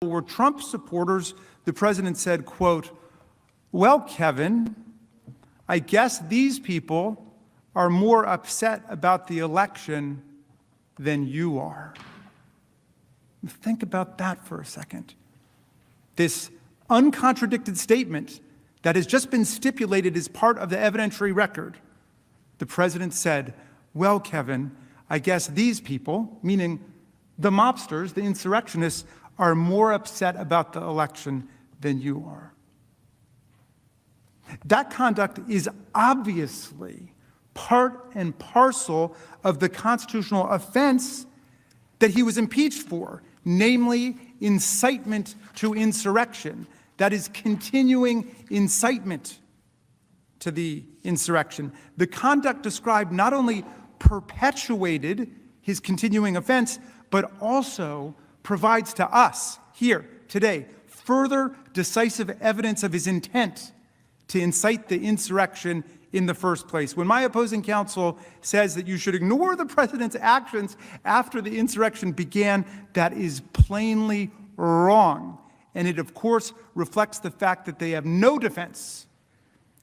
were Trump supporters, the president said, quote, "Well, Kevin, I guess these people are more upset about the election than you are." Think about that for a second. This uncontradicted statement that has just been stipulated as part of the evidentiary record. The president said, "Well, Kevin, I guess these people," meaning the mobsters, the insurrectionists, "are more upset about the election than you are." That conduct is obviously part and parcel of the constitutional offense that he was impeached for, namely incitement to insurrection. That is continuing incitement to the insurrection. The conduct described not only perpetuated his continuing offense, but also provides to us here today further decisive evidence of his intent to incite the insurrection in the first place. When my opposing counsel says that you should ignore the president's actions after the insurrection began, that is plainly wrong. And it, of course, reflects the fact that they have no defense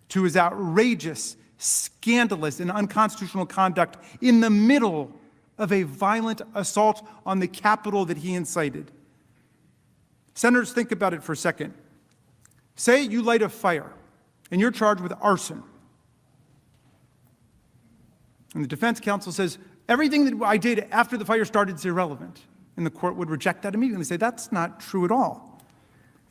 to his outrageous, scandalous, and unconstitutional conduct in the middle of a violent assault on the Capitol that he incited. Senators, think about it for a second. Say you light a fire, and you're charged with arson. And the defense counsel says, everything that I did after the fire started is irrelevant. And the court would reject that immediately and say, that's not true at all.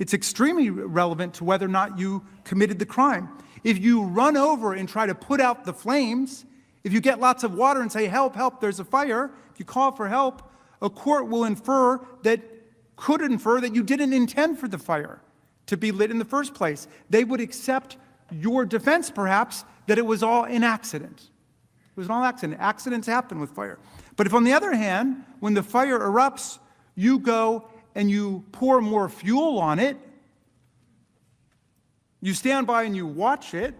It's extremely relevant to whether or not you committed the crime. If you run over and try to put out the flames, if you get lots of water and say, help, help, there's a fire, if you call for help, a court will could infer that you didn't intend for the fire to be lit in the first place. They would accept your defense, perhaps, that it was all an accident. It was an all accident. Accidents happen with fire. But if, on the other hand, when the fire erupts, you go and you pour more fuel on it, you stand by and you watch it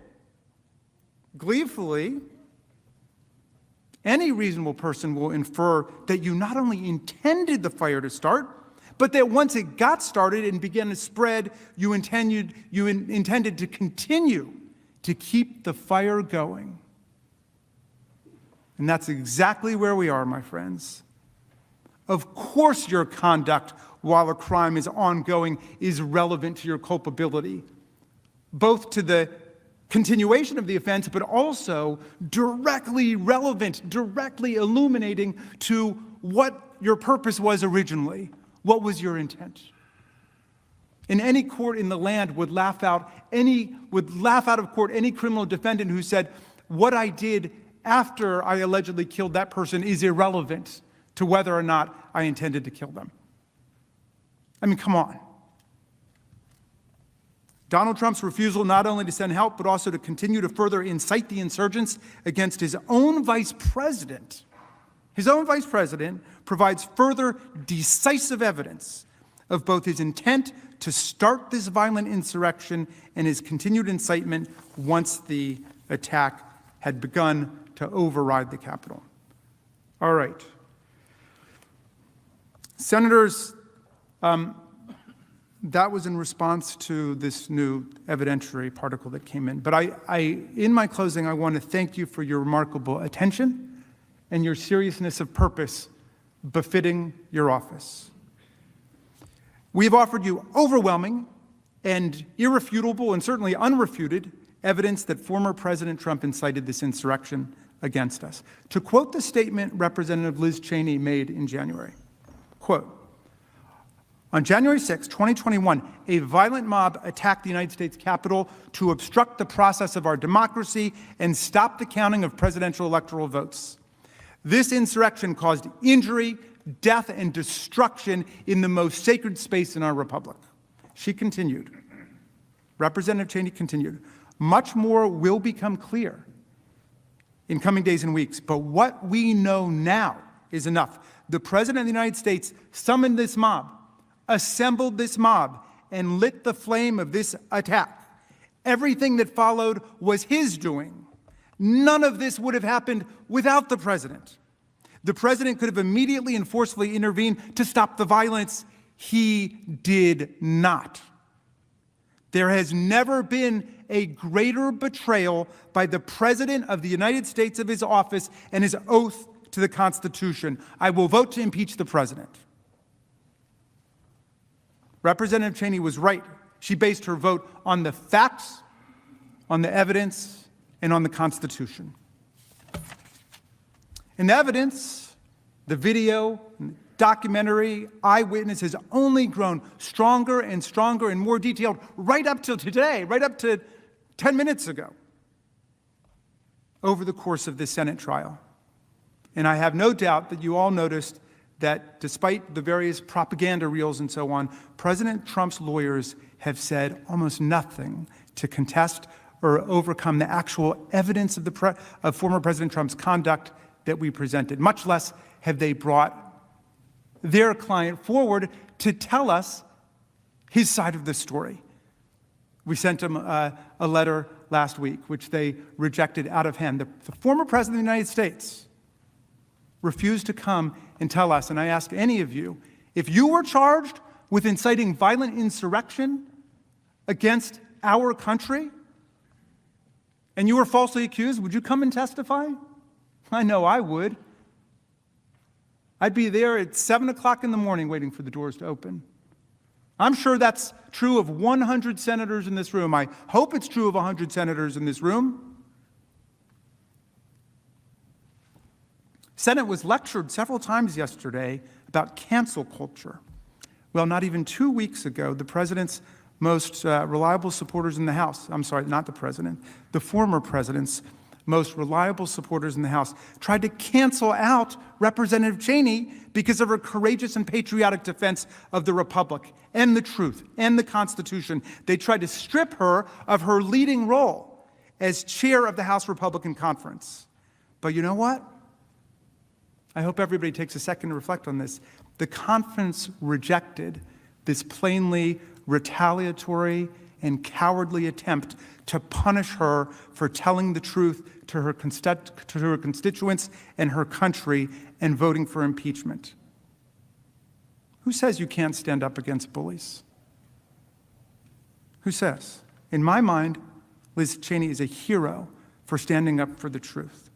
gleefully, any reasonable person will infer that you not only intended the fire to start, but that once it got started and began to spread, you intended to continue to keep the fire going. And that's exactly where we are, my friends. Of course your conduct while a crime is ongoing is relevant to your culpability, both to the continuation of the offense, but also directly relevant, directly illuminating to what your purpose was originally. What was your intent? And any court in the land would laugh out of court any criminal defendant who said, what I did after I allegedly killed that person is irrelevant to whether or not I intended to kill them. I mean, come on. Donald Trump's refusal not only to send help, but also to continue to further incite the insurgents against his own vice president, provides further decisive evidence of both his intent to start this violent insurrection and his continued incitement once the attack had begun to override the Capitol. All right. Senators, that was in response to this new evidentiary particle that came in. But in my closing, I want to thank you for your remarkable attention and your seriousness of purpose befitting your office. We have offered you overwhelming and irrefutable and certainly unrefuted evidence that former President Trump incited this insurrection against us. To quote the statement Representative Liz Cheney made in January, quote, "On January 6, 2021, a violent mob attacked the United States Capitol to obstruct the process of our democracy and stop the counting of presidential electoral votes. This insurrection caused injury, death, and destruction in the most sacred space in our republic." She continued, Representative Cheney continued, "Much more will become clear in coming days and weeks, but what we know now is enough. The President of the United States summoned this mob, assembled this mob, and lit the flame of this attack. Everything that followed was his doing. None of this would have happened without the President. The President could have immediately and forcefully intervened to stop the violence. He did not. There has never been a greater betrayal by the President of the United States of his office and his oath to the Constitution. I will vote to impeach the President. Representative Cheney was right. She based her vote on the facts, on the evidence, and on the Constitution. And the evidence, the video, documentary, eyewitness has only grown stronger and stronger and more detailed right up till today, right up to 10 minutes ago, over the course of this Senate trial. And I have no doubt that you all noticed that despite the various propaganda reels and so on, President Trump's lawyers have said almost nothing to contest or overcome the actual evidence of former President Trump's conduct that we presented, much less have they brought their client forward to tell us his side of the story. We sent him a letter last week, which they rejected out of hand. The former President of the United States refused to come and tell us, and I ask any of you, if you were charged with inciting violent insurrection against our country, and you were falsely accused, would you come and testify? I know I would. I'd be there at 7 o'clock in the morning waiting for the doors to open. I'm sure that's true of 100 senators in this room. I hope it's true of 100 senators in this room. Senate was lectured several times yesterday about cancel culture. Well, not even 2 weeks ago, the president's most reliable supporters in the House, I'm sorry, not the president, the former president's most reliable supporters in the House tried to cancel out Representative Cheney because of her courageous and patriotic defense of the Republic and the truth and the Constitution. They tried to strip her of her leading role as chair of the House Republican Conference. But you know what? I hope everybody takes a second to reflect on this. The conference rejected this plainly retaliatory and cowardly attempt to punish her for telling the truth to her constituents and her country and voting for impeachment. Who says you can't stand up against bullies? Who says? In my mind, Liz Cheney is a hero for standing up for the truth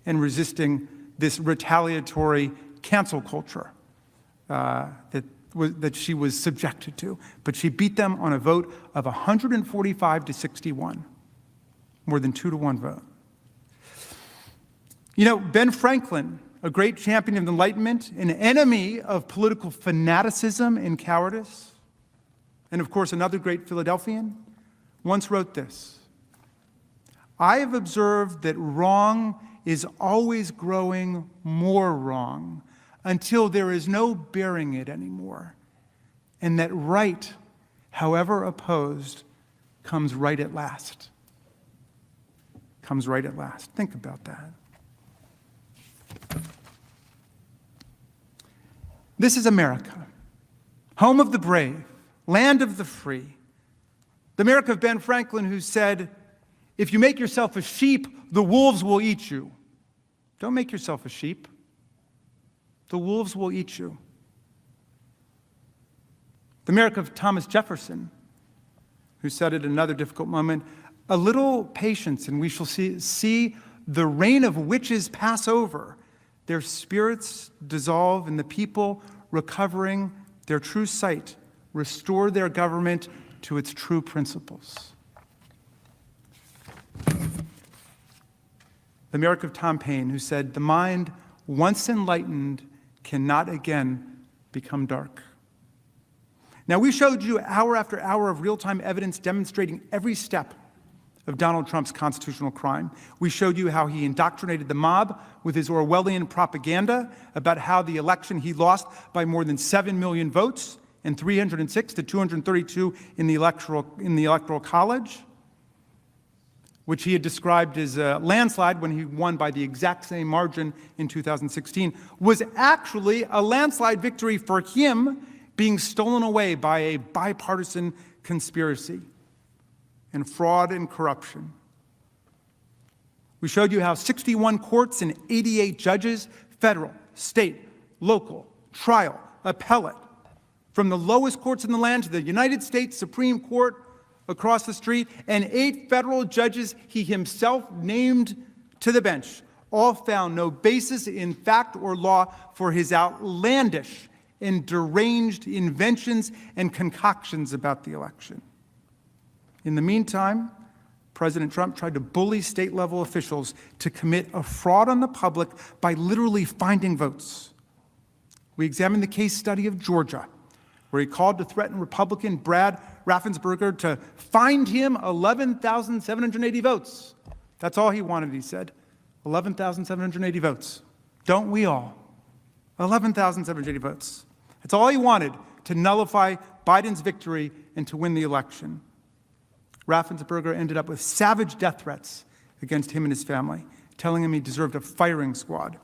and resisting this retaliatory cancel culture that she was subjected to. But she beat them on a vote of 145 to 61, more than 2-to-1 vote. You know, Ben Franklin, a great champion of the Enlightenment, an enemy of political fanaticism and cowardice, and of course another great Philadelphian, once wrote this: I have observed that wrong is always growing more wrong until there is no bearing it anymore, and that right, however opposed, comes right at last. Comes right at last. Think about that. This is America, home of the brave, land of the free. The America of Ben Franklin, who said, if you make yourself a sheep, the wolves will eat you. Don't make yourself a sheep. The wolves will eat you. The America of Thomas Jefferson, who said at another difficult moment, a little patience and we shall see the reign of witches pass over, their spirits dissolve, and the people, recovering their true sight, restore their government to its true principles. The America of Tom Paine, who said, the mind once enlightened cannot again become dark. Now, we showed you hour after hour of real-time evidence demonstrating every step of Donald Trump's constitutional crime. We showed you how he indoctrinated the mob with his Orwellian propaganda about how the election he lost by more than 7 million votes and 306 to 232 in the Electoral College, which he had described as a landslide when he won by the exact same margin in 2016, was actually a landslide victory for him being stolen away by a bipartisan conspiracy and fraud and corruption. We showed you how 61 courts and 88 judges, federal, state, local, trial, appellate, from the lowest courts in the land to the United States Supreme Court across the street, and 8 federal judges he himself named to the bench, all found no basis in fact or law for his outlandish and deranged inventions and concoctions about the election. In the meantime, President Trump tried to bully state-level officials to commit a fraud on the public by literally finding votes. We examined the case study of Georgia, where he called to threaten Republican Brad Raffensperger to find him 11,780 votes. That's all he wanted, he said. 11,780 votes. Don't we all? 11,780 votes. That's all he wanted to nullify Biden's victory and to win the election. Raffensperger ended up with savage death threats against him and his family, telling him he deserved a firing squad.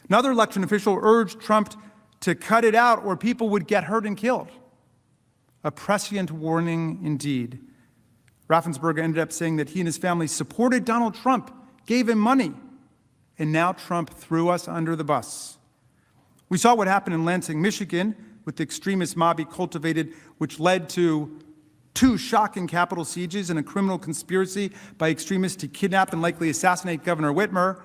Another election official urged Trump to cut it out or people would get hurt and killed. A prescient warning indeed. Raffensperger ended up saying that he and his family supported Donald Trump, gave him money, and now Trump threw us under the bus. We saw what happened in Lansing, Michigan, with the extremist mob he cultivated, which led to 2 shocking Capitol sieges and a criminal conspiracy by extremists to kidnap and likely assassinate Governor Whitmer.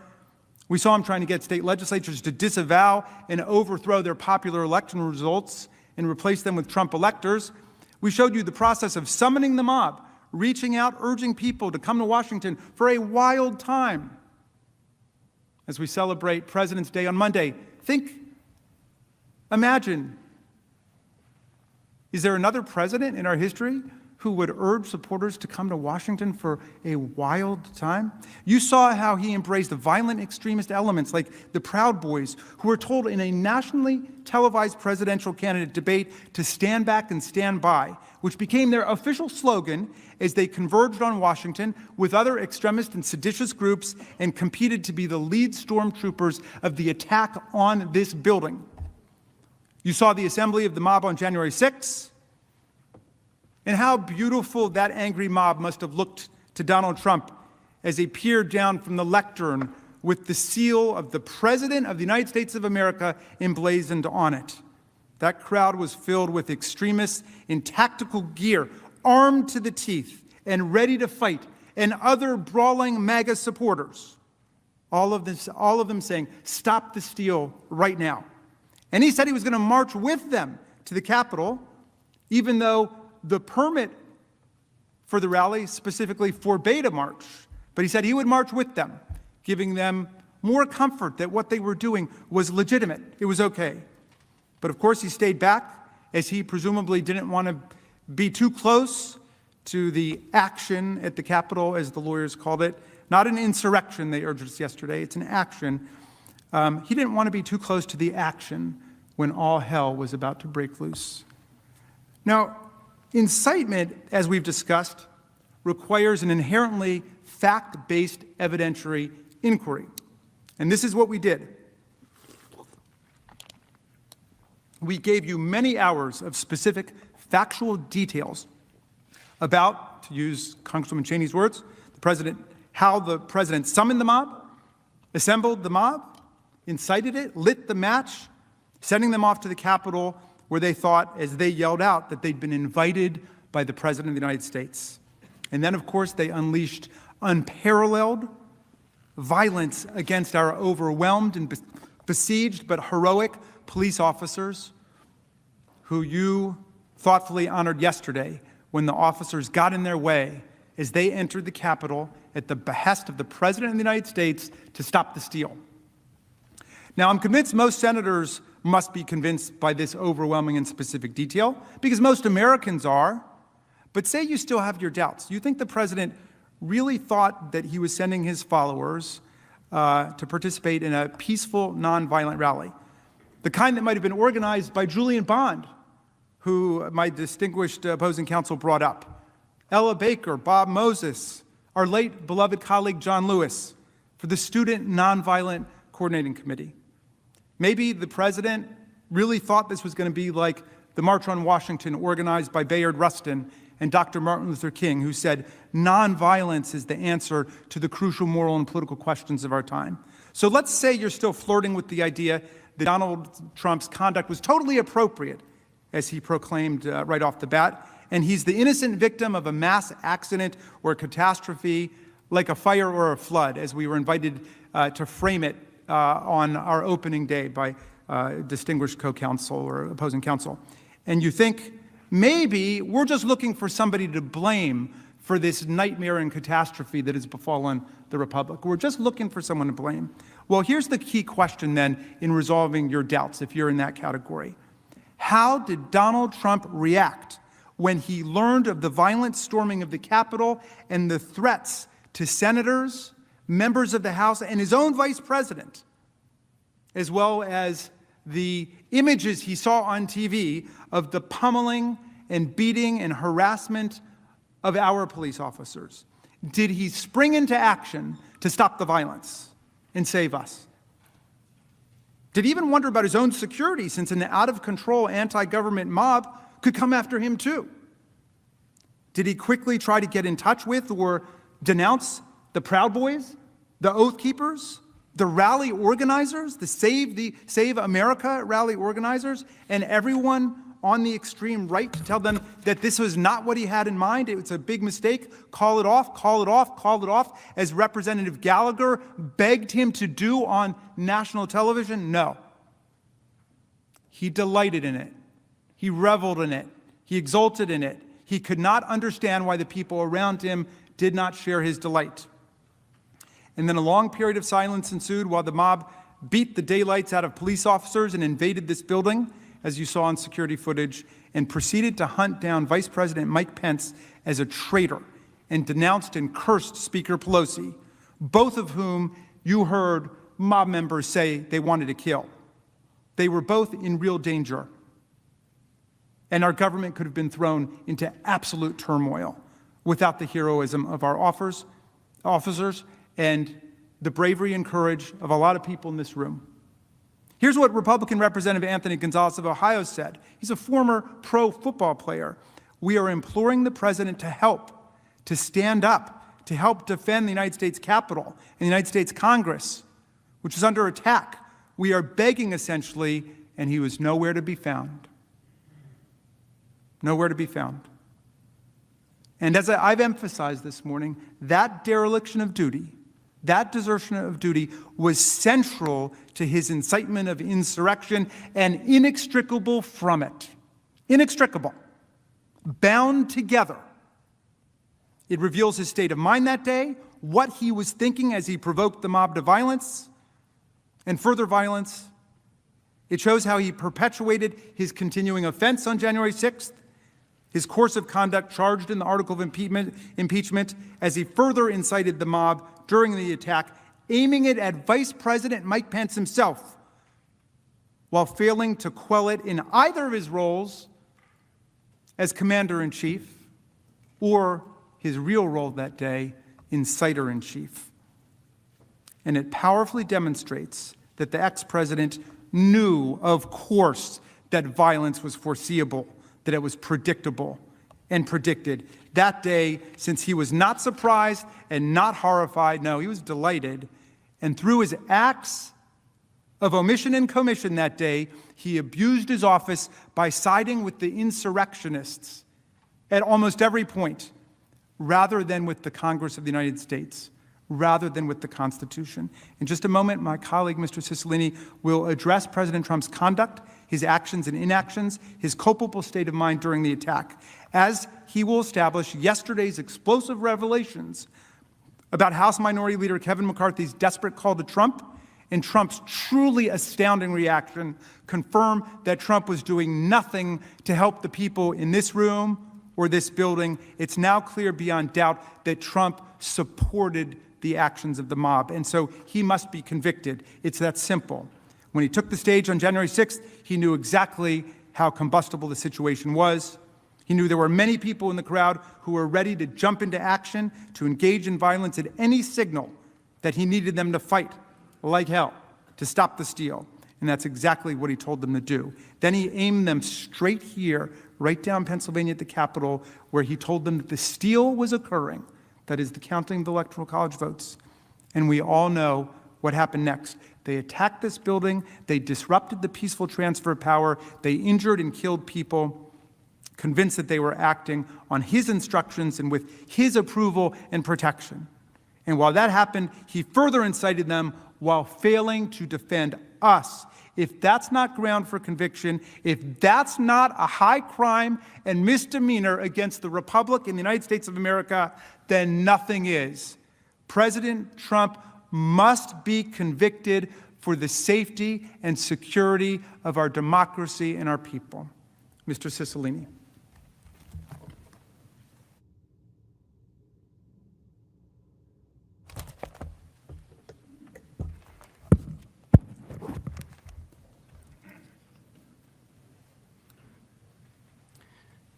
We saw him trying to get state legislatures to disavow and overthrow their popular election results and replace them with Trump electors. We showed you the process of summoning the mob, reaching out, urging people to come to Washington for a wild time. As we celebrate President's Day on Monday, imagine, is there another president in our history who would urge supporters to come to Washington for a wild time? You saw how he embraced the violent extremist elements like the Proud Boys, who were told in a nationally televised presidential candidate debate to stand back and stand by, which became their official slogan as they converged on Washington with other extremist and seditious groups and competed to be the lead stormtroopers of the attack on this building. You saw the assembly of the mob on January 6th, and how beautiful that angry mob must have looked to Donald Trump as he peered down from the lectern with the seal of the President of the United States of America emblazoned on it. That crowd was filled with extremists in tactical gear, armed to the teeth and ready to fight, and other brawling MAGA supporters. All of them saying, "Stop the steal right now." And he said he was going to march with them to the Capitol, even though the permit for the rally specifically forbade a march. But he said he would march with them, giving them more comfort that what they were doing was legitimate. It was okay. But of course, he stayed back, as he presumably didn't want to be too close to the action at the Capitol, as the lawyers called it. Not an insurrection, they urged us yesterday. It's an action. He didn't want to be too close to the action when all hell was about to break loose. Now, incitement, as we've discussed, requires an inherently fact-based evidentiary inquiry. And this is what we did. We gave you many hours of specific factual details about, to use Congresswoman Cheney's words, how the president summoned the mob, assembled the mob, incited it, lit the match, sending them off to the Capitol, where they thought, as they yelled out, that they'd been invited by the President of the United States. And then, of course, they unleashed unparalleled violence against our overwhelmed and besieged but heroic police officers, who you thoughtfully honored yesterday when the officers got in their way as they entered the Capitol at the behest of the President of the United States to stop the steal. Now, I'm convinced most senators must be convinced by this overwhelming and specific detail, because most Americans are. But say you still have your doubts. You think the president really thought that he was sending his followers to participate in a peaceful, nonviolent rally, the kind that might have been organized by Julian Bond, who my distinguished opposing counsel brought up, Ella Baker, Bob Moses, our late beloved colleague John Lewis, for the Student Nonviolent Coordinating Committee. Maybe the president really thought this was going to be like the March on Washington organized by Bayard Rustin and Dr. Martin Luther King, who said, nonviolence is the answer to the crucial moral and political questions of our time. So let's say you're still flirting with the idea that Donald Trump's conduct was totally appropriate, as he proclaimed right off the bat, and he's the innocent victim of a mass accident or a catastrophe like a fire or a flood, as we were invited to frame it on our opening day by distinguished co-counsel or opposing counsel. And you think, maybe we're just looking for somebody to blame for this nightmare and catastrophe that has befallen the Republic. We're just looking for someone to blame. Well, here's the key question then in resolving your doubts, if you're in that category. How did Donald Trump react when he learned of the violent storming of the Capitol and the threats to senators, members of the House, and his own vice president, as well as the images he saw on TV of the pummeling and beating and harassment of our police officers? Did he spring into action to stop the violence and save us? Did he even wonder about his own security, since an out-of-control anti-government mob could come after him too? Did he quickly try to get in touch with or denounce the Proud Boys, the Oath Keepers, the rally organizers, the Save America rally organizers, and everyone on the extreme right, to tell them that this was not what he had in mind? It was a big mistake. Call it off, call it off, call it off, as Representative Gallagher begged him to do on national television? No. He delighted in it. He reveled in it. He exulted in it. He could not understand why the people around him did not share his delight. And then a long period of silence ensued while the mob beat the daylights out of police officers and invaded this building, as you saw on security footage, and proceeded to hunt down Vice President Mike Pence as a traitor and denounced and cursed Speaker Pelosi, both of whom you heard mob members say they wanted to kill. They were both in real danger, and our government could have been thrown into absolute turmoil without the heroism of our officers and the bravery and courage of a lot of people in this room. Here's what Republican Representative Anthony Gonzalez of Ohio said. He's a former pro football player. We are imploring the president to help, to stand up, to help defend the United States Capitol and the United States Congress, which is under attack. We are begging, essentially, and he was nowhere to be found. Nowhere to be found. And as I've emphasized this morning, that dereliction of duty, that desertion of duty, was central to his incitement of insurrection and inextricable from it. Inextricable. Bound together. It reveals his state of mind that day, what he was thinking as he provoked the mob to violence and further violence. It shows how he perpetuated his continuing offense on January 6th, his course of conduct charged in the article of impeachment, as he further incited the mob during the attack, aiming it at Vice President Mike Pence himself, while failing to quell it in either of his roles as Commander-in-Chief or his real role that day, Inciter-in-Chief. And it powerfully demonstrates that the ex-president knew, of course, that violence was foreseeable, that it was predictable and predicted. That day, since he was not surprised and not horrified, no, he was delighted. And through his acts of omission and commission that day, he abused his office by siding with the insurrectionists at almost every point, rather than with the Congress of the United States, rather than with the Constitution. In just a moment, my colleague, Mr. Cicilline, will address President Trump's conduct, his actions and inactions, his culpable state of mind during the attack, as he will establish yesterday's explosive revelations about House Minority Leader Kevin McCarthy's desperate call to Trump and Trump's truly astounding reaction confirm that Trump was doing nothing to help the people in this room or this building. It's now clear beyond doubt that Trump supported the actions of the mob, and so he must be convicted. It's that simple. When he took the stage on January 6th, he knew exactly how combustible the situation was. He knew there were many people in the crowd who were ready to jump into action, to engage in violence at any signal that he needed them to fight like hell to stop the steal. And that's exactly what he told them to do. Then he aimed them straight here, right down Pennsylvania at the Capitol, where he told them that the steal was occurring, that is, the counting of the Electoral College votes. And we all know what happened next. They attacked this building. They disrupted the peaceful transfer of power. They injured and killed people, convinced that they were acting on his instructions and with his approval and protection. And while that happened, he further incited them while failing to defend us. If that's not ground for conviction, if that's not a high crime and misdemeanor against the Republic and the United States of America, then nothing is. President Trump must be convicted for the safety and security of our democracy and our people. Mr. Cicilline.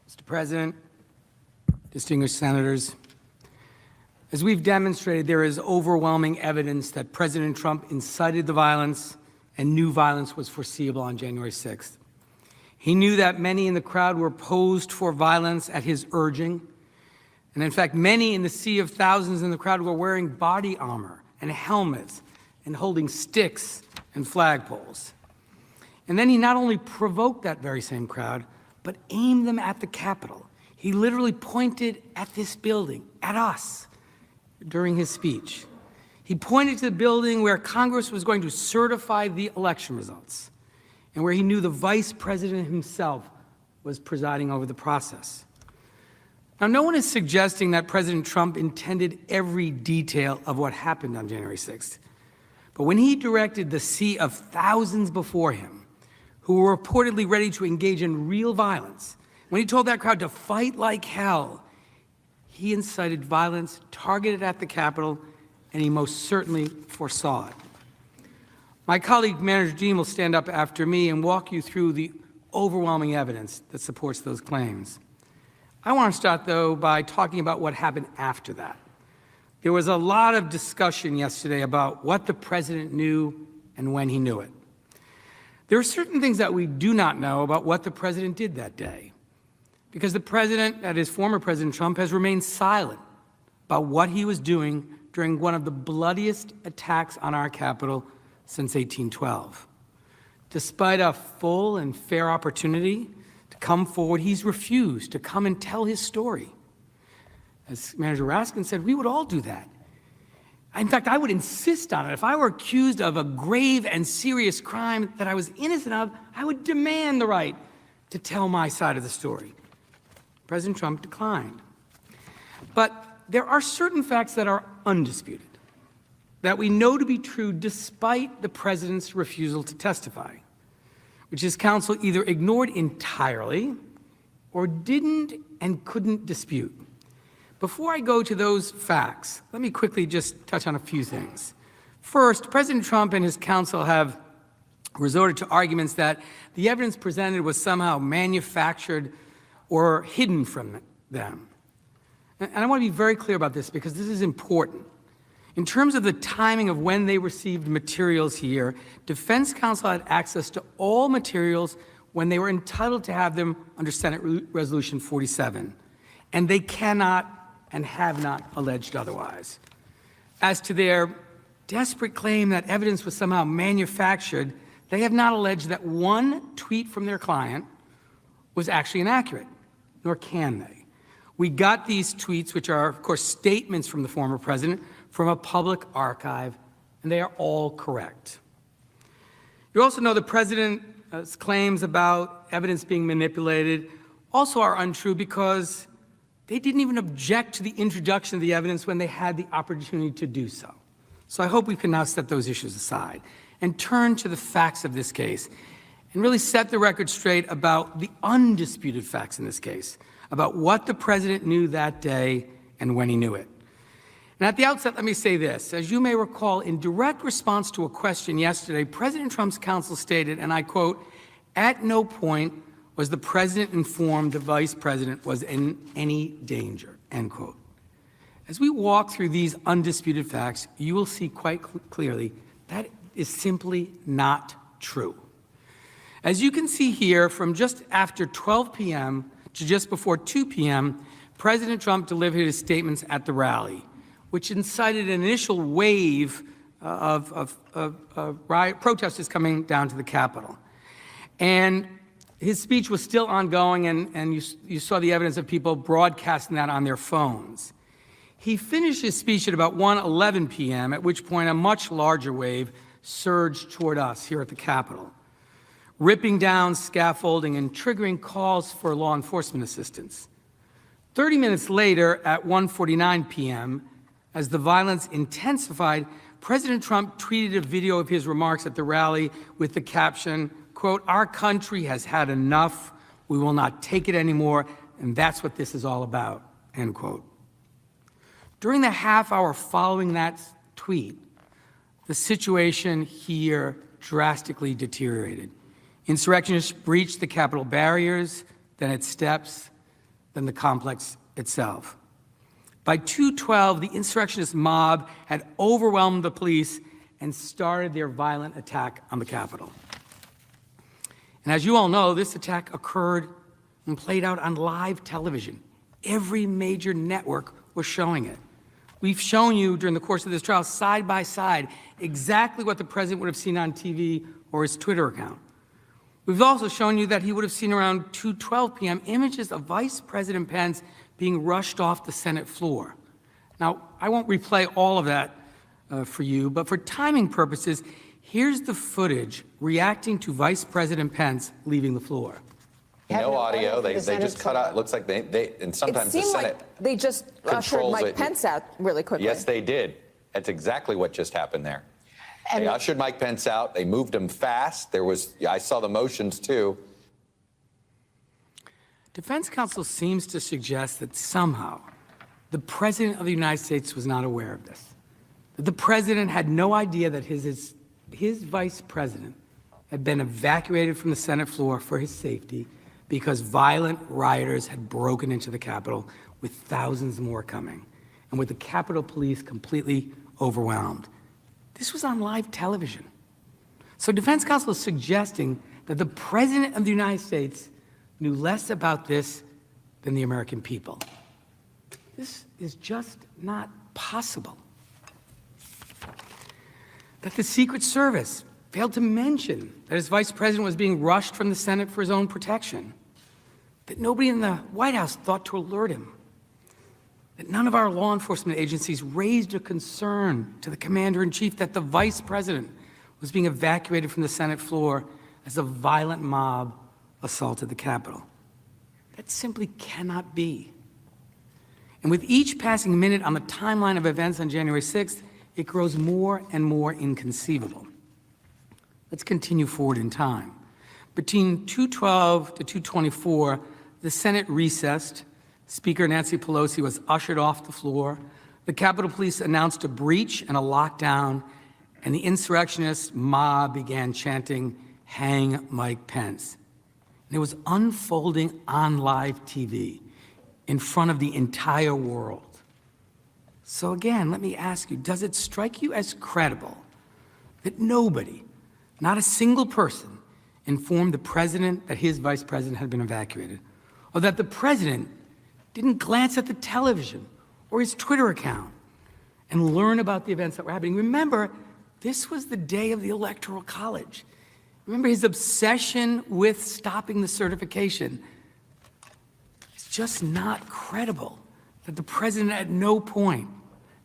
Mr. President, distinguished senators, as we've demonstrated, there is overwhelming evidence that President Trump incited the violence and knew violence was foreseeable on January 6th. He knew that many in the crowd were posed for violence at his urging. And in fact, many in the sea of thousands in the crowd were wearing body armor and helmets and holding sticks and flagpoles. And then he not only provoked that very same crowd, but aimed them at the Capitol. He literally pointed at this building, at us, during his speech. He pointed to the building where Congress was going to certify the election results and where he knew the vice president himself was presiding over the process. Now, no one is suggesting that President Trump intended every detail of what happened on January 6th. But when he directed the sea of thousands before him, who were reportedly ready to engage in real violence, when he told that crowd to fight like hell, he incited violence targeted at the Capitol, and he most certainly foresaw it. My colleague, Manager Dean, will stand up after me and walk you through the overwhelming evidence that supports those claims. I want to start, though, by talking about what happened after that. There was a lot of discussion yesterday about what the president knew and when he knew it. There are certain things that we do not know about what the president did that day, because the president, that is former President Trump, has remained silent about what he was doing during one of the bloodiest attacks on our Capitol since 1812. Despite a full and fair opportunity to come forward, he's refused to come and tell his story. As Manager Raskin said, we would all do that. In fact, I would insist on it. If I were accused of a grave and serious crime that I was innocent of, I would demand the right to tell my side of the story. President Trump declined. But there are certain facts that are undisputed, that we know to be true despite the president's refusal to testify, which his counsel either ignored entirely or didn't and couldn't dispute. Before I go to those facts, let me quickly just touch on a few things. First, President Trump and his counsel have resorted to arguments that the evidence presented was somehow manufactured or hidden from them. And I want to be very clear about this because this is important. In terms of the timing of when they received materials here, defense counsel had access to all materials when they were entitled to have them under Senate Resolution 47. And they cannot and have not alleged otherwise. As to their desperate claim that evidence was somehow manufactured, they have not alleged that one tweet from their client was actually inaccurate, nor can they. We got these tweets, which are, of course, statements from the former president, from a public archive, and they are all correct. You also know the president's claims about evidence being manipulated also are untrue because they didn't even object to the introduction of the evidence when they had the opportunity to do so. So I hope we can now set those issues aside and turn to the facts of this case and really set the record straight about the undisputed facts in this case, about what the president knew that day and when he knew it. And at the outset, let me say this. As you may recall, in direct response to a question yesterday, President Trump's counsel stated, and I quote, "At no point was the president informed the vice president was in any danger," end quote. As we walk through these undisputed facts, you will see quite clearly that is simply not true. As you can see here, from just after 12 p.m. to just before 2 p.m., President Trump delivered his statements at the rally, which incited an initial wave riot protesters coming down to the Capitol. And his speech was still ongoing, and you saw the evidence of people broadcasting that on their phones. He finished his speech at about 1:11 p.m., at which point a much larger wave surged toward us here at the Capitol, ripping down scaffolding and triggering calls for law enforcement assistance. 30 minutes later, at 1:49 p.m., as the violence intensified, President Trump tweeted a video of his remarks at the rally with the caption, quote, "Our country has had enough. We will not take it anymore, and that's what this is all about," end quote. During the half hour following that tweet, the situation here drastically deteriorated. Insurrectionists breached the Capitol barriers, then its steps, then the complex itself. By 2:12, the insurrectionist mob had overwhelmed the police and started their violent attack on the Capitol. And as you all know, this attack occurred and played out on live television. Every major network was showing it. We've shown you during the course of this trial, side by side, exactly what the president would have seen on TV or his Twitter account. We've also shown you that he would have seen around 2:12 p.m. images of Vice President Pence being rushed off the Senate floor. Now, I won't replay all of that for you, but for timing purposes, here's the footage reacting to Vice President Pence leaving the floor. No audio. They just cut out. It looks like they and sometimes the Senate like they just ushered Mike Pence out really quickly. Yes, they did. That's exactly what just happened there. They ushered Mike Pence out. They moved him fast. I saw the motions too. Defense counsel seems to suggest that somehow the president of the United States was not aware of this. That the president had no idea that his vice president had been evacuated from the Senate floor for his safety because violent rioters had broken into the Capitol, with thousands more coming, and with the Capitol Police completely overwhelmed. This was on live television. So defense counsel is suggesting that the president of the United States knew less about this than the American people. This is just not possible. That the Secret Service failed to mention that his vice president was being rushed from the Senate for his own protection. That nobody in the White House thought to alert him. That none of our law enforcement agencies raised a concern to the commander-in-chief that the vice president was being evacuated from the Senate floor as a violent mob assaulted the Capitol. That simply cannot be. And with each passing minute on the timeline of events on January 6th, it grows more and more inconceivable. Let's continue forward in time. Between 2:12 to 2:24, the Senate recessed. Speaker Nancy Pelosi was ushered off the floor. The Capitol Police announced a breach and a lockdown, and the insurrectionist mob began chanting, "Hang Mike Pence." And it was unfolding on live TV in front of the entire world. So again, let me ask you, does it strike you as credible that nobody, not a single person, informed the president that his vice president had been evacuated? Or that the president didn't glance at the television or his Twitter account and learn about the events that were happening? Remember, this was the day of the Electoral College. Remember his obsession with stopping the certification. It's just not credible that the president at no point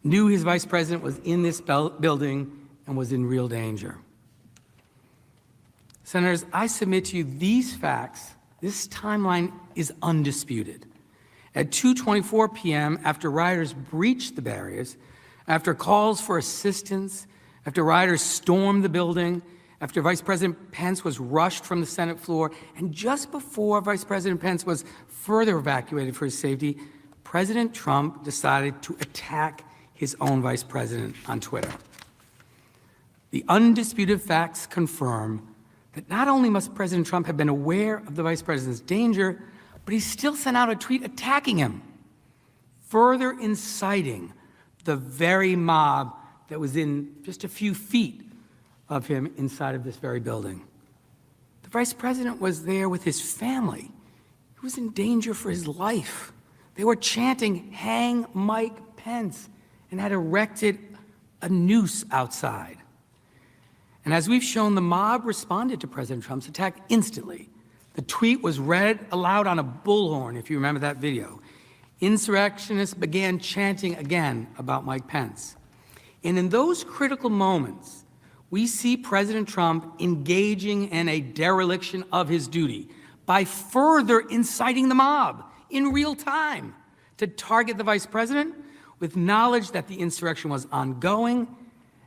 knew his vice president was in this building and was in real danger. Senators, I submit to you these facts. This timeline is undisputed. At 2:24 p.m., after rioters breached the barriers, after calls for assistance, after rioters stormed the building, after Vice President Pence was rushed from the Senate floor, and just before Vice President Pence was further evacuated for his safety, President Trump decided to attack his own vice president on Twitter. The undisputed facts confirm that not only must President Trump have been aware of the vice president's danger, but he still sent out a tweet attacking him, further inciting the very mob that was in just a few feet of him inside of this very building. The vice president was there with his family. He was in danger for his life. They were chanting, "Hang Mike Pence," and had erected a noose outside. And as we've shown, the mob responded to President Trump's attack instantly. The tweet was read aloud on a bullhorn, if you remember that video. Insurrectionists began chanting again about Mike Pence. And in those critical moments, we see President Trump engaging in a dereliction of his duty by further inciting the mob in real time to target the vice president with knowledge that the insurrection was ongoing.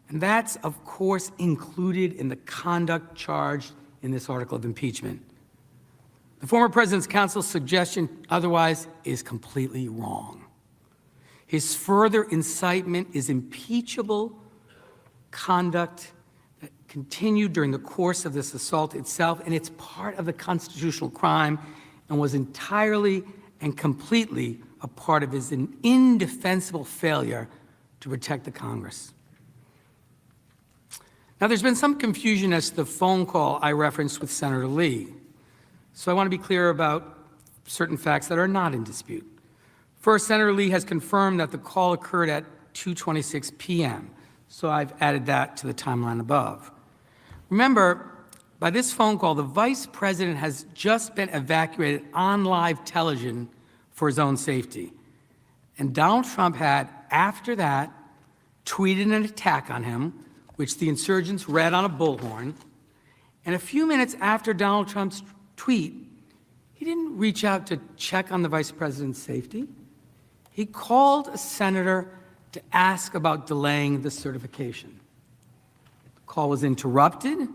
And that's, of course, included in the conduct charged in this article of impeachment. The former president's counsel's suggestion otherwise is completely wrong. His further incitement is impeachable conduct that continued during the course of this assault itself, and it's part of the constitutional crime and was entirely and completely a part of his indefensible failure to protect the Congress. Now, there's been some confusion as to the phone call I referenced with Senator Lee. So I want to be clear about certain facts that are not in dispute. First, Senator Lee has confirmed that the call occurred at 2:26 p.m., so I've added that to the timeline above. Remember, by this phone call, the vice president has just been evacuated on live television for his own safety. And Donald Trump had, after that, tweeted an attack on him, which the insurgents read on a bullhorn. And a few minutes after Donald Trump's tweet, he didn't reach out to check on the vice president's safety. He called a senator to ask about delaying the certification. The call was interrupted.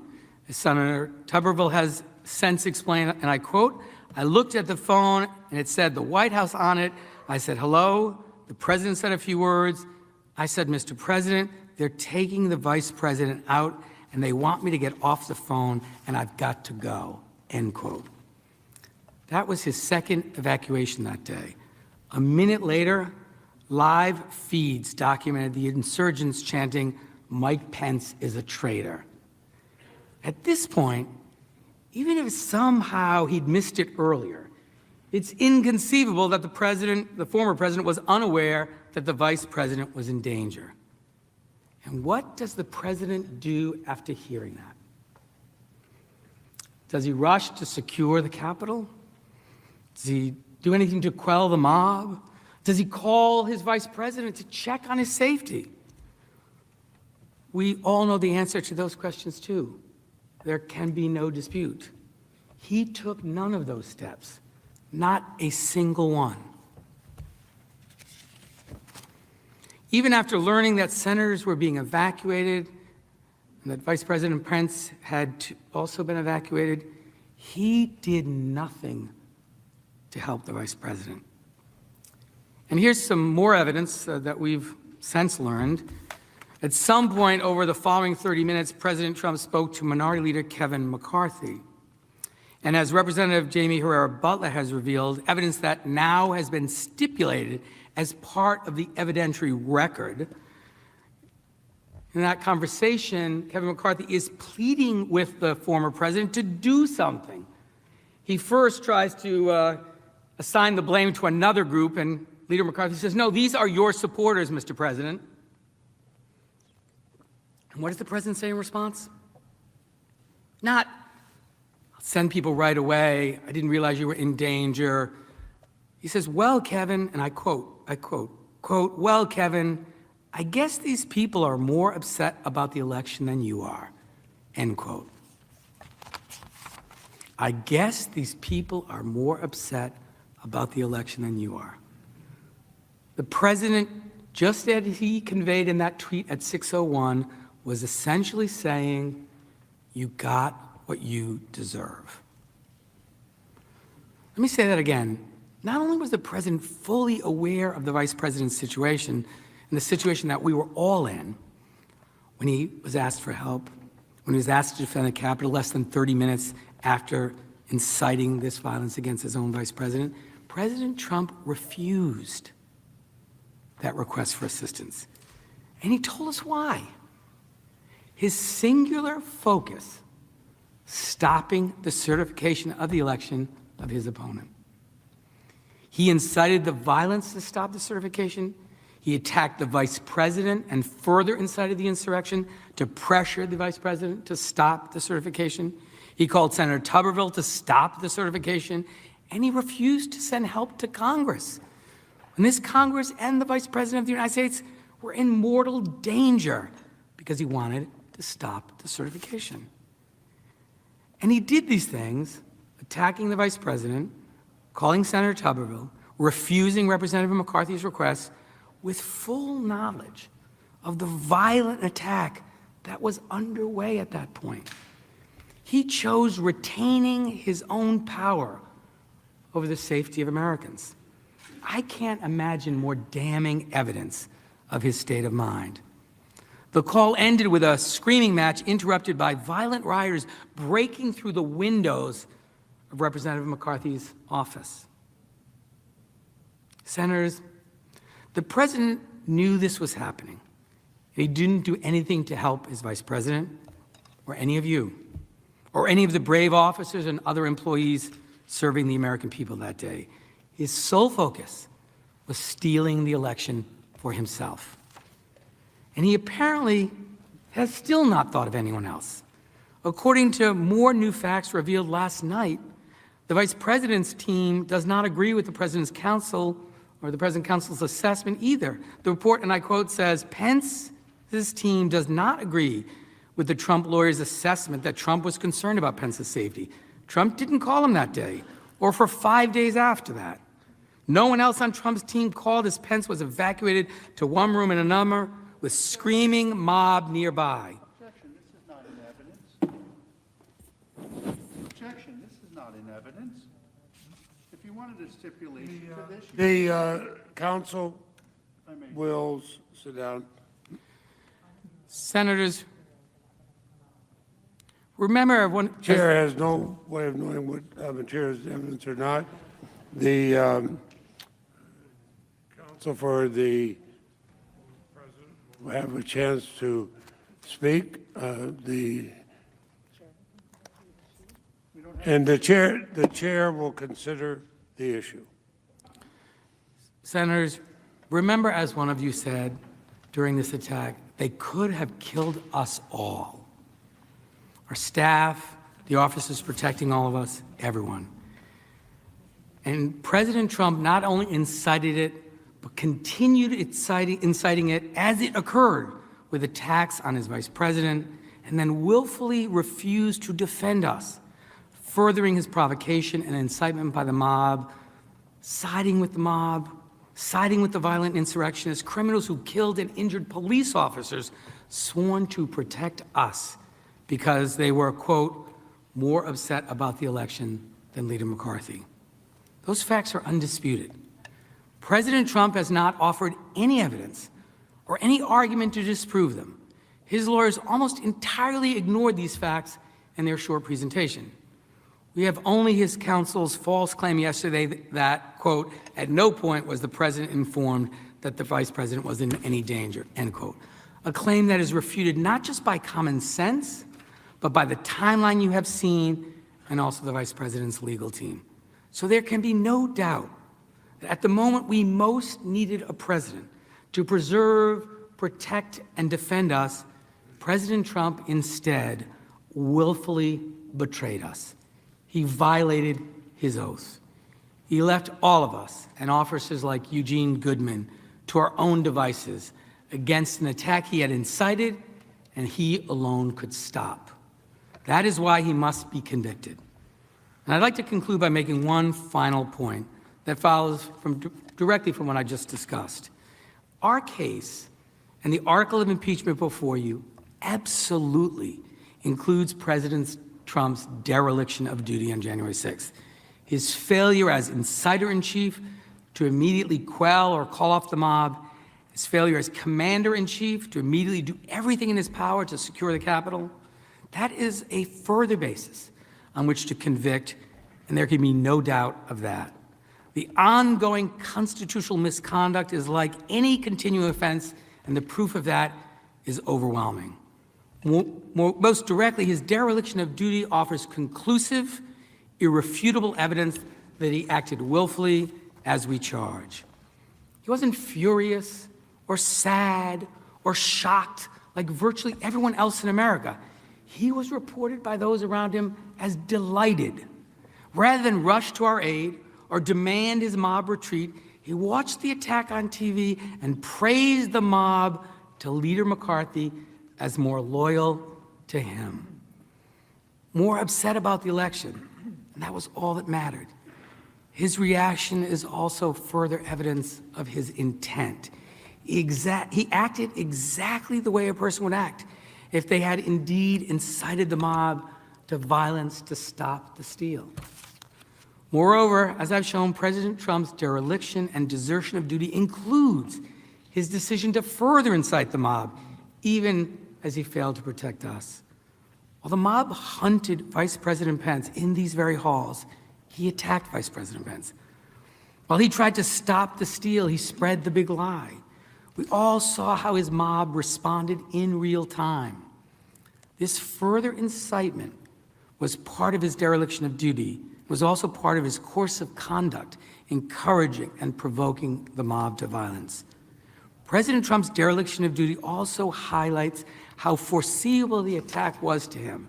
As Senator Tuberville has since explained, and I quote, "I looked at the phone and it said the White House on it. I said, hello. The president said a few words. I said, Mr. President, they're taking the vice president out and they want me to get off the phone and I've got to go," end quote. That was his second evacuation that day. A minute later, live feeds documented the insurgents chanting, "Mike Pence is a traitor." At this point, even if somehow he'd missed it earlier, it's inconceivable that the former president, was unaware that the vice president was in danger. And what does the president do after hearing that? Does he rush to secure the Capitol? Does he do anything to quell the mob? Does he call his vice president to check on his safety? We all know the answer to those questions too. There can be no dispute. He took none of those steps, not a single one. Even after learning that senators were being evacuated and that Vice President Pence had also been evacuated, he did nothing to help the vice president. And here's some more evidence that we've since learned. At some point over the following 30 minutes, President Trump spoke to Minority Leader Kevin McCarthy. And as Representative Jamie Herrera Butler has revealed, evidence that now has been stipulated as part of the evidentiary record. In that conversation, Kevin McCarthy is pleading with the former president to do something. He first tries to assign the blame to another group, and Leader McCarthy says, "No, these are your supporters, Mr. President." And what does the president say in response? Not, "I'll send people right away. I didn't realize you were in danger." He says, "Well, Kevin," and I quote, "Well, Kevin, I guess these people are more upset about the election than you are," end quote. I guess these people are more upset about the election than you are. The president, just as he conveyed in that tweet at 6:01, was essentially saying, "You got what you deserve." Let me say that again. Not only was the president fully aware of the vice president's situation and the situation that we were all in when he was asked for help, when he was asked to defend the Capitol less than 30 minutes after inciting this violence against his own vice president, President Trump refused that request for assistance. And he told us why. His singular focus, stopping the certification of the election of his opponent. He incited the violence to stop the certification. He attacked the vice president and further incited the insurrection to pressure the vice president to stop the certification. He called Senator Tuberville to stop the certification, and he refused to send help to Congress. And this Congress and the vice president of the United States were in mortal danger because he wanted to stop the certification. And he did these things, attacking the vice president, calling Senator Tuberville, refusing Representative McCarthy's request, with full knowledge of the violent attack that was underway at that point. He chose retaining his own power over the safety of Americans. I can't imagine more damning evidence of his state of mind. The call ended with a screaming match interrupted by violent rioters breaking through the windows of Representative McCarthy's office. Senators, the president knew this was happening. He didn't do anything to help his vice president or any of you or any of the brave officers and other employees serving the American people that day. His sole focus was stealing the election for himself. And he apparently has still not thought of anyone else. According to more new facts revealed last night, the vice president's team does not agree with the president's counsel or the president's counsel's assessment either. The report, and I quote, says, Pence's team does not agree with the Trump lawyer's assessment that Trump was concerned about Pence's safety. Trump didn't call him that day or for 5 days after that. No one else on Trump's team called as Pence was evacuated to one room in a number with screaming mob nearby. Objection, this is not in evidence. Objection, this is not in evidence. If you wanted a stipulation to this, The council will sit down. Senators, remember one. Chair has no way of knowing what material is evidence or not. The counsel for the president will have a chance to speak. And the chair will consider the issue. Senators, remember, as one of you said during this attack, they could have killed us all. Our staff, the officers protecting all of us, everyone. And President Trump not only incited it, but continued inciting it as it occurred with attacks on his vice president, and then willfully refused to defend us, furthering his provocation and incitement by the mob, siding with the mob, siding with the violent insurrectionists, criminals who killed and injured police officers sworn to protect us because they were, quote, more upset about the election than Leader McCarthy. Those facts are undisputed. President Trump has not offered any evidence or any argument to disprove them. His lawyers almost entirely ignored these facts in their short presentation. We have only his counsel's false claim yesterday that, quote, at no point was the president informed that the vice president was in any danger, end quote. A claim that is refuted not just by common sense, but by the timeline you have seen and also the vice president's legal team. So there can be no doubt that at the moment we most needed a president to preserve, protect, and defend us, President Trump instead willfully betrayed us. He violated his oath. He left all of us, and officers like Eugene Goodman, to our own devices against an attack he had incited and he alone could stop. That is why he must be convicted. And I'd like to conclude by making one final point that follows directly from what I just discussed. Our case and the article of impeachment before you absolutely includes President Trump's dereliction of duty on January 6th. His failure as inciter-in-chief to immediately quell or call off the mob, his failure as commander-in-chief to immediately do everything in his power to secure the Capitol, that is a further basis on which to convict, and there can be no doubt of that. The ongoing constitutional misconduct is like any continuing offense, and the proof of that is overwhelming. Most directly, his dereliction of duty offers conclusive, irrefutable evidence that he acted willfully as we charge. He wasn't furious or sad or shocked like virtually everyone else in America. He was reported by those around him as delighted. Rather than rush to our aid or demand his mob retreat, he watched the attack on TV and praised the mob to Leader McCarthy as more loyal to him, more upset about the election, and that was all that mattered. His reaction is also further evidence of his intent. He acted exactly the way a person would act if they had indeed incited the mob to violence to stop the steal. Moreover, as I've shown, President Trump's dereliction and desertion of duty includes his decision to further incite the mob, even as he failed to protect us. While the mob hunted Vice President Pence in these very halls, he attacked Vice President Pence. While he tried to stop the steal, he spread the big lie. We all saw how his mob responded in real time. This further incitement was part of his dereliction of duty, was also part of his course of conduct, encouraging and provoking the mob to violence. President Trump's dereliction of duty also highlights how foreseeable the attack was to him.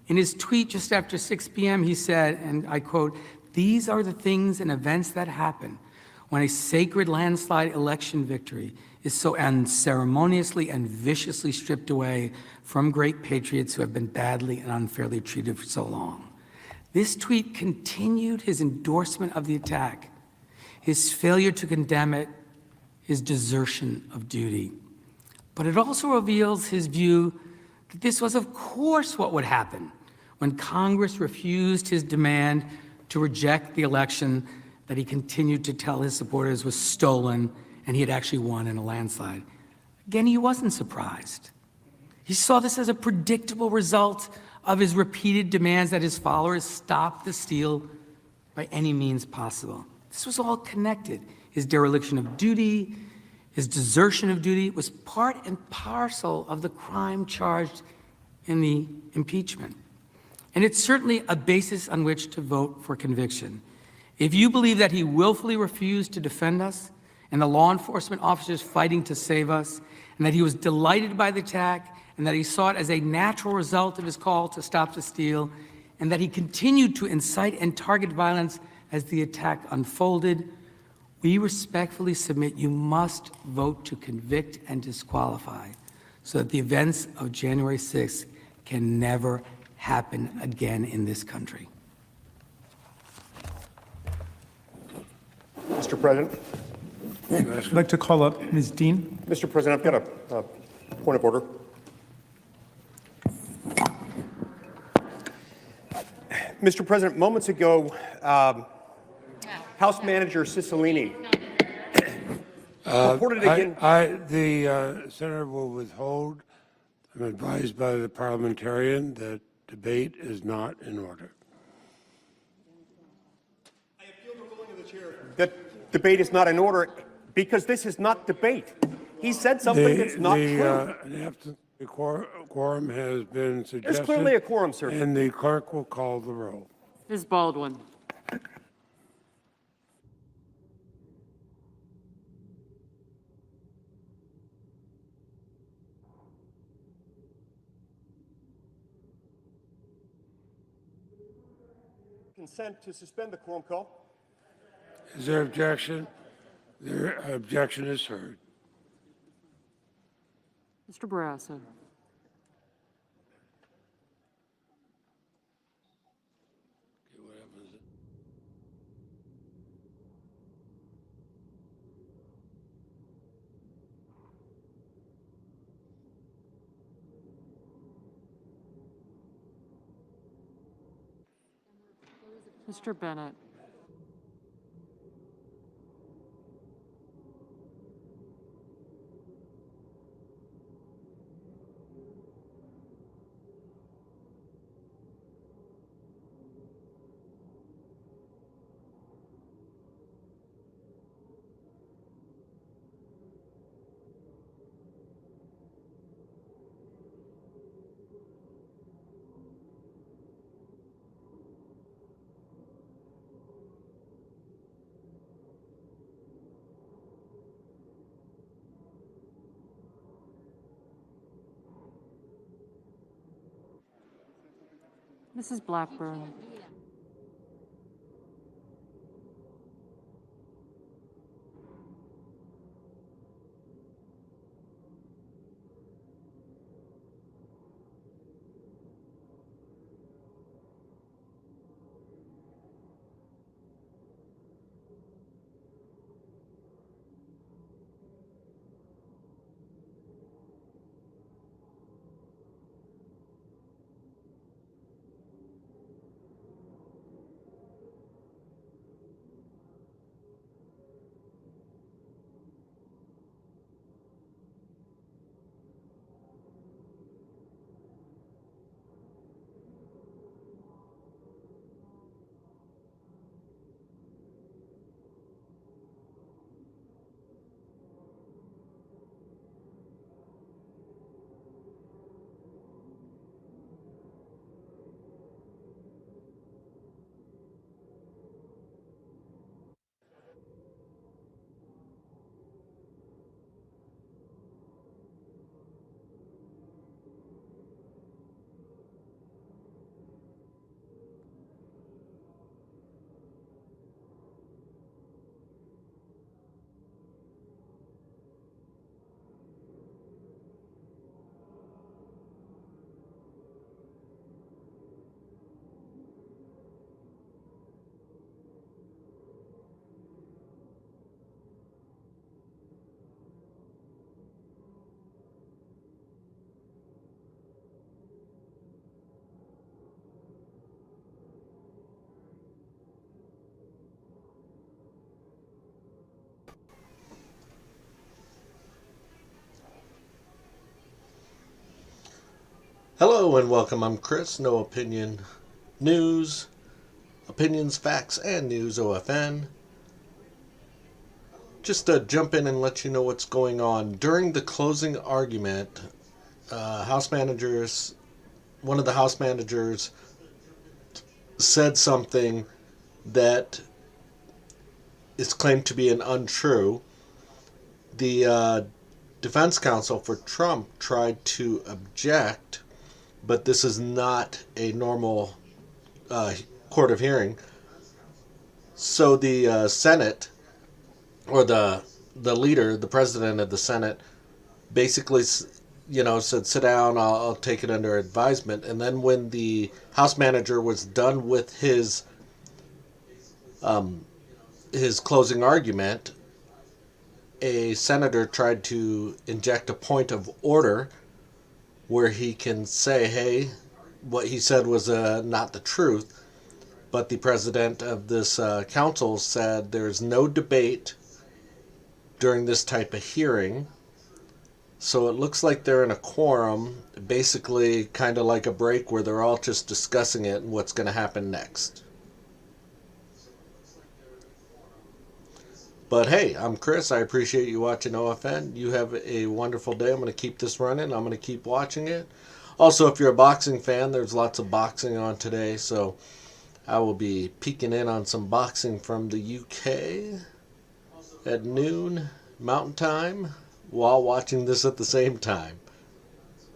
In his tweet just after 6 p.m., he said, and I quote, "These are the things and events that happen when a sacred landslide election victory is so unceremoniously and viciously stripped away from great patriots who have been badly and unfairly treated for so long." This tweet continued his endorsement of the attack, his failure to condemn it, his desertion of duty. But it also reveals his view that this was, of course, what would happen when Congress refused his demand to reject the election that he continued to tell his supporters was stolen and he had actually won in a landslide. Again, he wasn't surprised. He saw this as a predictable result of his repeated demands that his followers stop the steal by any means possible. This was all connected. His dereliction of duty, his desertion of duty was part and parcel of the crime charged in the impeachment. And it's certainly a basis on which to vote for conviction. If you believe that he willfully refused to defend us and the law enforcement officers fighting to save us, and that he was delighted by the attack, and that he saw it as a natural result of his call to stop the steal, and that he continued to incite and target violence as the attack unfolded, we respectfully submit you must vote to convict and disqualify so that the events of January 6th can never happen again in this country. Mr. President. I'd like to call up Ms. Dean. Mr. President, I've got a point of order. Mr. President, moments ago, House Manager Cicilline reported again. The senator will withhold. I'm advised by the parliamentarian that debate is not in order. I appeal the ruling of the chair that debate is not in order because this is not debate. He said something that's not true. The quorum has been suggested. There's clearly a quorum, sir. And the clerk will call the roll. Ms. Baldwin. Consent to suspend the quorum call. Is there objection? Their objection is heard. Mr. Barrasso. Mr. Bennett. Mrs. Blackburn. Hello and welcome. I'm Chris. No opinion news, opinions, facts, and news. OFN. Just to jump in and let you know what's going on during the closing argument. One of the House managers said something that is claimed to be an untrue. The defense counsel for Trump tried to object, but this is not a normal court of hearing. So the Senate, or the leader, the president of the Senate, basically, said, "Sit down. I'll take it under advisement." And then when the House manager was done with his closing argument, a senator tried to inject a point of order where he can say, "Hey, what he said was not the truth." But the president of this council said there's no debate during this type of hearing. So it looks like they're in a quorum, basically kind of like a break where they're all just discussing it and what's going to happen next. But hey, I'm Chris. I appreciate you watching OFN. You have a wonderful day. I'm going to keep this running. I'm going to keep watching it. Also, if you're a boxing fan, there's lots of boxing on today, so I will be peeking in on some boxing from the UK at noon Mountain Time while watching this at the same time.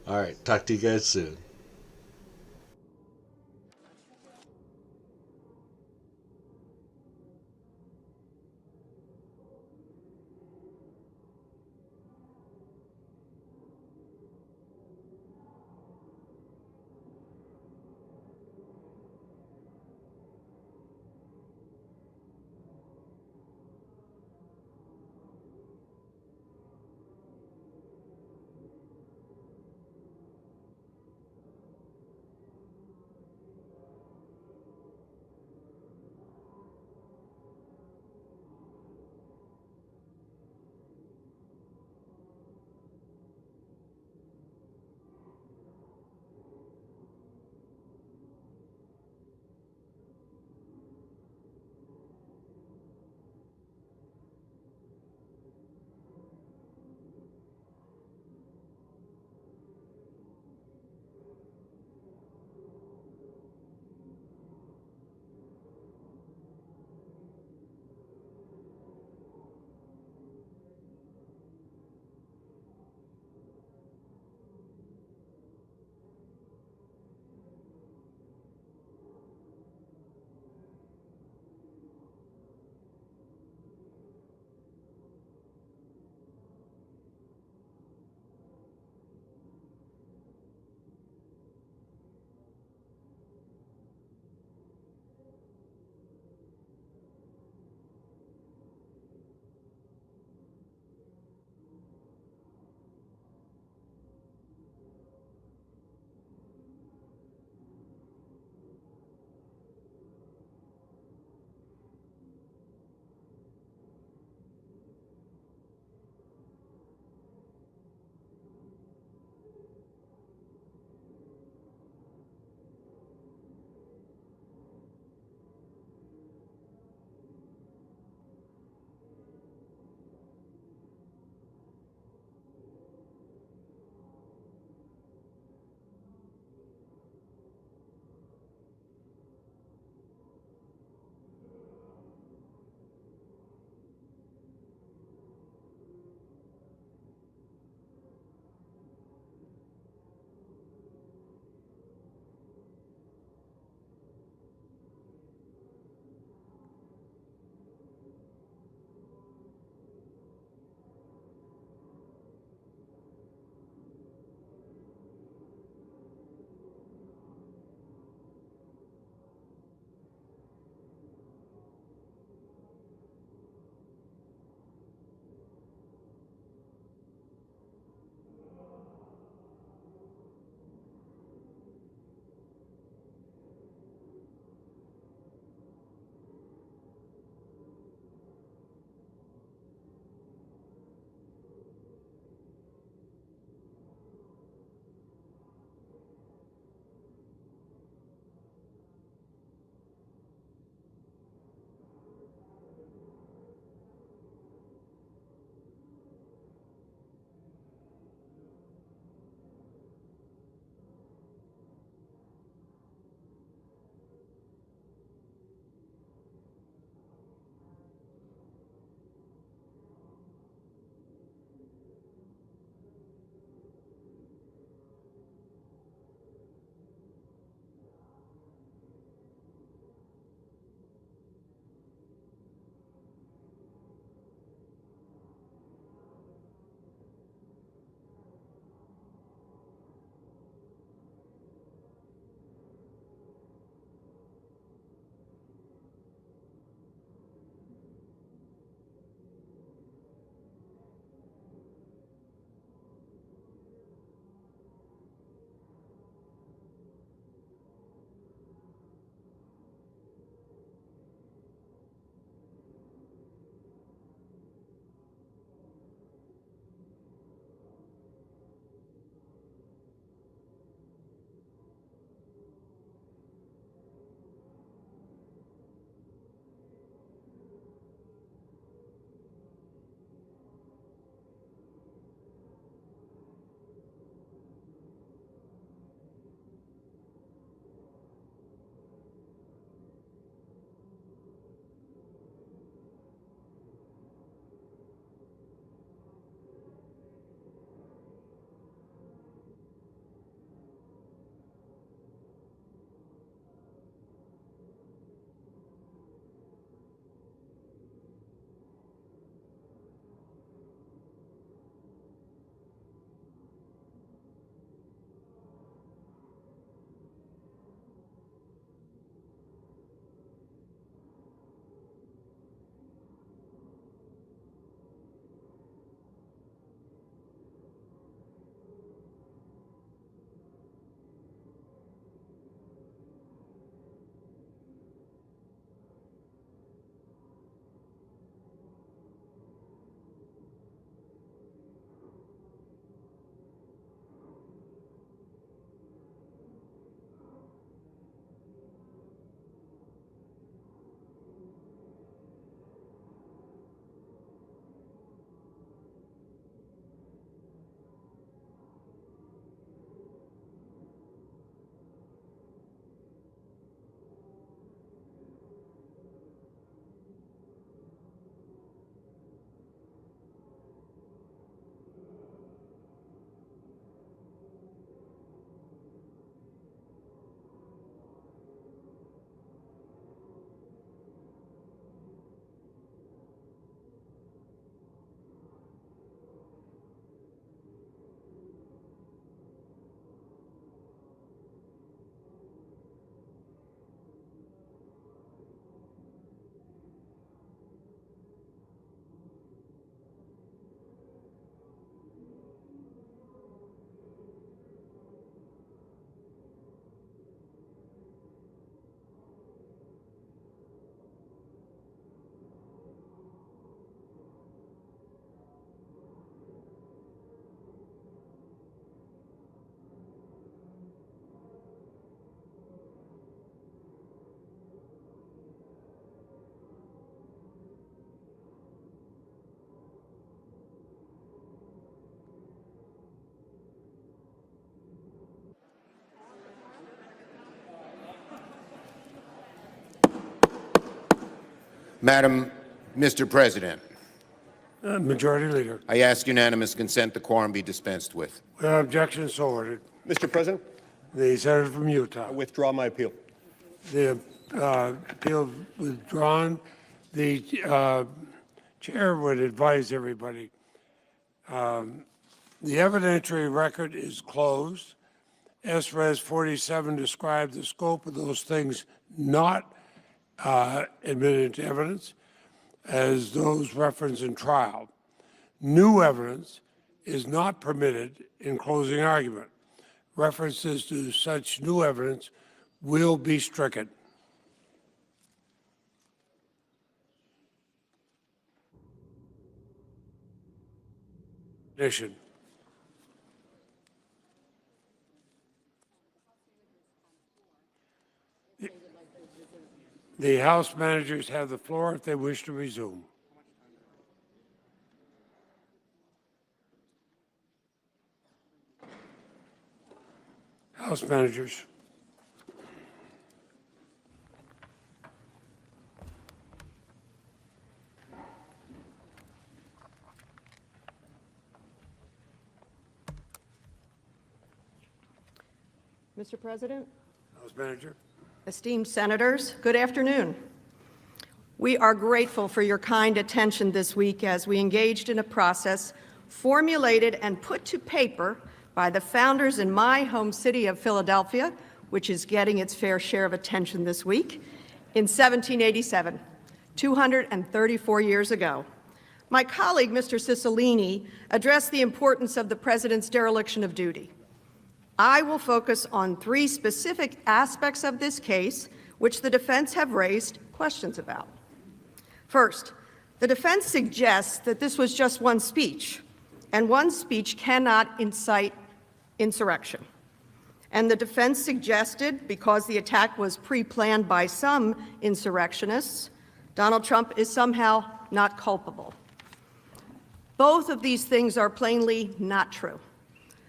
All right, talk to you guys soon. Mr. President, Majority Leader. I ask unanimous consent the quorum be dispensed with. Without objection, so ordered. Mr. President, The senator from Utah. I withdraw my appeal. The appeal withdrawn. The chair would advise everybody. The evidentiary record is closed. S-Res 47 described the scope of those things not admitted into evidence as those referenced in trial. New evidence is not permitted in closing argument. References to such new evidence will be stricken. Addition. The House managers have the floor if they wish to resume. House managers. Mr. President, House manager. esteemed senators, good afternoon. We are grateful for your kind attention this week as we engaged in a process formulated and put to paper by the founders in my home city of Philadelphia, which is getting its fair share of attention this week, in 1787, 234 years ago. My colleague, Mr. Cicilline, addressed the importance of the President's dereliction of duty. I will focus on three specific aspects of this case, which the defense have raised questions about. First, the defense suggests that this was just one speech, and one speech cannot incite insurrection. And the defense suggested, because the attack was pre-planned by some insurrectionists, Donald Trump is somehow not culpable. Both of these things are plainly not true,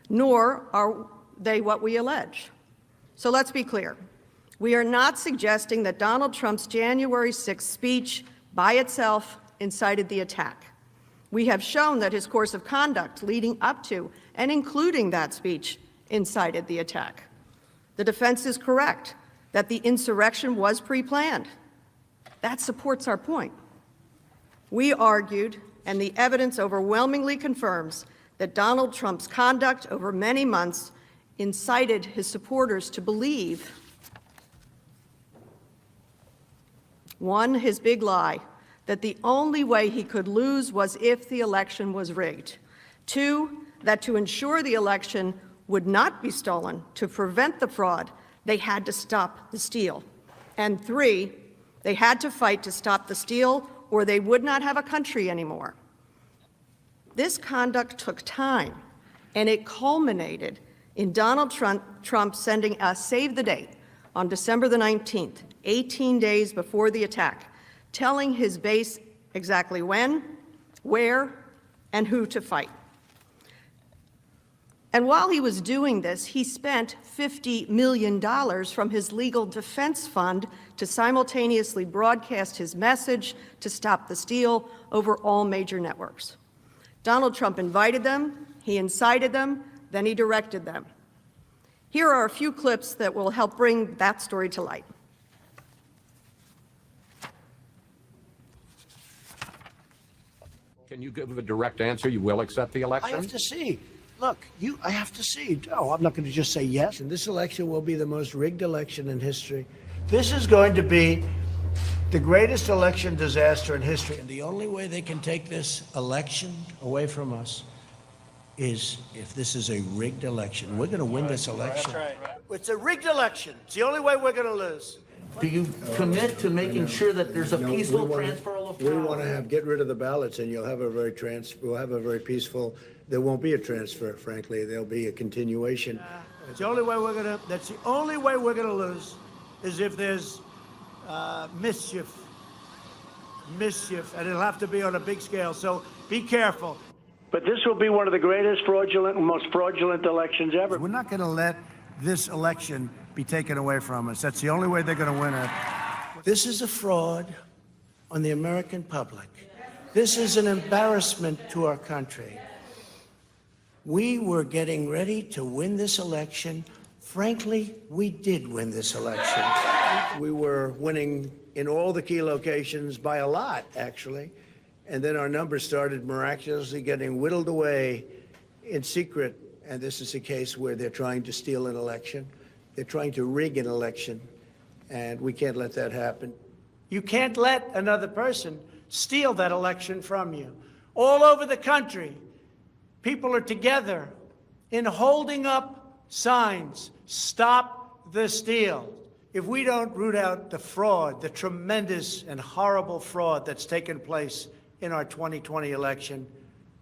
nor are they what we allege. So let's be clear. We are not suggesting that Donald Trump's January 6th speech by itself incited the attack. We have shown that his course of conduct leading up to and including that speech incited the attack. The defense is correct that the insurrection was pre-planned. That supports our point. We argued, and the evidence overwhelmingly confirms, that Donald Trump's conduct over many months incited his supporters to believe, one, his big lie, that the only way he could lose was if the election was rigged. Two, that to ensure the election would not be stolen, to prevent the fraud, they had to stop the steal. And three, they had to fight to stop the steal or they would not have a country anymore. This conduct took time, and it culminated in Donald Trump sending a save the date on December the 19th, 18 days before the attack, telling his base exactly when, where, and who to fight. And while he was doing this, he spent $50 million from his legal defense fund to simultaneously broadcast his message to stop the steal over all major networks. Donald Trump invited them, he incited them, then he directed them. Here are a few clips that will help bring that story to light. Can you give a direct answer? You will accept the election? I have to see. Look, I have to see. No, I'm not going to just say yes. And this election will be the most rigged election in history. This is going to be the greatest election disaster in history. And the only way they can take this election away from us is if this is a rigged election. We're going to win this election. That's right. It's a rigged election. It's the only way we're going to lose. Do you commit to making sure that there's a peaceful transfer of power? We want to get rid of the ballots, and we'll have a very peaceful. There won't be a transfer, frankly. There'll be a continuation. It's the only way we're going to. That's the only way we're going to lose, is if there's mischief, and it'll have to be on a big scale. So be careful. But this will be one of the greatest most fraudulent elections ever. We're not going to let this election be taken away from us. That's the only way they're going to win it. This is a fraud on the American public. This is an embarrassment to our country. We were getting ready to win this election. Frankly, we did win this election. We were winning in all the key locations by a lot, actually. And then our numbers started miraculously getting whittled away in secret. And this is a case where they're trying to steal an election. They're trying to rig an election. And we can't let that happen. You can't let another person steal that election from you. All over the country, people are together in holding up signs, "Stop the steal." If we don't root out the fraud, the tremendous and horrible fraud that's taken place in our 2020 election,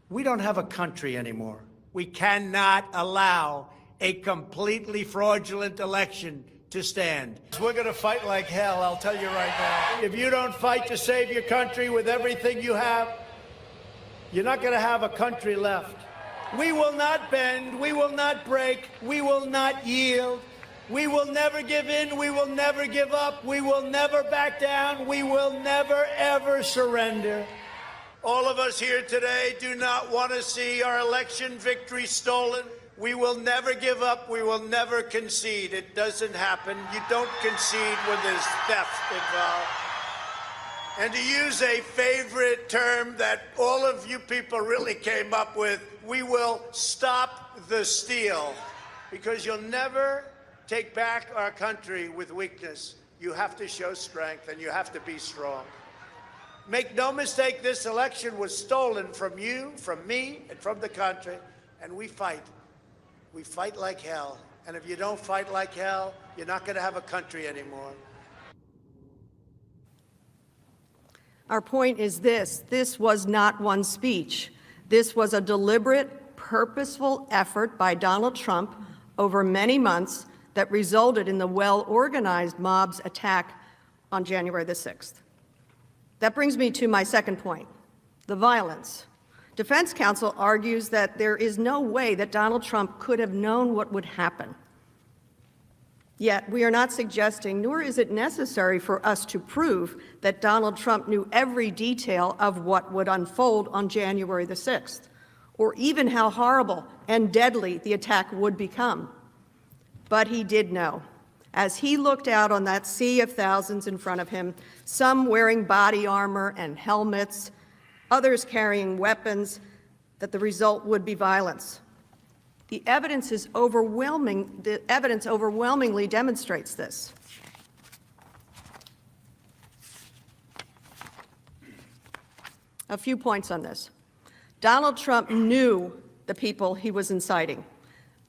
we don't have a country anymore. We cannot allow a completely fraudulent election to stand. We're going to fight like hell, I'll tell you right now. If you don't fight to save your country with everything you have, you're not going to have a country left. We will not bend. We will not break. We will not yield. We will never give in. We will never give up. We will never back down. We will never, ever surrender. All of us here today do not want to see our election victory stolen. We will never give up. We will never concede. It doesn't happen. You don't concede when there's theft involved. And to use a favorite term that all of you people really came up with, we will stop the steal, because you'll never take back our country with weakness. You have to show strength, and you have to be strong. Make no mistake, this election was stolen from you, from me, and from the country, and we fight. We fight like hell. And if you don't fight like hell, you're not going to have a country anymore. Our point is this was not one speech. This was a deliberate, purposeful effort by Donald Trump over many months that resulted in the well-organized mob's attack on January the 6th. That brings me to my second point, the violence. Defense counsel argues that there is no way that Donald Trump could have known what would happen. Yet, we are not suggesting, nor is it necessary for us to prove that Donald Trump knew every detail of what would unfold on January the 6th, or even how horrible and deadly the attack would become. But he did know. As he looked out on that sea of thousands in front of him, some wearing body armor and helmets, others carrying weapons, that the result would be violence. The evidence is overwhelming. The evidence overwhelmingly demonstrates this. A few points on this. Donald Trump knew the people he was inciting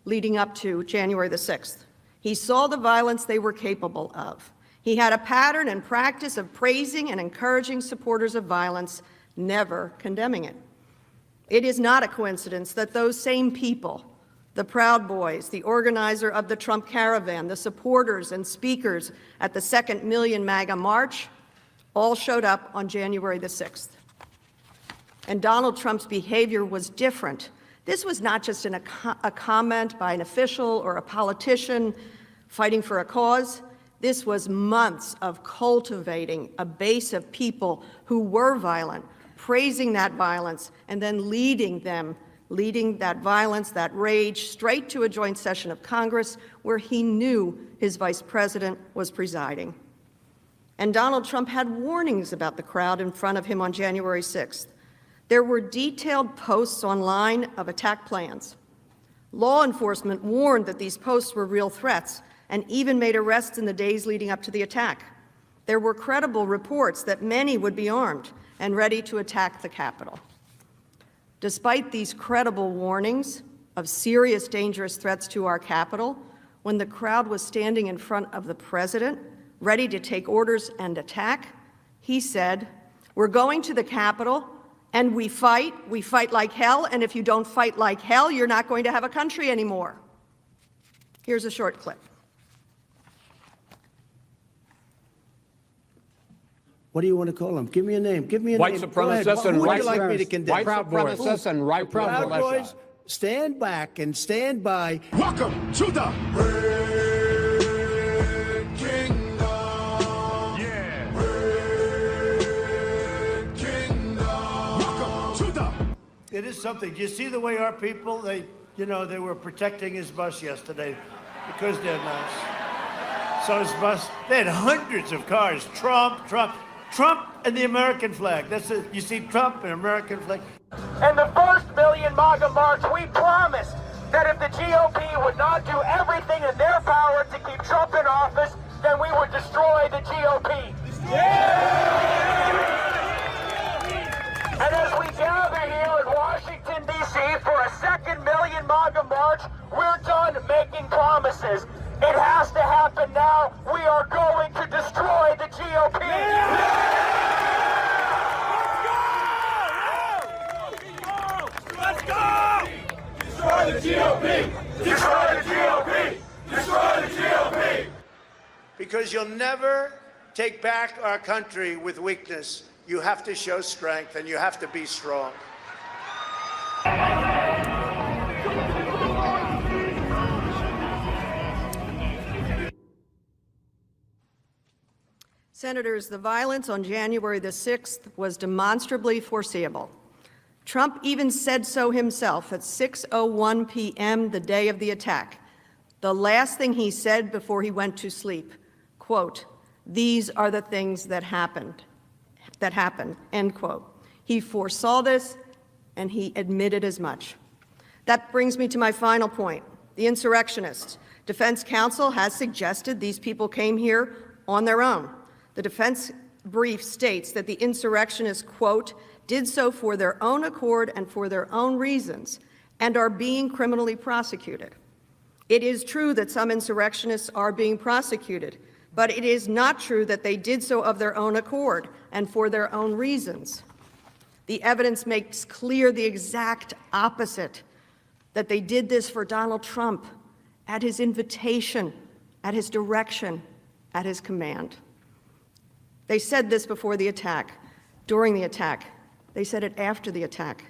leading up to January the 6th. He saw the violence they were capable of. He had a pattern and practice of praising and encouraging supporters of violence, never condemning it. It is not a coincidence that those same people, the Proud Boys, the organizer of the Trump Caravan, the supporters and speakers at the Second Million MAGA March, all showed up on January the 6th. And Donald Trump's behavior was different. This was not just a comment by an official or a politician fighting for a cause. This was months of cultivating a base of people who were violent, praising that violence, and then leading that violence, that rage, straight to a joint session of Congress where he knew his vice president was presiding. And Donald Trump had warnings about the crowd in front of him on January 6th. There were detailed posts online of attack plans. Law enforcement warned that these posts were real threats and even made arrests in the days leading up to the attack. There were credible reports that many would be armed and ready to attack the Capitol. Despite these credible warnings of serious, dangerous threats to our Capitol, when the crowd was standing in front of the president, ready to take orders and attack, he said, "We're going to the Capitol, and we fight like hell, and if you don't fight like hell, you're not going to have a country anymore." Here's a short clip. What do you want to call them? Give me a name. Give me a White name. supremacists and Who would white you like me to condemn? supremacists and right Proud Boys, stand back and stand by. Welcome to the Red Kingdom. Yeah. Red It is something. Do you see the way our people, they were protecting his bus yesterday because they're nice. So his bus, they had hundreds of cars. Trump, and the American flag. That's it. You see Trump and American flag. And the first Million MAGA March, we promised that if the GOP would not do everything in their power to keep Trump in office, then we would destroy the GOP. And as we gather here in Washington, D.C. for a second Million MAGA March, we're done making promises. It has to happen now. We are going to destroy the GOP. Let's go! Destroy the GOP! Destroy the GOP! Destroy the GOP! Because you'll never take back our country with weakness. You have to show strength, and you have to be strong. Senators, the violence on January the 6th was demonstrably foreseeable. Trump even said so himself at 6:01 p.m. the day of the attack. The last thing he said before he went to sleep, quote, "These are the things that happened," end quote. He foresaw this, and he admitted as much. That brings me to my final point, the insurrectionists. Defense counsel has suggested these people came here on their own. The defense brief states that the insurrectionists, quote, did so for their own accord and for their own reasons, and are being criminally prosecuted. It is true that some insurrectionists are being prosecuted, but it is not true that they did so of their own accord and for their own reasons. The evidence makes clear the exact opposite, that they did this for Donald Trump, at his invitation, at his direction, at his command. They said this before the attack, during the attack. They said it after the attack.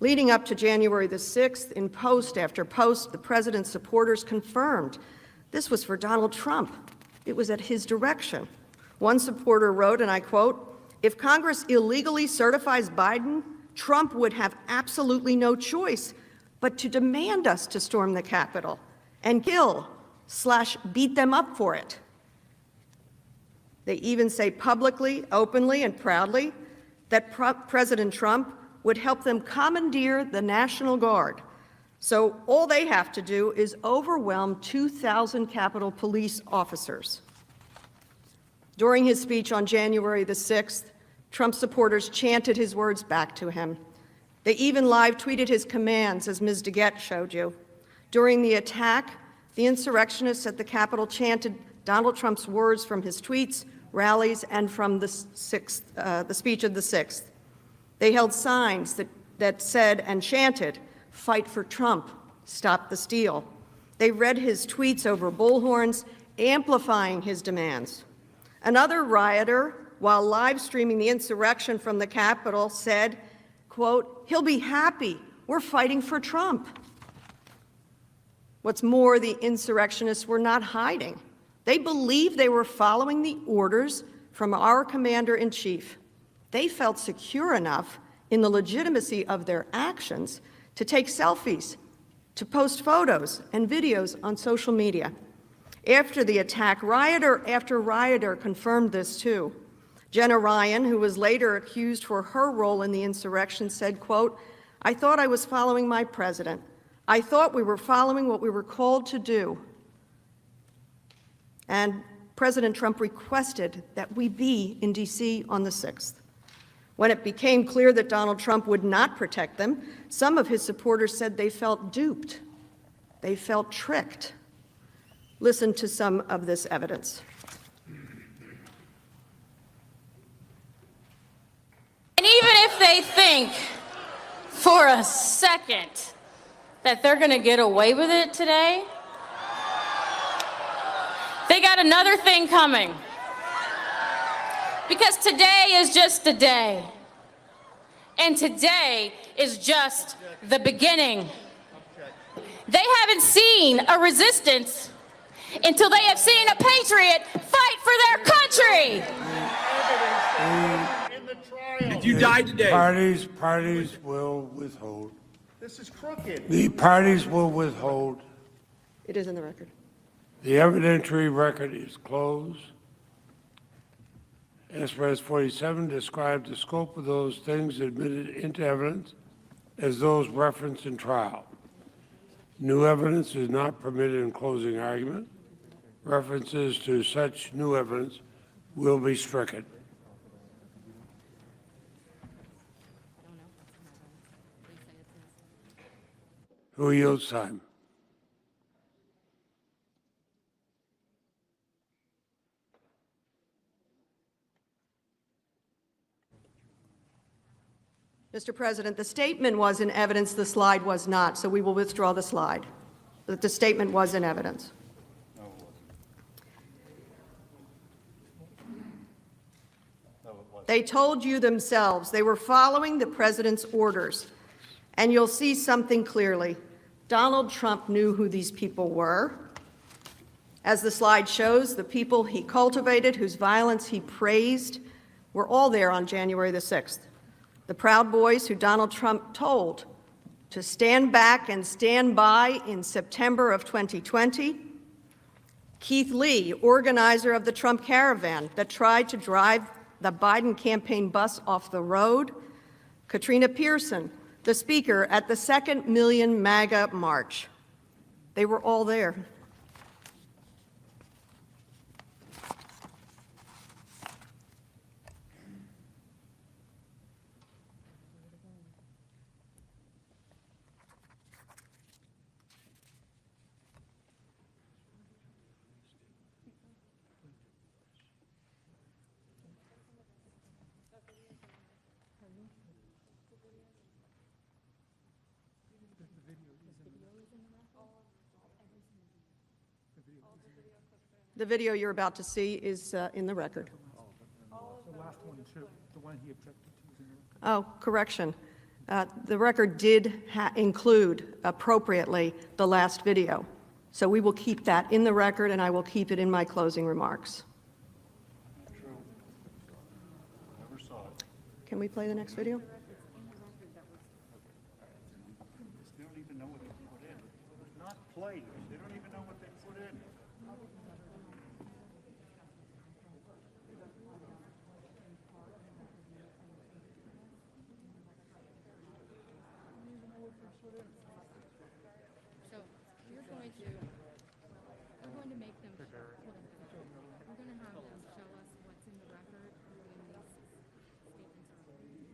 Leading up to January the 6th, in post after post, the president's supporters confirmed this was for Donald Trump. It was at his direction. One supporter wrote, and I quote, "If Congress illegally certifies Biden, Trump would have absolutely no choice but to demand us to storm the Capitol and kill/beat them up for it." They even say publicly, openly, and proudly that President Trump would help them commandeer the National Guard. So all they have to do is overwhelm 2,000 Capitol Police officers. During his speech on January the 6th, Trump supporters chanted his words back to him. They even live tweeted his commands, as Ms. DeGette showed you. During the attack, the insurrectionists at the Capitol chanted Donald Trump's words from his tweets, rallies, and from the speech of the 6th. They held signs that said and chanted, "Fight for Trump, stop the steal." They read his tweets over bullhorns, amplifying his demands. Another rioter, while live streaming the insurrection from the Capitol, said, quote, "He'll be happy, we're fighting for Trump." What's more, the insurrectionists were not hiding. They believed they were following the orders from our commander-in-chief. They felt secure enough in the legitimacy of their actions to take selfies, to post photos and videos on social media. After the attack, rioter after rioter confirmed this too. Jenna Ryan, who was later accused for her role in the insurrection, said, quote, "I thought I was following my president. I thought we were following what we were called to do." And President Trump requested that we be in D.C. on the 6th. When it became clear that Donald Trump would not protect them, some of his supporters said they felt duped. They felt tricked. Listen to some of this evidence. And even if they think for a second that they're going to get away with it today, they got another thing coming. Because today is just a day. And today is just the beginning. They haven't seen a resistance until they have seen a patriot fight for their country. In the If you died today. Parties will withhold. This is crooked. The parties will withhold. It is in the record. The evidentiary record is closed. S. 47 describes the scope of those things admitted into evidence as those referenced in trial. New evidence is not permitted in closing argument. References to such new evidence will be stricken. Who yields time? Mr. President, the statement was in evidence, the slide was not, so we will withdraw the slide. But the statement was in evidence. They told you themselves they were following the president's orders. And you'll see something clearly. Donald Trump knew who these people were. As the slide shows, the people he cultivated, whose violence he praised, were all there on January the 6th. The Proud Boys who Donald Trump told to stand back and stand by in September of 2020. Keith Lee, organizer of the Trump caravan that tried to drive the Biden campaign bus off the road. Katrina Pearson, the speaker at the 2nd Million MAGA March. They were all there. The video you're about to see is in the record. The last one, too. The one he objected to was in the record. Oh, correction. The record did include appropriately the last video. So we will keep that in the record, and I will keep it in my closing remarks. Never saw it. Can we play the next video? They don't even know what they put in. It's not played. They don't even know what they put in. So we're going to make them, we're going to have them show us what's in the record when these statements are made.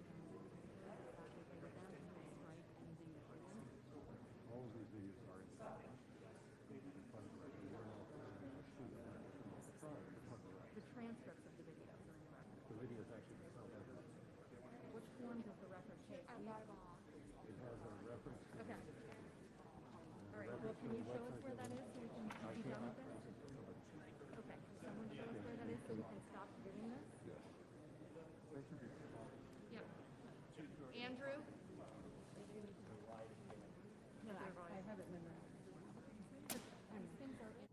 The transcripts of the videos are in the record. The videos actually which form does the record take? I got it all. It has a reference. Okay. All right, well, can you show us where that is so we can be done with this? Okay, someone show us where that is so we can stop doing this? Yeah. Andrew? No, I have it memorized. These things are in.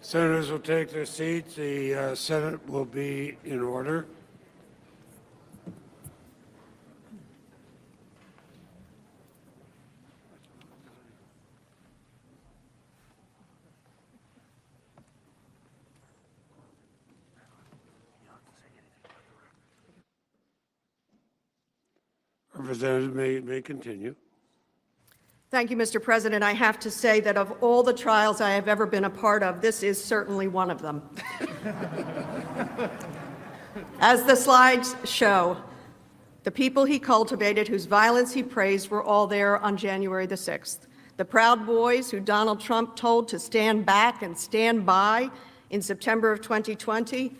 Senators will take their seats. The Senate will be in order. Representative may continue. Thank you, Mr. President. I have to say that of all the trials I have ever been a part of, this is certainly one of them. As the slides show, the people he cultivated, whose violence he praised, were all there on January the 6th. The Proud Boys who Donald Trump told to stand back and stand by in September of 2020,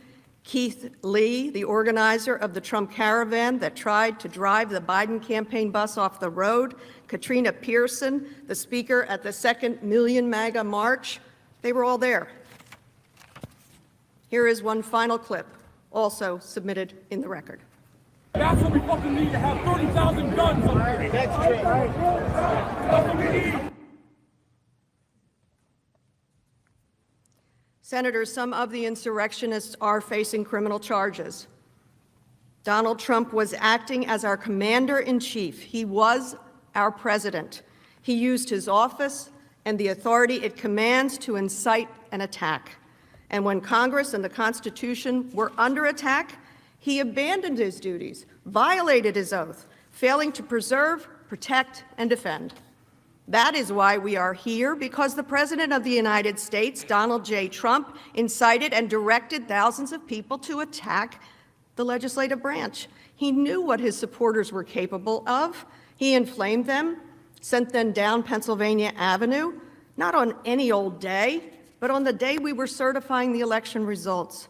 Keith Lee, the organizer of the Trump caravan that tried to drive the Biden campaign bus off the road, Katrina Pearson, the speaker at the second Million MAGA March, they were all there. Here is one final clip, also submitted in the record. That's what we fucking need, to have 30,000 guns on here. That's true. That's what we need. Senators, some of the insurrectionists are facing criminal charges. Donald Trump was acting as our commander-in-chief. He was our president. He used his office and the authority it commands to incite an attack. And when Congress and the Constitution were under attack, he abandoned his duties, violated his oath, failing to preserve, protect, and defend. That is why we are here, because the President of the United States, Donald J. Trump, incited and directed thousands of people to attack the legislative branch. He knew what his supporters were capable of. He inflamed them, sent them down Pennsylvania Avenue, not on any old day, but on the day we were certifying the election results.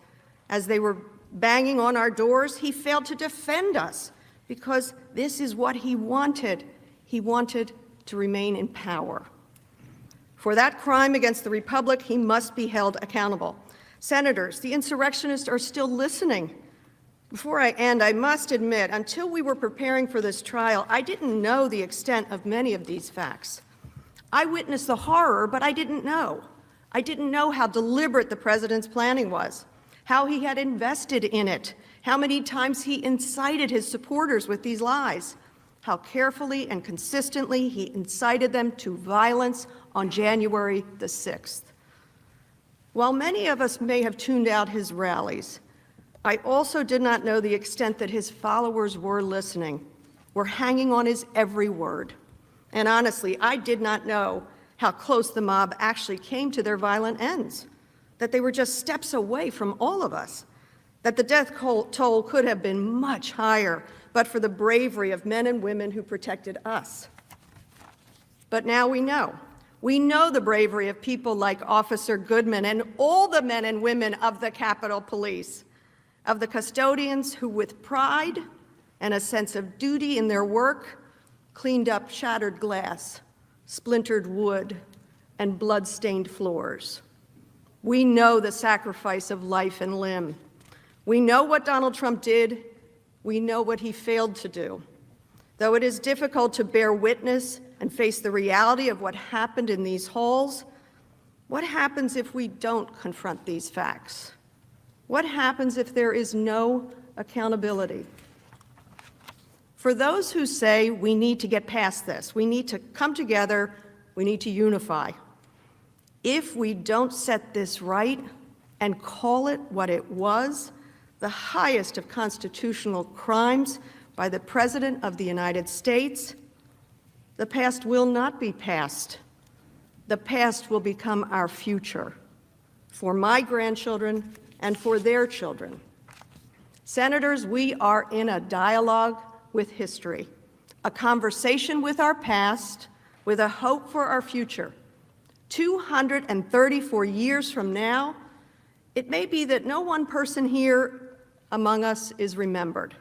As they were banging on our doors, he failed to defend us, because this is what he wanted. He wanted to remain in power. For that crime against the Republic, he must be held accountable. Senators, the insurrectionists are still listening. Before I end, I must admit, until we were preparing for this trial, I didn't know the extent of many of these facts. I witnessed the horror, but I didn't know. I didn't know how deliberate the president's planning was, how he had invested in it, how many times he incited his supporters with these lies, how carefully and consistently he incited them to violence on January the 6th. While many of us may have tuned out his rallies, I also did not know the extent that his followers were listening, were hanging on his every word. And honestly, I did not know how close the mob actually came to their violent ends, that they were just steps away from all of us, that the death toll could have been much higher, but for the bravery of men and women who protected us. But now we know. We know the bravery of people like Officer Goodman and all the men and women of the Capitol Police, of the custodians who with pride and a sense of duty in their work cleaned up shattered glass, splintered wood, and blood-stained floors. We know the sacrifice of life and limb. We know what Donald Trump did. We know what he failed to do. Though it is difficult to bear witness and face the reality of what happened in these halls, what happens if we don't confront these facts? What happens if there is no accountability? For those who say we need to get past this, we need to come together, we need to unify. If we don't set this right and call it what it was, the highest of constitutional crimes by the President of the United States, the past will not be past. The past will become our future for my grandchildren and for their children. Senators, we are in a dialogue with history, a conversation with our past, with a hope for our future. 234 years from now, it may be that no one person here among us is remembered.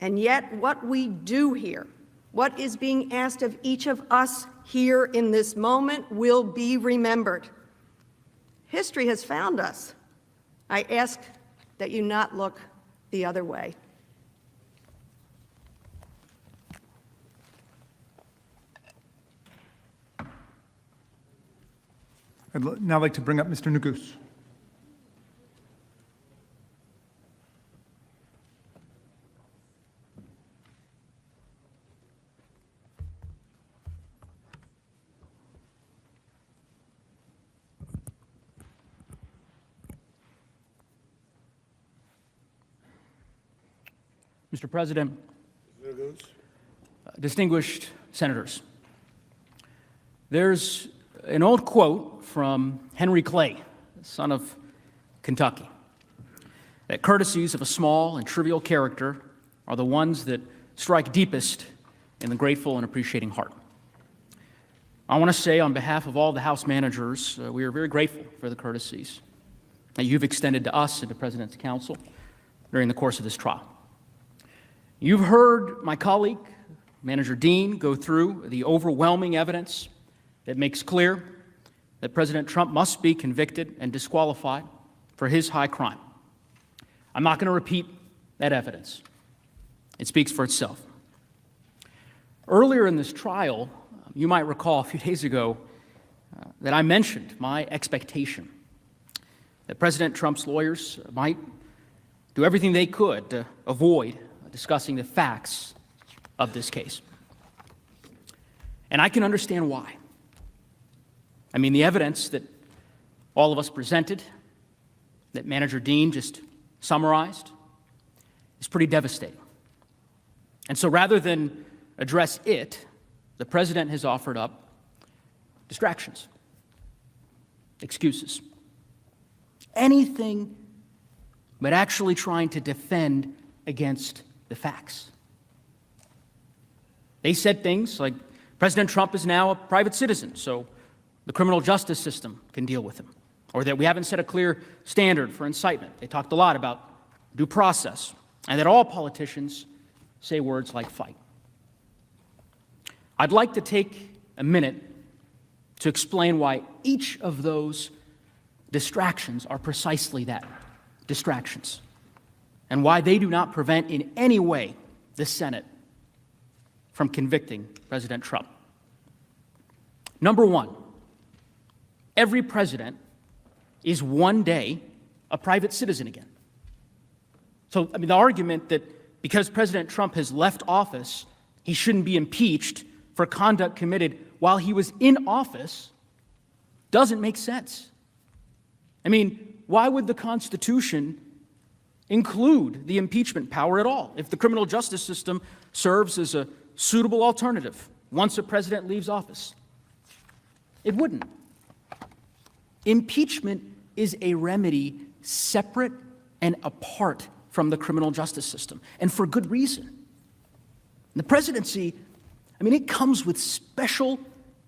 And yet, what we do here, what is being asked of each of us here in this moment, will be remembered. History has found us. I ask that you not look the other way. Now like to bring up Mr. Neguse. Mr. President, distinguished senators, there's an old quote from Henry Clay, son of Kentucky, that courtesies of a small and trivial character are the ones that strike deepest in the grateful and appreciating heart. I want to say on behalf of all the House managers, we are very grateful for the courtesies that you've extended to us and to President's counsel during the course of this trial. You've heard my colleague, Manager Dean, go through the overwhelming evidence that makes clear that President Trump must be convicted and disqualified for his high crime. I'm not going to repeat that evidence. It speaks for itself. Earlier in this trial, you might recall a few days ago that I mentioned my expectation that President Trump's lawyers might do everything they could to avoid discussing the facts of this case. And I can understand why. I mean, the evidence that all of us presented, that Manager Dean just summarized, is pretty devastating. And so rather than address it, the President has offered up distractions, excuses, anything but actually trying to defend against the facts. They said things like, President Trump is now a private citizen, so the criminal justice system can deal with him, or that we haven't set a clear standard for incitement. They talked a lot about due process, and that all politicians say words like fight. I'd like to take a minute to explain why each of those distractions are precisely that, distractions, and why they do not prevent in any way the Senate from convicting President Trump. Number one, every president is one day a private citizen again. So, the argument that because President Trump has left office, he shouldn't be impeached for conduct committed while he was in office doesn't make sense. Why would the Constitution include the impeachment power at all if the criminal justice system serves as a suitable alternative once a president leaves office? It wouldn't. Impeachment is a remedy separate and apart from the criminal justice system, and for good reason. The presidency, it comes with special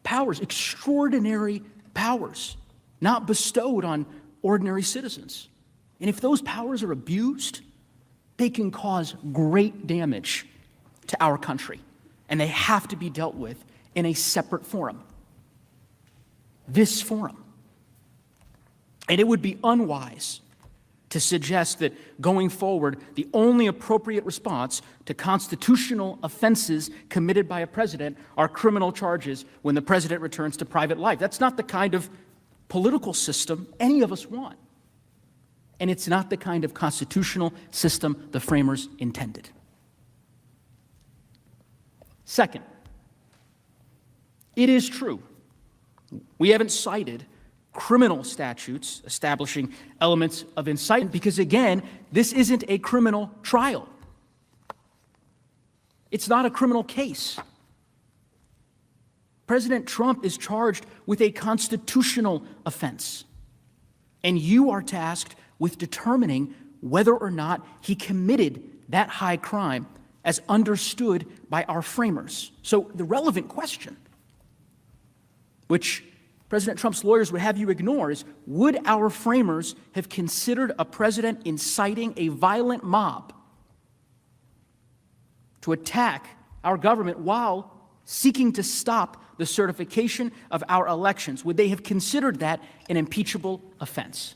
powers, extraordinary powers, not bestowed on ordinary citizens. And if those powers are abused, they can cause great damage to our country, and they have to be dealt with in a separate forum. This forum. And it would be unwise to suggest that going forward, the only appropriate response to constitutional offenses committed by a president are criminal charges when the president returns to private life. That's not the kind of political system any of us want. And it's not the kind of constitutional system the framers intended. Second, it is true, we haven't cited criminal statutes establishing elements of incitement because, again, this isn't a criminal trial. It's not a criminal case. President Trump is charged with a constitutional offense, and you are tasked with determining whether or not he committed that high crime as understood by our framers. So the relevant question, which President Trump's lawyers would have you ignore, is would our framers have considered a president inciting a violent mob to attack our government while seeking to stop the certification of our elections? Would they have considered that an impeachable offense?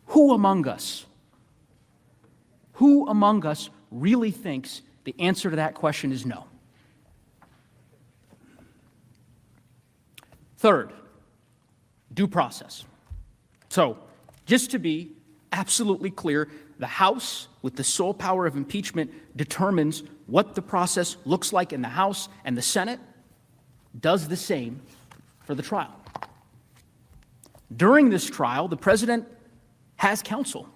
Who among us really thinks the answer to that question is no? Third, due process. So, just to be absolutely clear, the House, with the sole power of impeachment, determines what the process looks like in the House, and the Senate does the same for the trial. During this trial, the president has counsel.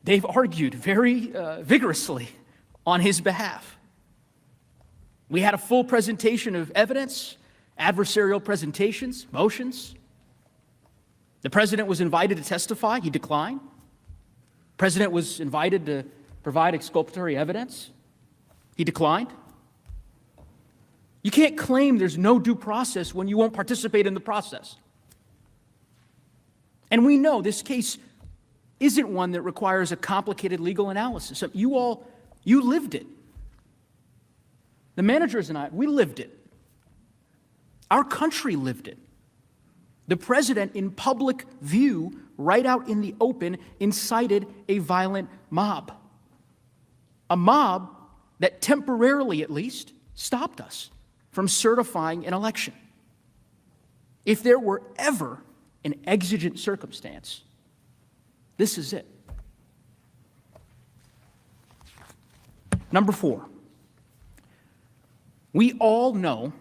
They've argued very vigorously on his behalf. We had a full presentation of evidence, adversarial presentations, motions. The president was invited to testify. He declined. The president was invited to provide exculpatory evidence. He declined. You can't claim there's no due process when you won't participate in the process. And we know this case isn't one that requires a complicated legal analysis. You lived it. The managers and I, we lived it. Our country lived it. The president, in public view, right out in the open, incited a violent mob. A mob that temporarily, at least, stopped us from certifying an election. If there were ever an exigent circumstance, this is it. Number 4, we all know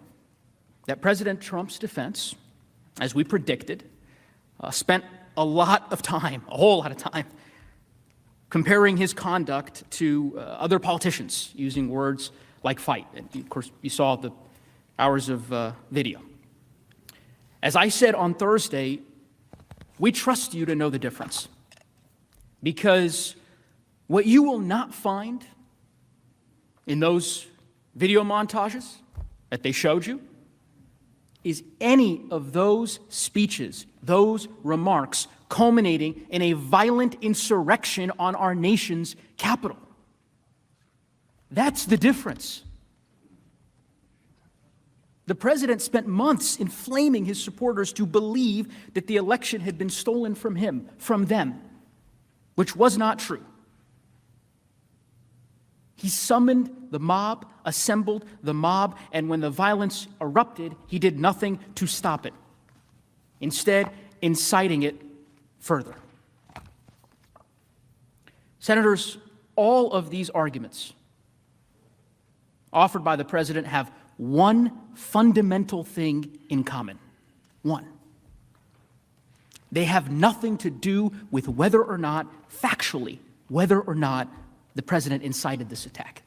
that President Trump's defense, as we predicted, spent a lot of time, a whole lot of time, comparing his conduct to other politicians, using words like fight. And of course, you saw the hours of video. As I said on Thursday, we trust you to know the difference. Because what you will not find in those video montages that they showed you is any of those speeches, those remarks culminating in a violent insurrection on our nation's capital. That's the difference. The president spent months inflaming his supporters to believe that the election had been stolen from him, from them, which was not true. He summoned the mob, assembled the mob, and when the violence erupted, he did nothing to stop it, instead inciting it further. Senators, all of these arguments offered by the president have one fundamental thing in common. One. They have nothing to do with whether or not, factually, whether or not the president incited this attack.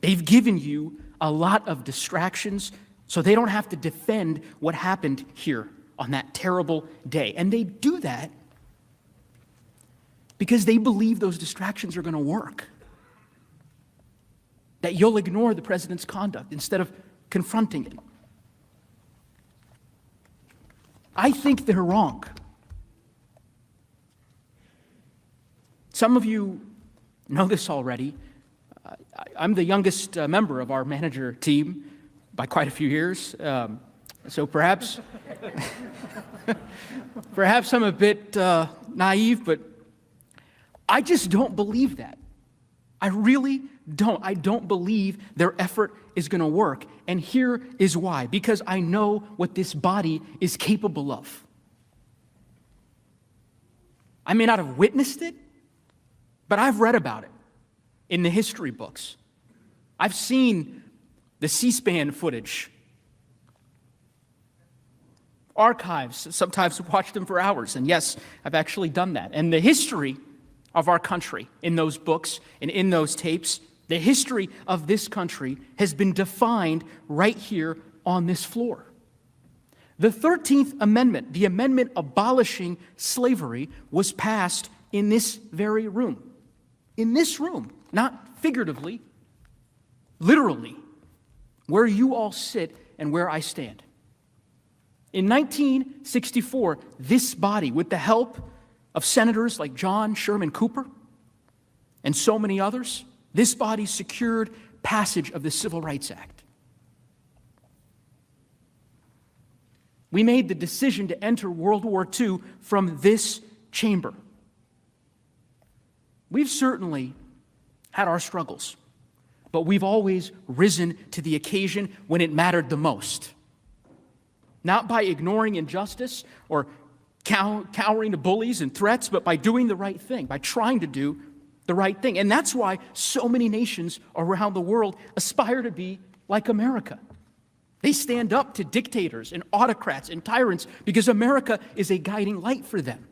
They've given you a lot of distractions so they don't have to defend what happened here on that terrible day. And they do that because they believe those distractions are going to work. That you'll ignore the president's conduct instead of confronting it. I think they're wrong. Some of you know this already. I'm the youngest member of our manager team by quite a few years. So perhaps, perhaps I'm a bit naive, but I just don't believe that. I really don't. I don't believe their effort is going to work. And here is why. Because I know what this body is capable of. I may not have witnessed it, but I've read about it in the history books. I've seen the C-SPAN footage, archives, sometimes watch them for hours. And yes, I've actually done that. And the history of our country in those books and in those tapes, the history of this country has been defined right here on this floor. The 13th Amendment, the amendment abolishing slavery, was passed in this very room. In this room, not figuratively, literally, where you all sit and where I stand. In 1964, this body, with the help of senators like John Sherman Cooper and so many others, this body secured passage of the Civil Rights Act. We made the decision to enter World War II from this chamber. We've certainly had our struggles. but we've always risen to the occasion when it mattered the most. Not by ignoring injustice or cowering to bullies and threats, but by doing the right thing, by trying to do the right thing. And that's why so many nations around the world aspire to be like America. They stand up to dictators and autocrats and tyrants because America is a guiding light for them,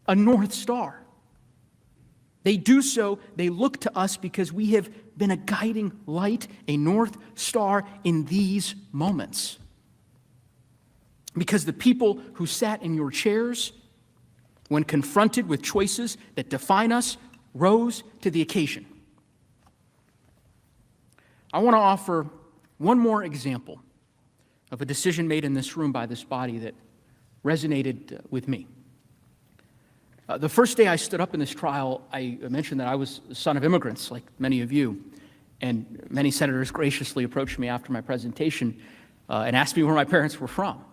a North Star. They do so, they look to us because we have been a guiding light, a North Star in these moments. Because the people who sat in your chairs, when confronted with choices that define us, rose to the occasion. I want to offer one more example of a decision made in this room by this body that resonated with me. The first day I stood up in this trial, I mentioned that I was the son of immigrants, like many of you, and many senators graciously approached me after my presentation and asked me where my parents were from.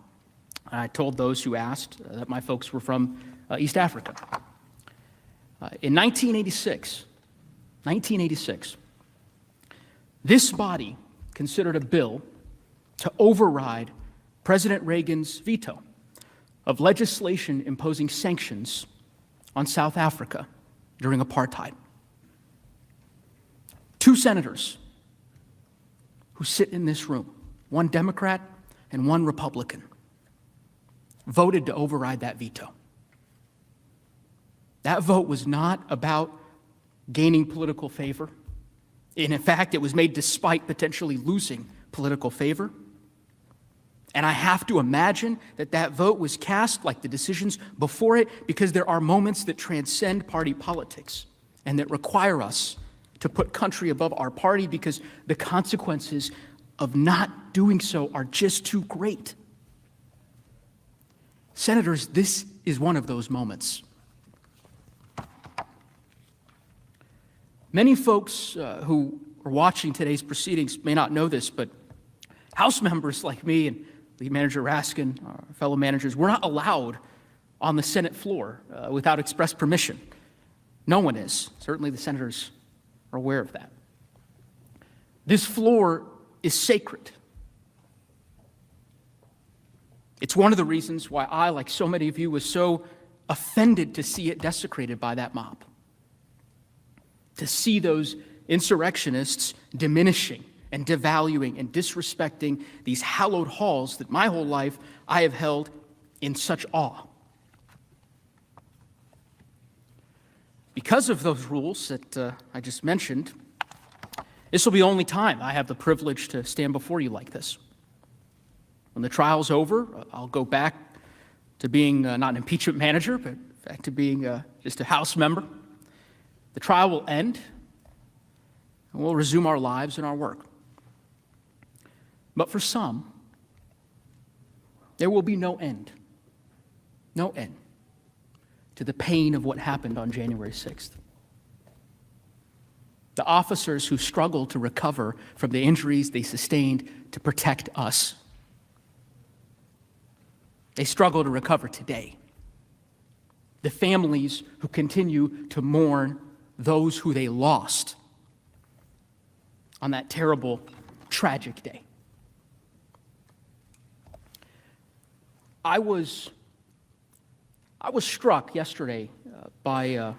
I told those who asked that my folks were from East Africa. In 1986, this body considered a bill to override President Reagan's veto of legislation imposing sanctions on South Africa during apartheid. 2 senators who sit in this room, one Democrat and one Republican, voted to override that veto. That vote was not about gaining political favor. And in fact, it was made despite potentially losing political favor. And I have to imagine that that vote was cast like the decisions before it because there are moments that transcend party politics and that require us to put country above our party because the consequences of not doing so are just too great. Senators, this is one of those moments. Many folks who are watching today's proceedings may not know this, but House members like me and Lead Manager Raskin, our fellow managers, we're not allowed on the Senate floor without express permission. No one is. Certainly the senators are aware of that. This floor is sacred. It's one of the reasons why I, like so many of you, was so offended to see it desecrated by that mob. To see those insurrectionists diminishing and devaluing and disrespecting these hallowed halls that my whole life I have held in such awe. Because of those rules that I just mentioned, this will be the only time I have the privilege to stand before you like this. When the trial's over, I'll go back to being not an impeachment manager, but back to being just a House member. The trial will end, and we'll resume our lives and our work. But for some, there will be no end to the pain of what happened on January 6th. The officers who struggled to recover from the injuries they sustained to protect us, they struggle to recover today. The families who continue to mourn those who they lost on that terrible, tragic day. I was struck yesterday by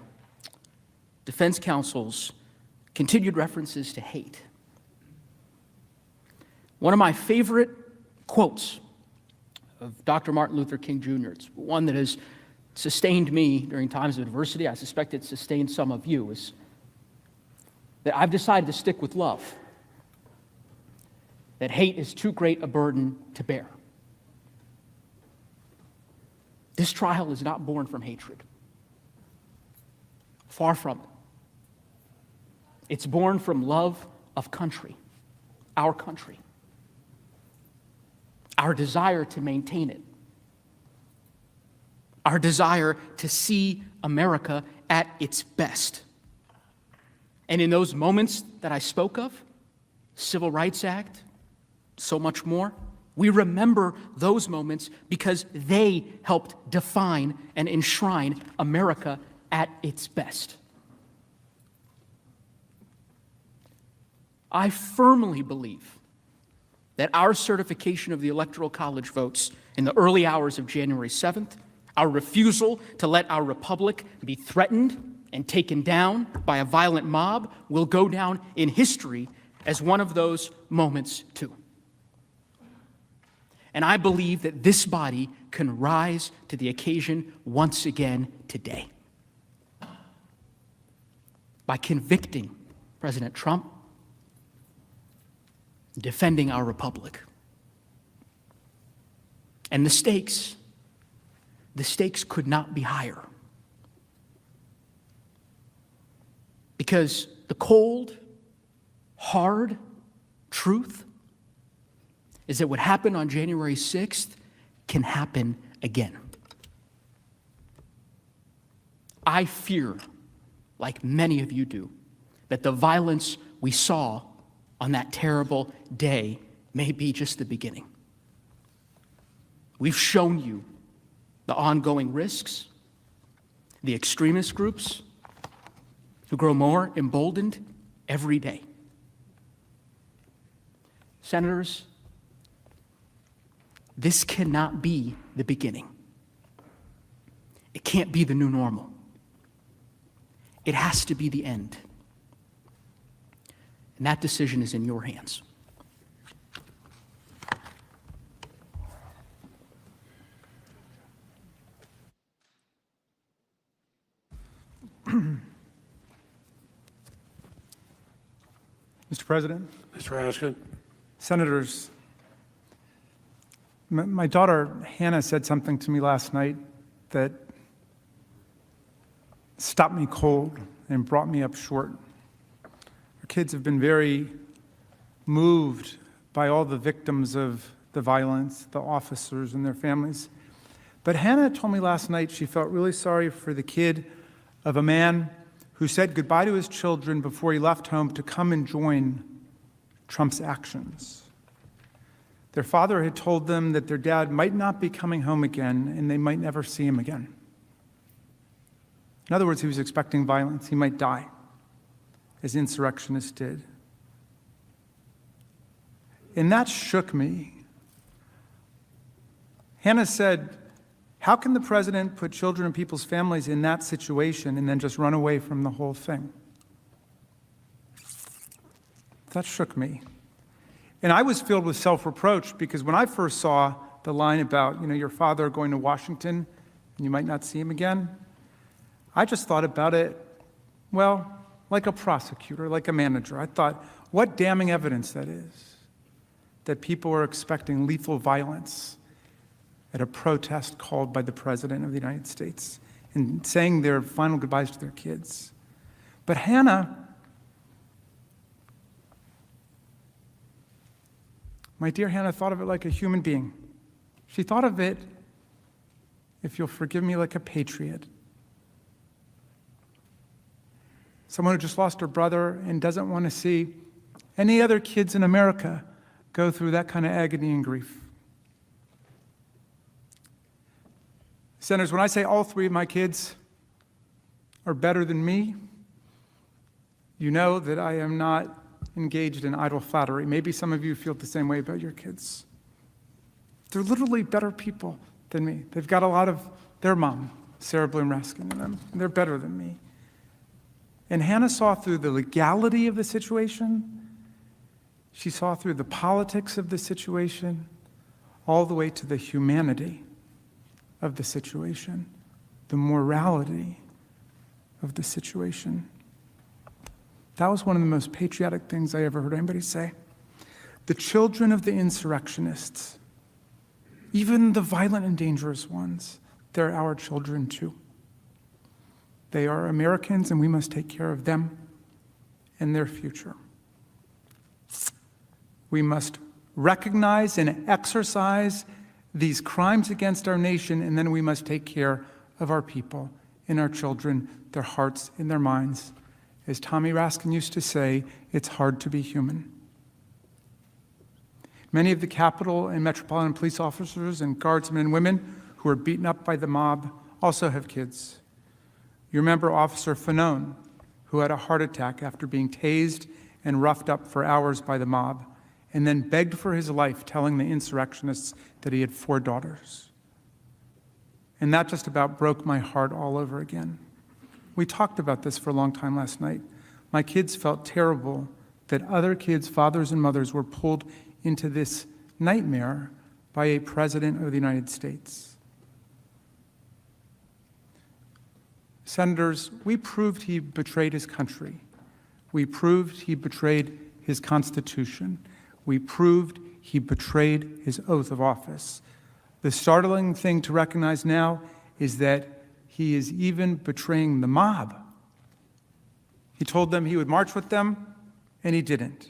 defense counsel's continued references to hate. One of my favorite quotes of Dr. Martin Luther King Jr., it's one that has sustained me during times of adversity, I suspect it sustained some of you, is that I've decided to stick with love, that hate is too great a burden to bear. This trial is not born from hatred. Far from it. It's born from love of country, our country, our desire to maintain it, our desire to see America at its best. And in those moments that I spoke of, Civil Rights Act, so much more, we remember those moments because they helped define and enshrine America at its best. I firmly believe that our certification of the Electoral College votes in the early hours of January 7th, our refusal to let our republic be threatened and taken down by a violent mob, will go down in history as one of those moments too. And I believe that this body can rise to the occasion once again today by convicting President Trump, defending our republic. And the stakes could not be higher. Because the cold, hard truth is that what happened on January 6th can happen again. I fear, like many of you do, that the violence we saw on that terrible day may be just the beginning. We've shown you the ongoing risks, the extremist groups who grow more emboldened every day. Senators, this cannot be the beginning. It can't be the new normal. It has to be the end. And that decision is in your hands. Mr. President, Mr. Raskin. Senators, my daughter Hannah said something to me last night that stopped me cold and brought me up short. Our kids have been very moved by all the victims of the violence, the officers and their families. But Hannah told me last night she felt really sorry for the kid of a man who said goodbye to his children before he left home to come and join Trump's actions. Their father had told them that their dad might not be coming home again and they might never see him again. In other words, he was expecting violence. He might die, as insurrectionists did. And that shook me. Hannah said, how can the president put children and people's families in that situation and then just run away from the whole thing? That shook me. And I was filled with self-reproach because when I first saw the line about, your father going to Washington and you might not see him again, I just thought about it, well, like a prosecutor, like a manager. I thought, what damning evidence that is, that people are expecting lethal violence at a protest called by the President of the United States and saying their final goodbyes to their kids. But Hannah, my dear Hannah, thought of it like a human being. She thought of it, if you'll forgive me, like a patriot. Someone who just lost her brother and doesn't want to see any other kids in America go through that kind of agony and grief. Senators, when I say all three of my kids are better than me, you know that I am not engaged in idle flattery. Maybe some of you feel the same way about your kids. They're literally better people than me. They've got a lot of their mom, Sarah Bloom Raskin, in them, and they're better than me. And Hannah saw through the legality of the situation. She saw through the politics of the situation, all the way to the humanity of the situation, the morality of the situation. That was one of the most patriotic things I ever heard anybody say. The children of the insurrectionists, even the violent and dangerous ones, they're our children too. They are Americans and we must take care of them and their future. We must recognize and exercise these crimes against our nation, and then we must take care of our people and our children, their hearts and their minds. As Tommy Raskin used to say, it's hard to be human. Many of the Capitol and Metropolitan police officers and guardsmen and women who were beaten up by the mob also have kids. You remember Officer Fanone, who had a heart attack after being tased and roughed up for hours by the mob, and then begged for his life, telling the insurrectionists that he had 4 daughters. And that just about broke my heart all over again. We talked about this for a long time last night. My kids felt terrible that other kids' fathers and mothers were pulled into this nightmare by a president of the United States. Senators, we proved he betrayed his country. We proved he betrayed his Constitution. We proved he betrayed his oath of office. The startling thing to recognize now is that he is even betraying the mob. He told them he would march with them, and he didn't.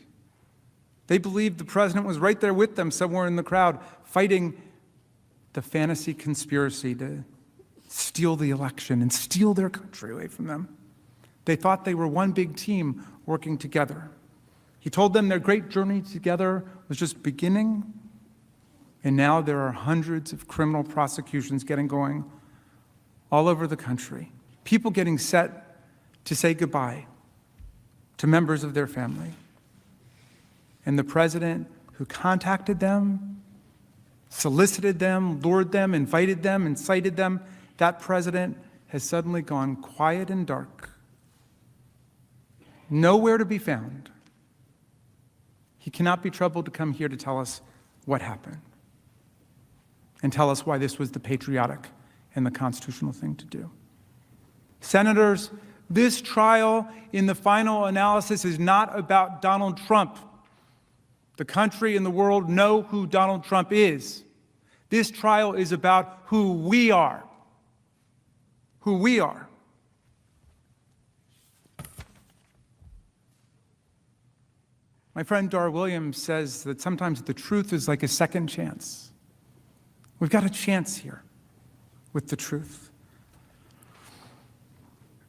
They believed the president was right there with them somewhere in the crowd, fighting the fantasy conspiracy to steal the election and steal their country away from them. They thought they were one big team working together. He told them their great journey together was just beginning, and now there are hundreds of criminal prosecutions getting going all over the country. People getting set to say goodbye to members of their family. And the president who contacted them, solicited them, lured them, invited them, incited them, that president has suddenly gone quiet and dark. Nowhere to be found. He cannot be troubled to come here to tell us what happened and tell us why this was the patriotic and the constitutional thing to do. Senators, this trial in the final analysis is not about Donald Trump. The country and the world know who Donald Trump is. This trial is about who we are. Who we are. My friend Dar Williams says that sometimes the truth is like a second chance. We've got a chance here with the truth.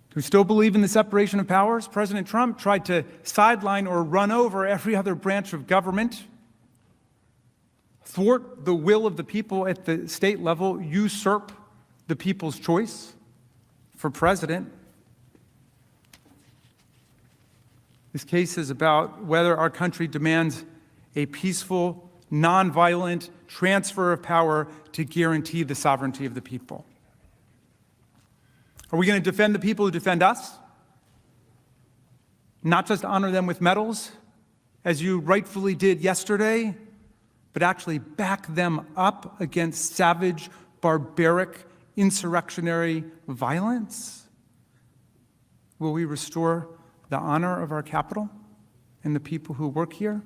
Do we still believe in the separation of powers? President Trump tried to sideline or run over every other branch of government, thwart the will of the people at the state level, usurp the people's choice for president. This case is about whether our country demands a peaceful, nonviolent transfer of power to guarantee the sovereignty of the people. Are we going to defend the people who defend us? Not just honor them with medals, as you rightfully did yesterday, but actually back them up against savage, barbaric, insurrectionary violence? Will we restore the honor of our capital and the people who work here?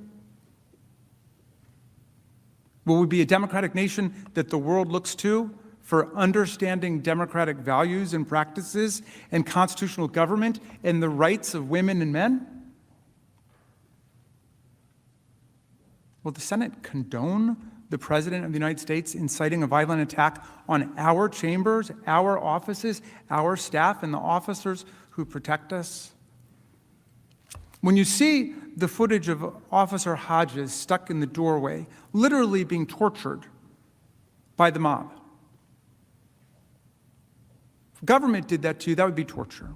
Will we be a democratic nation that the world looks to for understanding democratic values and practices and constitutional government and the rights of women and men? Will the Senate condone the President of the United States inciting a violent attack on our chambers, our offices, our staff, and the officers who protect us? When you see the footage of Officer Hodges stuck in the doorway, literally being tortured by the mob, if government did that to you, that would be torture.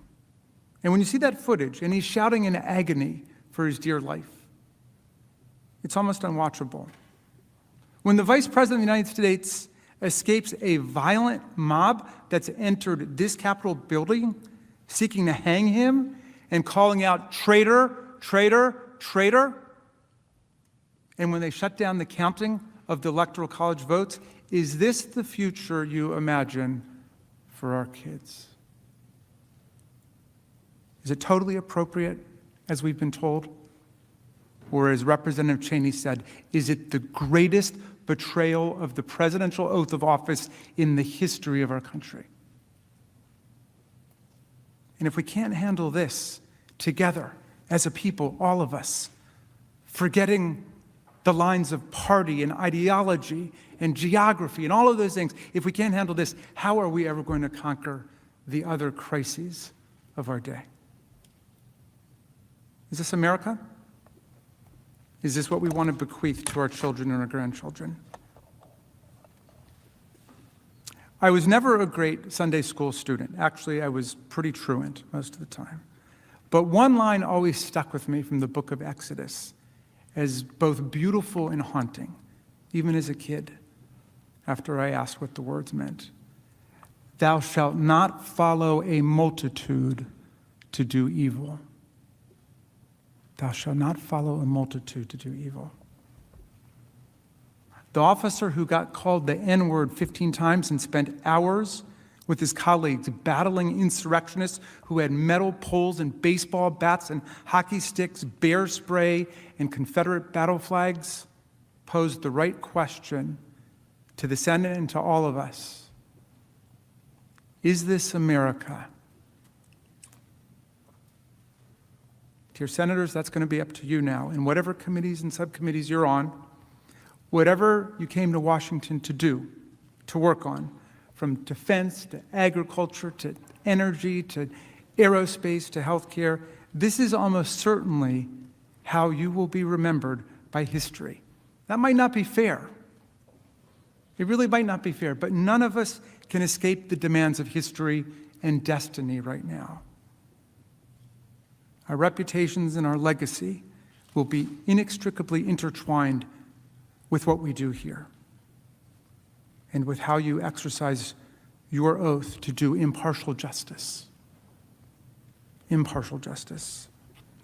And when you see that footage, and he's shouting in agony for his dear life, it's almost unwatchable. When the Vice President of the United States escapes a violent mob that's entered this Capitol building, seeking to hang him and calling out traitor, traitor, traitor, and when they shut down the counting of the Electoral College votes, is this the future you imagine for our kids? Is it totally appropriate, as we've been told? Or as Representative Cheney said, is it the greatest betrayal of the presidential oath of office in the history of our country? And if we can't handle this together as a people, all of us, forgetting the lines of party and ideology and geography and all of those things, if we can't handle this, how are we ever going to conquer the other crises of our day? Is this America? Is this what we want to bequeath to our children and our grandchildren? I was never a great Sunday school student. Actually, I was pretty truant most of the time. But one line always stuck with me from the book of Exodus as both beautiful and haunting, even as a kid, after I asked what the words meant. Thou shalt not follow a multitude to do evil. Thou shalt not follow a multitude to do evil. The officer who got called the N-word 15 times and spent hours with his colleagues battling insurrectionists who had metal poles and baseball bats and hockey sticks, bear spray, and Confederate battle flags posed the right question to the Senate and to all of us. Is this America? Dear senators, that's going to be up to you now. In whatever committees and subcommittees you're on, whatever you came to Washington to do, to work on, from defense to agriculture to energy to aerospace to healthcare, this is almost certainly how you will be remembered by history. That might not be fair. It really might not be fair, but none of us can escape the demands of history and destiny right now. Our reputations and our legacy will be inextricably intertwined with what we do here and with how you exercise your oath to do impartial justice. Impartial justice.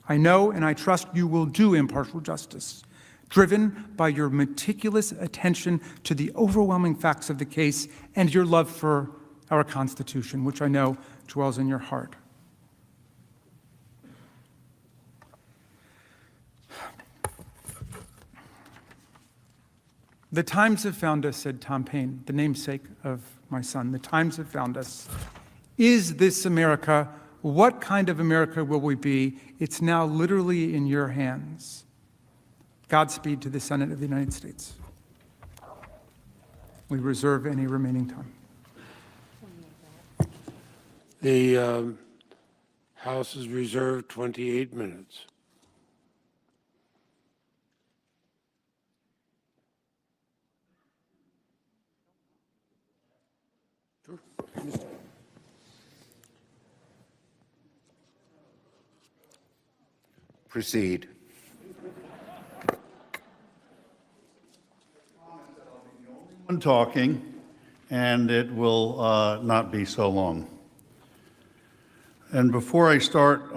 I know and I trust you will do impartial justice, driven by your meticulous attention to the overwhelming facts of the case and your love for our Constitution, which I know dwells in your heart. The times have found us, said Tom Paine, the namesake of my son. The times have found us. Is this America? What kind of America will we be? It's now literally in your hands. Godspeed to the Senate of the United States. We reserve any remaining time. The House is reserved 28 minutes. Proceed. I'm talking, and it will not be so long. And before I start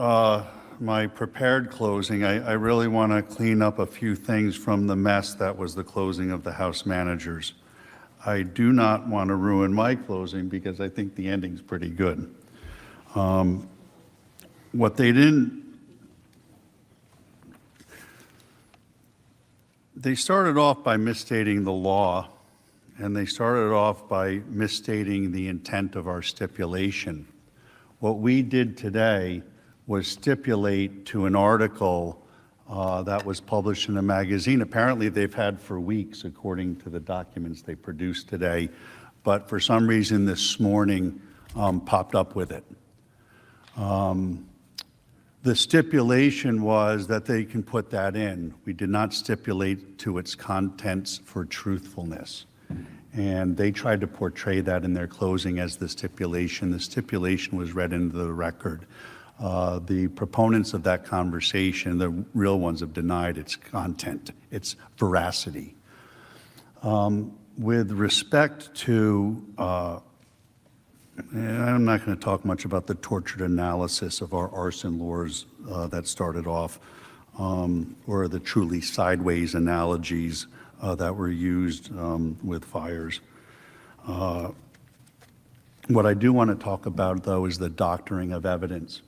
my prepared closing, I really want to clean up a few things from the mess that was the closing of the House managers. I do not want to ruin my closing because I think the ending's pretty good. What they didn't, they started off by misstating the law, and they started off by misstating the intent of our stipulation. What we did today was stipulate to an article that was published in a magazine. Apparently they've had for weeks, according to the documents they produced today, but for some reason this morning popped up with it. The stipulation was that they can put that in. We did not stipulate to its contents for truthfulness. And they tried to portray that in their closing as the stipulation. The stipulation was read into the record. The proponents of that conversation, the real ones, have denied its content, its veracity. With respect to, and I'm not going to talk much about the tortured analysis of our arson laws that started off, or the truly sideways analogies that were used with fires. What I do want to talk about, though, is the doctoring of evidence.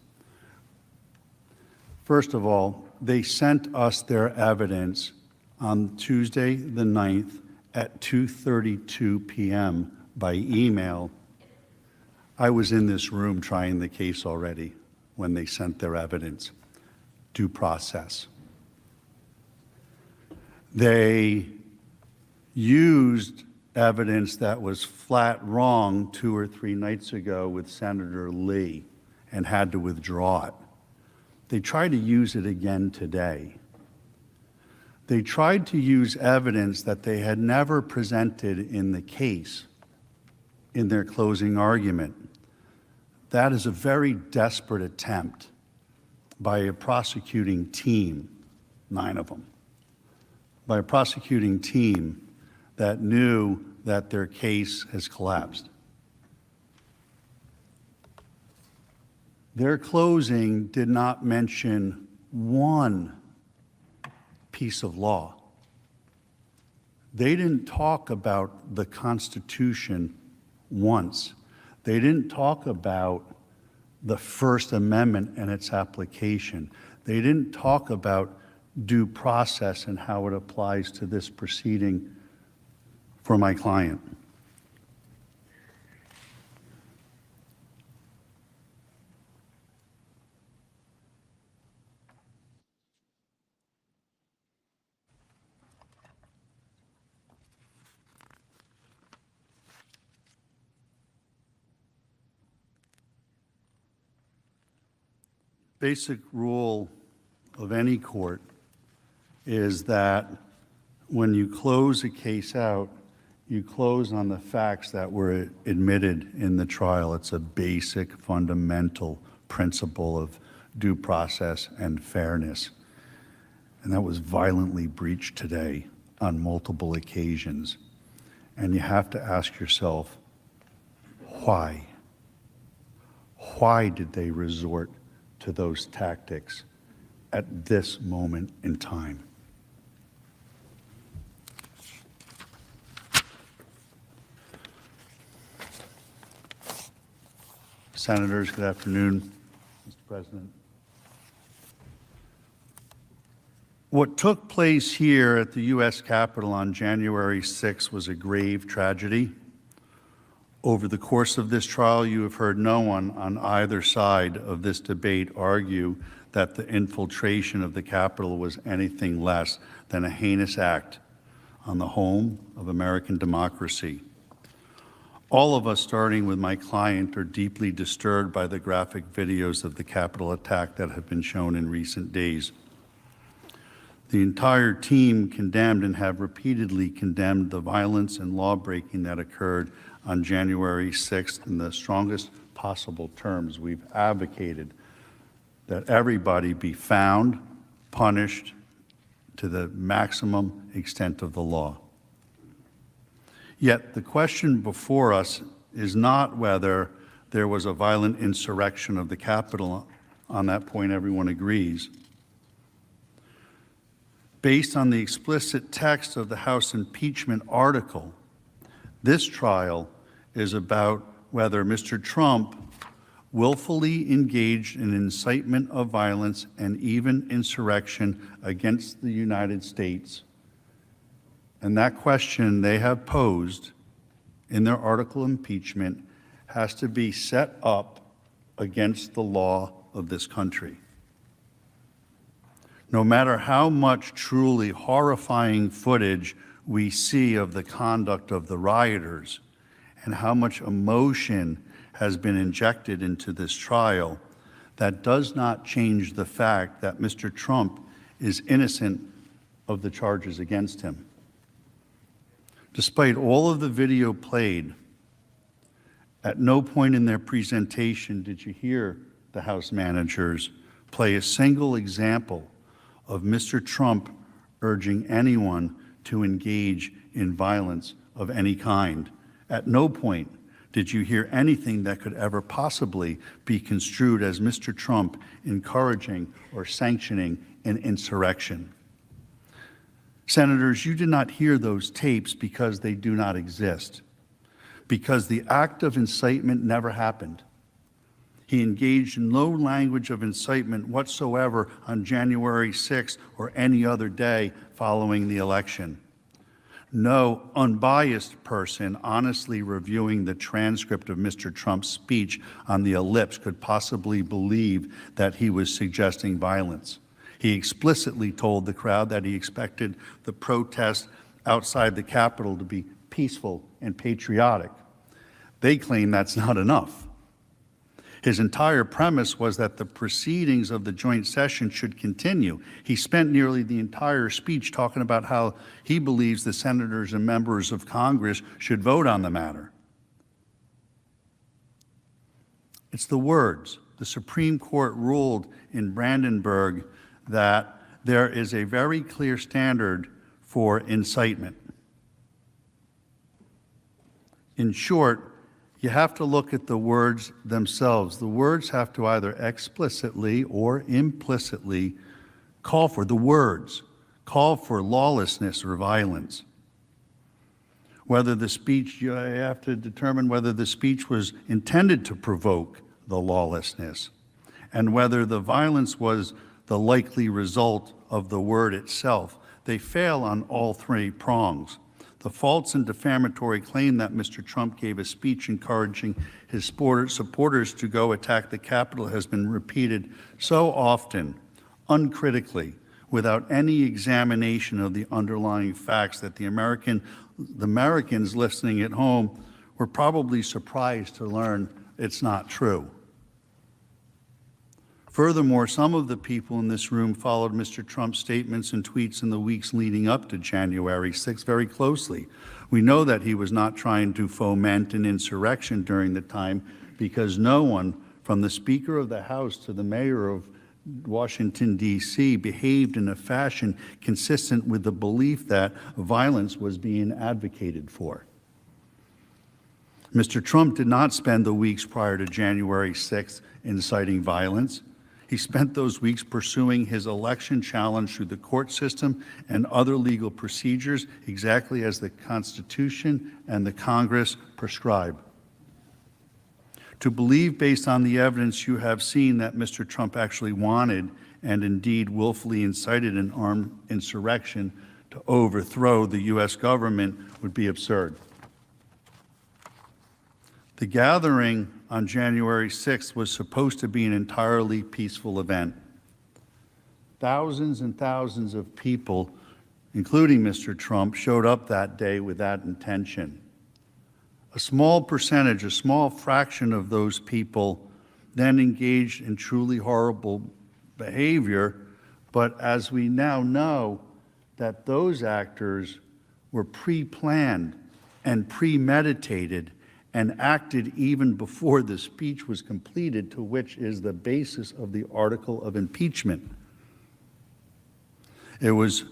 First of all, they sent us their evidence on Tuesday the 9th at 2:32 p.m. by email. I was in this room trying the case already when they sent their evidence. Due process. They used evidence that was flat wrong 2 or 3 nights ago with Senator Lee and had to withdraw it. They tried to use it again today. They tried to use evidence that they had never presented in the case in their closing argument. That is a very desperate attempt by a prosecuting team, 9 of them, by a prosecuting team that knew that their case has collapsed. Their closing did not mention one piece of law. They didn't talk about the Constitution once. They didn't talk about the First Amendment and its application. They didn't talk about due process and how it applies to this proceeding for my client. Basic rule of any court is that when you close a case out, you close on the facts that were admitted in the trial. It's a basic, fundamental principle of due process and fairness. And that was violently breached today on multiple occasions. And you have to ask yourself, why? Why did they resort to those tactics at this moment in time? Senators, good afternoon, Mr. President. What took place here at the U.S. Capitol on January 6th was a grave tragedy. Over the course of this trial, you have heard no one on either side of this debate argue that the infiltration of the Capitol was anything less than a heinous act on the home of American democracy. All of us, starting with my client, are deeply disturbed by the graphic videos of the Capitol attack that have been shown in recent days. The entire team condemned and have repeatedly condemned the violence and law-breaking that occurred on January 6th in the strongest possible terms. We've advocated that everybody be found, punished to the maximum extent of the law. Yet the question before us is not whether there was a violent insurrection of the Capitol. On that point, everyone agrees. Based on the explicit text of the House impeachment article, this trial is about whether Mr. Trump willfully engaged in incitement of violence and even insurrection against the United States. And that question they have posed in their article impeachment has to be set up against the law of this country. No matter how much truly horrifying footage we see of the conduct of the rioters and how much emotion has been injected into this trial, that does not change the fact that Mr. Trump is innocent of the charges against him. Despite all of the video played, at no point in their presentation did you hear the House managers play a single example of Mr. Trump urging anyone to engage in violence of any kind. At no point did you hear anything that could ever possibly be construed as Mr. Trump encouraging or sanctioning an insurrection. Senators, you did not hear those tapes because they do not exist, because the act of incitement never happened. He engaged in no language of incitement whatsoever on January 6th or any other day following the election. No unbiased person honestly reviewing the transcript of Mr. Trump's speech on the ellipse could possibly believe that he was suggesting violence. He explicitly told the crowd that he expected the protest outside the Capitol to be peaceful and patriotic. They claim that's not enough. His entire premise was that the proceedings of the joint session should continue. He spent nearly the entire speech talking about how he believes the senators and members of Congress should vote on the matter. It's the words the Supreme Court ruled in Brandenburg that there is a very clear standard for incitement. In short, you have to look at the words themselves. The words have to either explicitly or implicitly call for lawlessness or violence. Whether the speech, you have to determine whether the speech was intended to provoke the lawlessness and whether the violence was the likely result of the word itself. They fail on all three prongs. The false and defamatory claim that Mr. Trump gave a speech encouraging his supporters to go attack the Capitol has been repeated so often, uncritically, without any examination of the underlying facts that the Americans listening at home were probably surprised to learn it's not true. Furthermore, some of the people in this room followed Mr. Trump's statements and tweets in the weeks leading up to January 6th very closely. We know that he was not trying to foment an insurrection during the time because no one, from the Speaker of the House to the Mayor of Washington, D.C., behaved in a fashion consistent with the belief that violence was being advocated for. Mr. Trump did not spend the weeks prior to January 6th inciting violence. He spent those weeks pursuing his election challenge through the court system and other legal procedures exactly as the Constitution and the Congress prescribe. To believe, based on the evidence you have seen, that Mr. Trump actually wanted and indeed willfully incited an armed insurrection to overthrow the U.S. government would be absurd. The gathering on January 6th was supposed to be an entirely peaceful event. Thousands and thousands of people, including Mr. Trump, showed up that day with that intention. A small percentage, a small fraction of those people then engaged in truly horrible behavior, but as we now know, that those actors were pre-planned and premeditated and acted even before the speech was completed, to which is the basis of the article of impeachment. It was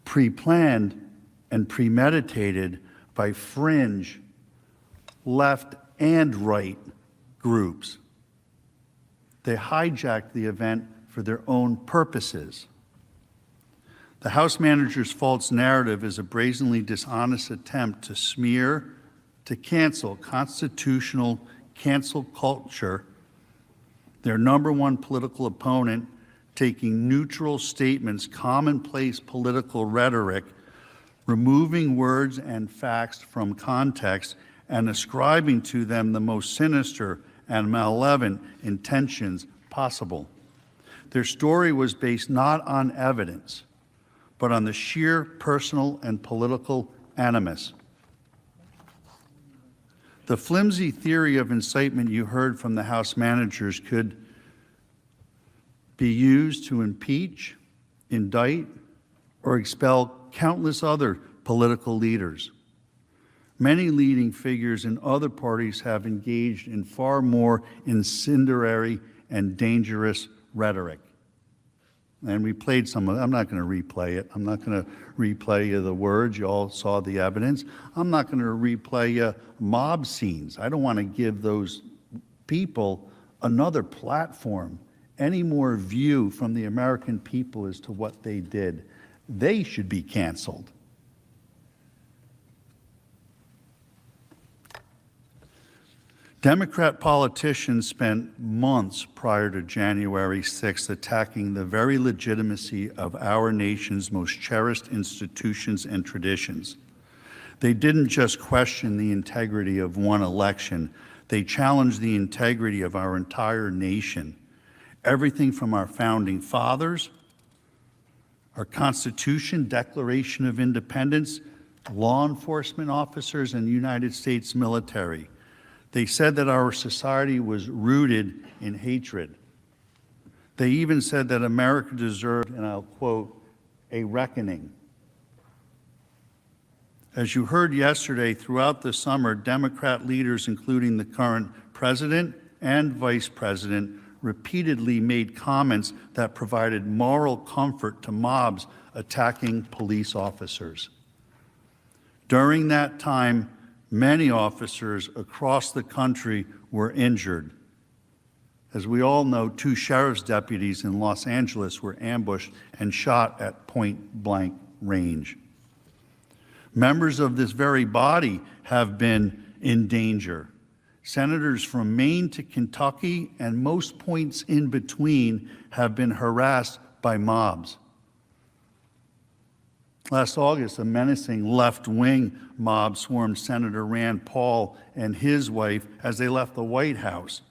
pre-planned and premeditated by fringe left and right groups. They hijacked the event for their own purposes. The House manager's false narrative is a brazenly dishonest attempt to smear, to cancel constitutional cancel culture, their number one political opponent, taking neutral statements, commonplace political rhetoric, removing words and facts from context, and ascribing to them the most sinister and malevolent intentions possible. Their story was based not on evidence, but on the sheer personal and political animus. The flimsy theory of incitement you heard from the House managers could be used to impeach, indict, or expel countless other political leaders. Many leading figures in other parties have engaged in far more incendiary and dangerous rhetoric. And we played some of it. I'm not going to replay it. I'm not going to replay the words. You all saw the evidence. I'm not going to replay mob scenes. I don't want to give those people another platform, any more view from the American people as to what they did. They should be canceled. Democrat politicians spent months prior to January 6th attacking the very legitimacy of our nation's most cherished institutions and traditions. They didn't just question the integrity of one election, they challenged the integrity of our entire nation. Everything from our founding fathers, our Constitution, Declaration of Independence, law enforcement officers, and United States military. They said that our society was rooted in hatred. They even said that America deserved, and I'll quote, a reckoning. As you heard yesterday, throughout the summer, Democrat leaders, including the current president and Vice President repeatedly made comments that provided moral comfort to mobs attacking police officers. During that time, many officers across the country were injured. As we all know, 2 sheriff's deputies in Los Angeles were ambushed and shot at point-blank range. Members of this very body have been in danger. Senators from Maine to Kentucky and most points in between have been harassed by mobs. Last August, a menacing left-wing mob swarmed Senator Rand Paul and his wife as they left the White House,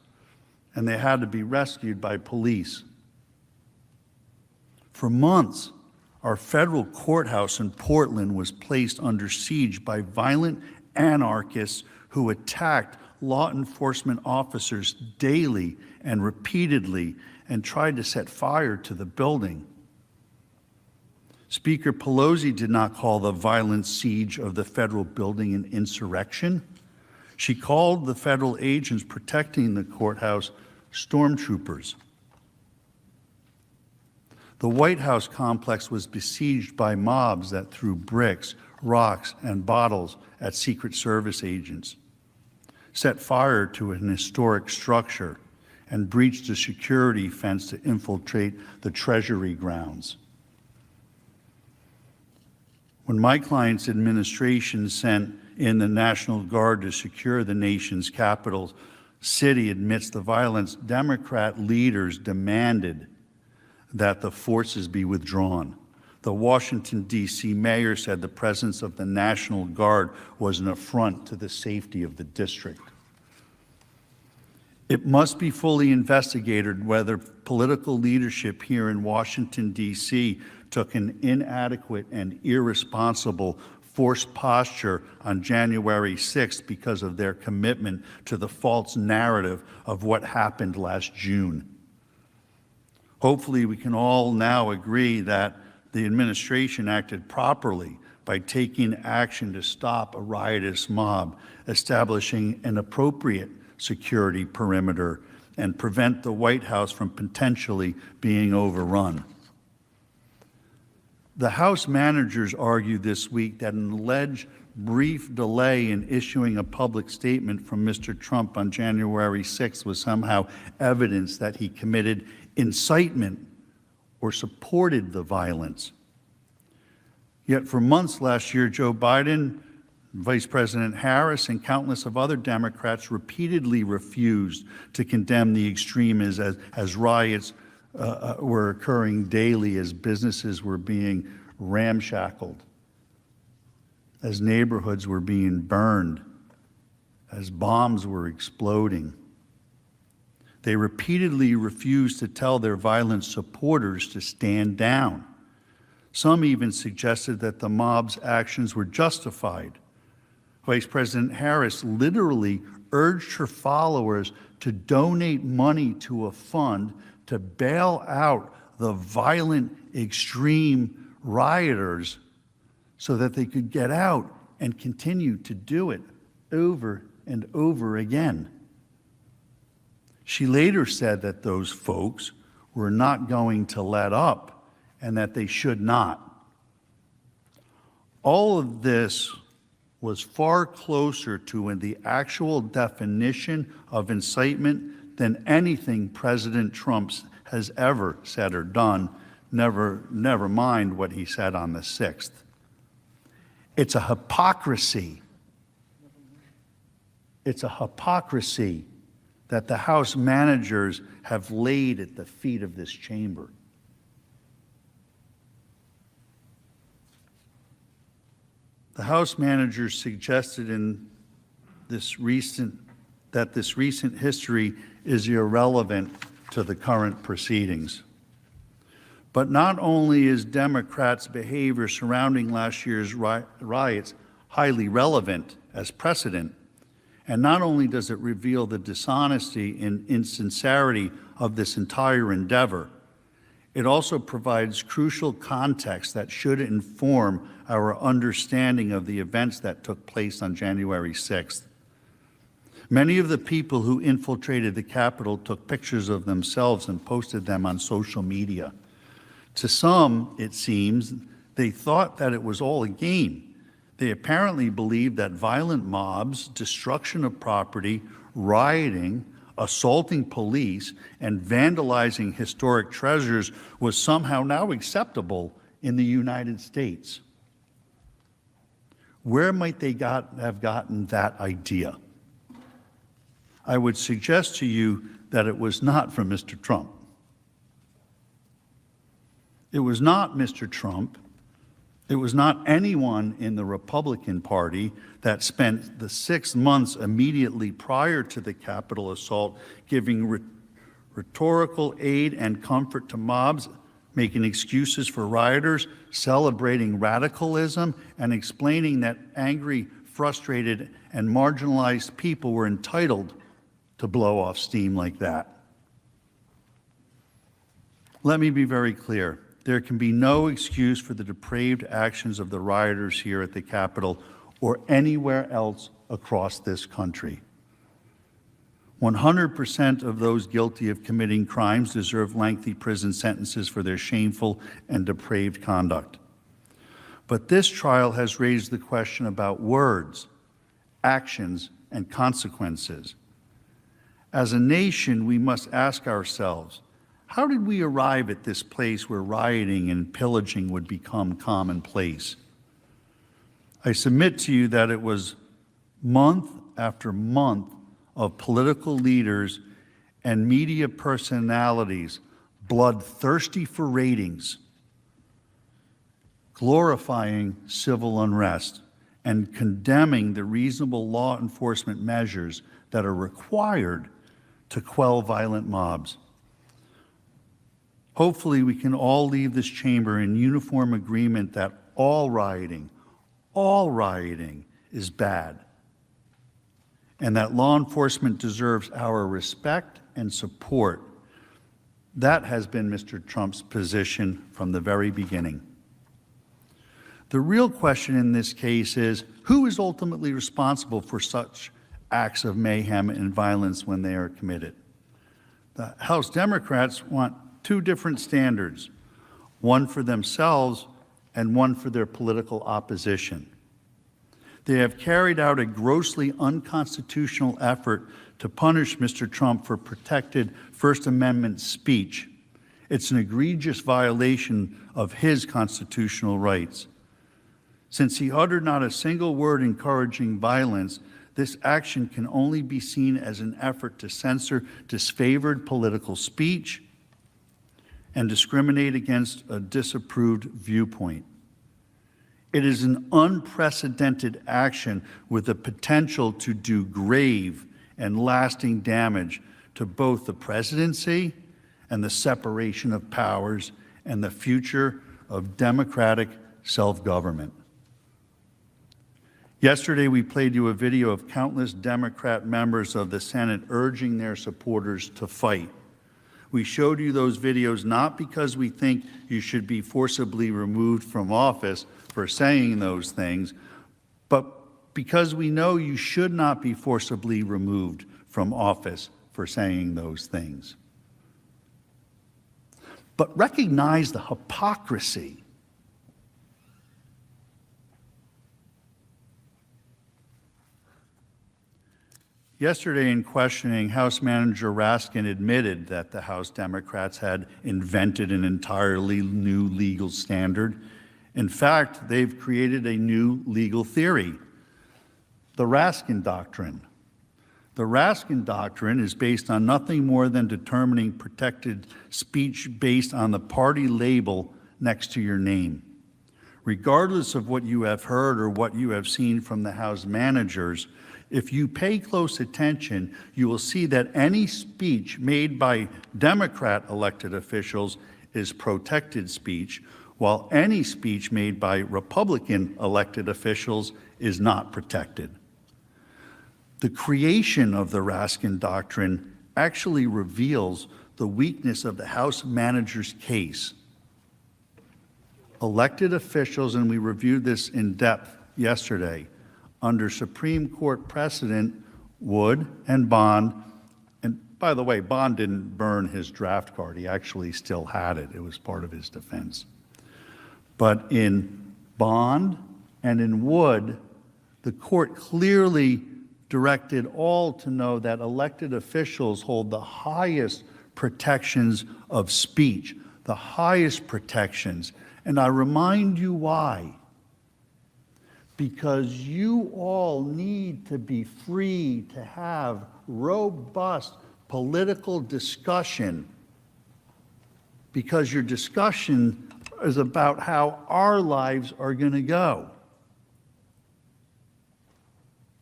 and they had to be rescued by police. For months, our federal courthouse in Portland was placed under siege by violent anarchists who attacked law enforcement officers daily and repeatedly and tried to set fire to the building. Speaker Pelosi did not call the violent siege of the federal building an insurrection. She called the federal agents protecting the courthouse stormtroopers. The White House complex was besieged by mobs that threw bricks, rocks, and bottles at Secret Service agents, set fire to an historic structure, and breached a security fence to infiltrate the Treasury grounds. When my client's administration sent in the National Guard to secure the nation's capital city amidst the violence, Democrat leaders demanded that the forces be withdrawn. The Washington, D.C. mayor said the presence of the National Guard was an affront to the safety of the district. It must be fully investigated whether political leadership here in Washington, D.C. took an inadequate and irresponsible forced posture on January 6th because of their commitment to the false narrative of what happened last June. Hopefully, we can all now agree that the administration acted properly by taking action to stop a riotous mob, establishing an appropriate security perimeter, and prevent the White House from potentially being overrun. The House managers argued this week that an alleged brief delay in issuing a public statement from Mr. Trump on January 6th was somehow evidence that he committed incitement or supported the violence. Yet for months last year, Joe Biden, Vice President Harris, and countless of other Democrats repeatedly refused to condemn the extremism as riots were occurring daily, as businesses were being ramshackled, as neighborhoods were being burned, as bombs were exploding. They repeatedly refused to tell their violent supporters to stand down. Some even suggested that the mob's actions were justified. Vice President Harris literally urged her followers to donate money to a fund to bail out the violent, extreme rioters so that they could get out and continue to do it over and over again. She later said that those folks were not going to let up and that they should not. All of this was far closer to the actual definition of incitement than anything President Trump has ever said or done, never mind what he said on the 6th. It's a hypocrisy. It's a hypocrisy that the House managers have laid at the feet of this chamber. The House managers suggested in this recent history is irrelevant to the current proceedings. But not only is Democrats' behavior surrounding last year's riots highly relevant as precedent, and not only does it reveal the dishonesty and insincerity of this entire endeavor, it also provides crucial context that should inform our understanding of the events that took place on January 6th. Many of the people who infiltrated the Capitol took pictures of themselves and posted them on social media. To some, it seems, they thought that it was all a game. They apparently believed that violent mobs, destruction of property, rioting, assaulting police, and vandalizing historic treasures was somehow now acceptable in the United States. Where might they have gotten that idea? I would suggest to you that it was not from Mr. Trump. It was not Mr. Trump. It was not anyone in the Republican Party that spent the 6 months immediately prior to the Capitol assault giving rhetorical aid and comfort to mobs, making excuses for rioters, celebrating radicalism, and explaining that angry, frustrated, and marginalized people were entitled to blow off steam like that. Let me be very clear. There can be no excuse for the depraved actions of the rioters here at the Capitol or anywhere else across this country. 100% of those guilty of committing crimes deserve lengthy prison sentences for their shameful and depraved conduct. But this trial has raised the question about words, actions, and consequences. As a nation, we must ask ourselves, how did we arrive at this place where rioting and pillaging would become commonplace? I submit to you that it was month after month of political leaders and media personalities bloodthirsty for ratings, glorifying civil unrest, and condemning the reasonable law enforcement measures that are required to quell violent mobs. Hopefully, we can all leave this chamber in uniform agreement that all rioting is bad, and that law enforcement deserves our respect and support. That has been Mr. Trump's position from the very beginning. The real question in this case is, who is ultimately responsible for such acts of mayhem and violence when they are committed? The House Democrats want two different standards, one for themselves and one for their political opposition. They have carried out a grossly unconstitutional effort to punish Mr. Trump for protected First Amendment speech. It's an egregious violation of his constitutional rights. Since he uttered not a single word encouraging violence, this action can only be seen as an effort to censor disfavored political speech and discriminate against a disapproved viewpoint. It is an unprecedented action with the potential to do grave and lasting damage to both the presidency and the separation of powers and the future of democratic self-government. Yesterday, we played you a video of countless Democrat members of the Senate urging their supporters to fight. We showed you those videos not because we think you should be forcibly removed from office for saying those things, but because we know you should not be forcibly removed from office for saying those things. But recognize the hypocrisy. Yesterday in questioning, House Manager Raskin admitted that the House Democrats had invented an entirely new legal standard. In fact, they've created a new legal theory, the Raskin Doctrine. The Raskin Doctrine is based on nothing more than determining protected speech based on the party label next to your name. Regardless of what you have heard or what you have seen from the House managers, if you pay close attention, you will see that any speech made by Democrat elected officials is protected speech, while any speech made by Republican elected officials is not protected. The creation of the Raskin Doctrine actually reveals the weakness of the House manager's case. Elected officials, and we reviewed this in depth yesterday, under Supreme Court precedent, Wood, and Bond. And by the way, Bond didn't burn his draft card. He actually still had it. It was part of his defense. But in Bond and in Wood, the court clearly directed all to know that elected officials hold the highest protections of speech, the highest protections. And I remind you why. Because you all need to be free to have robust political discussion, because your discussion is about how our lives are going to go.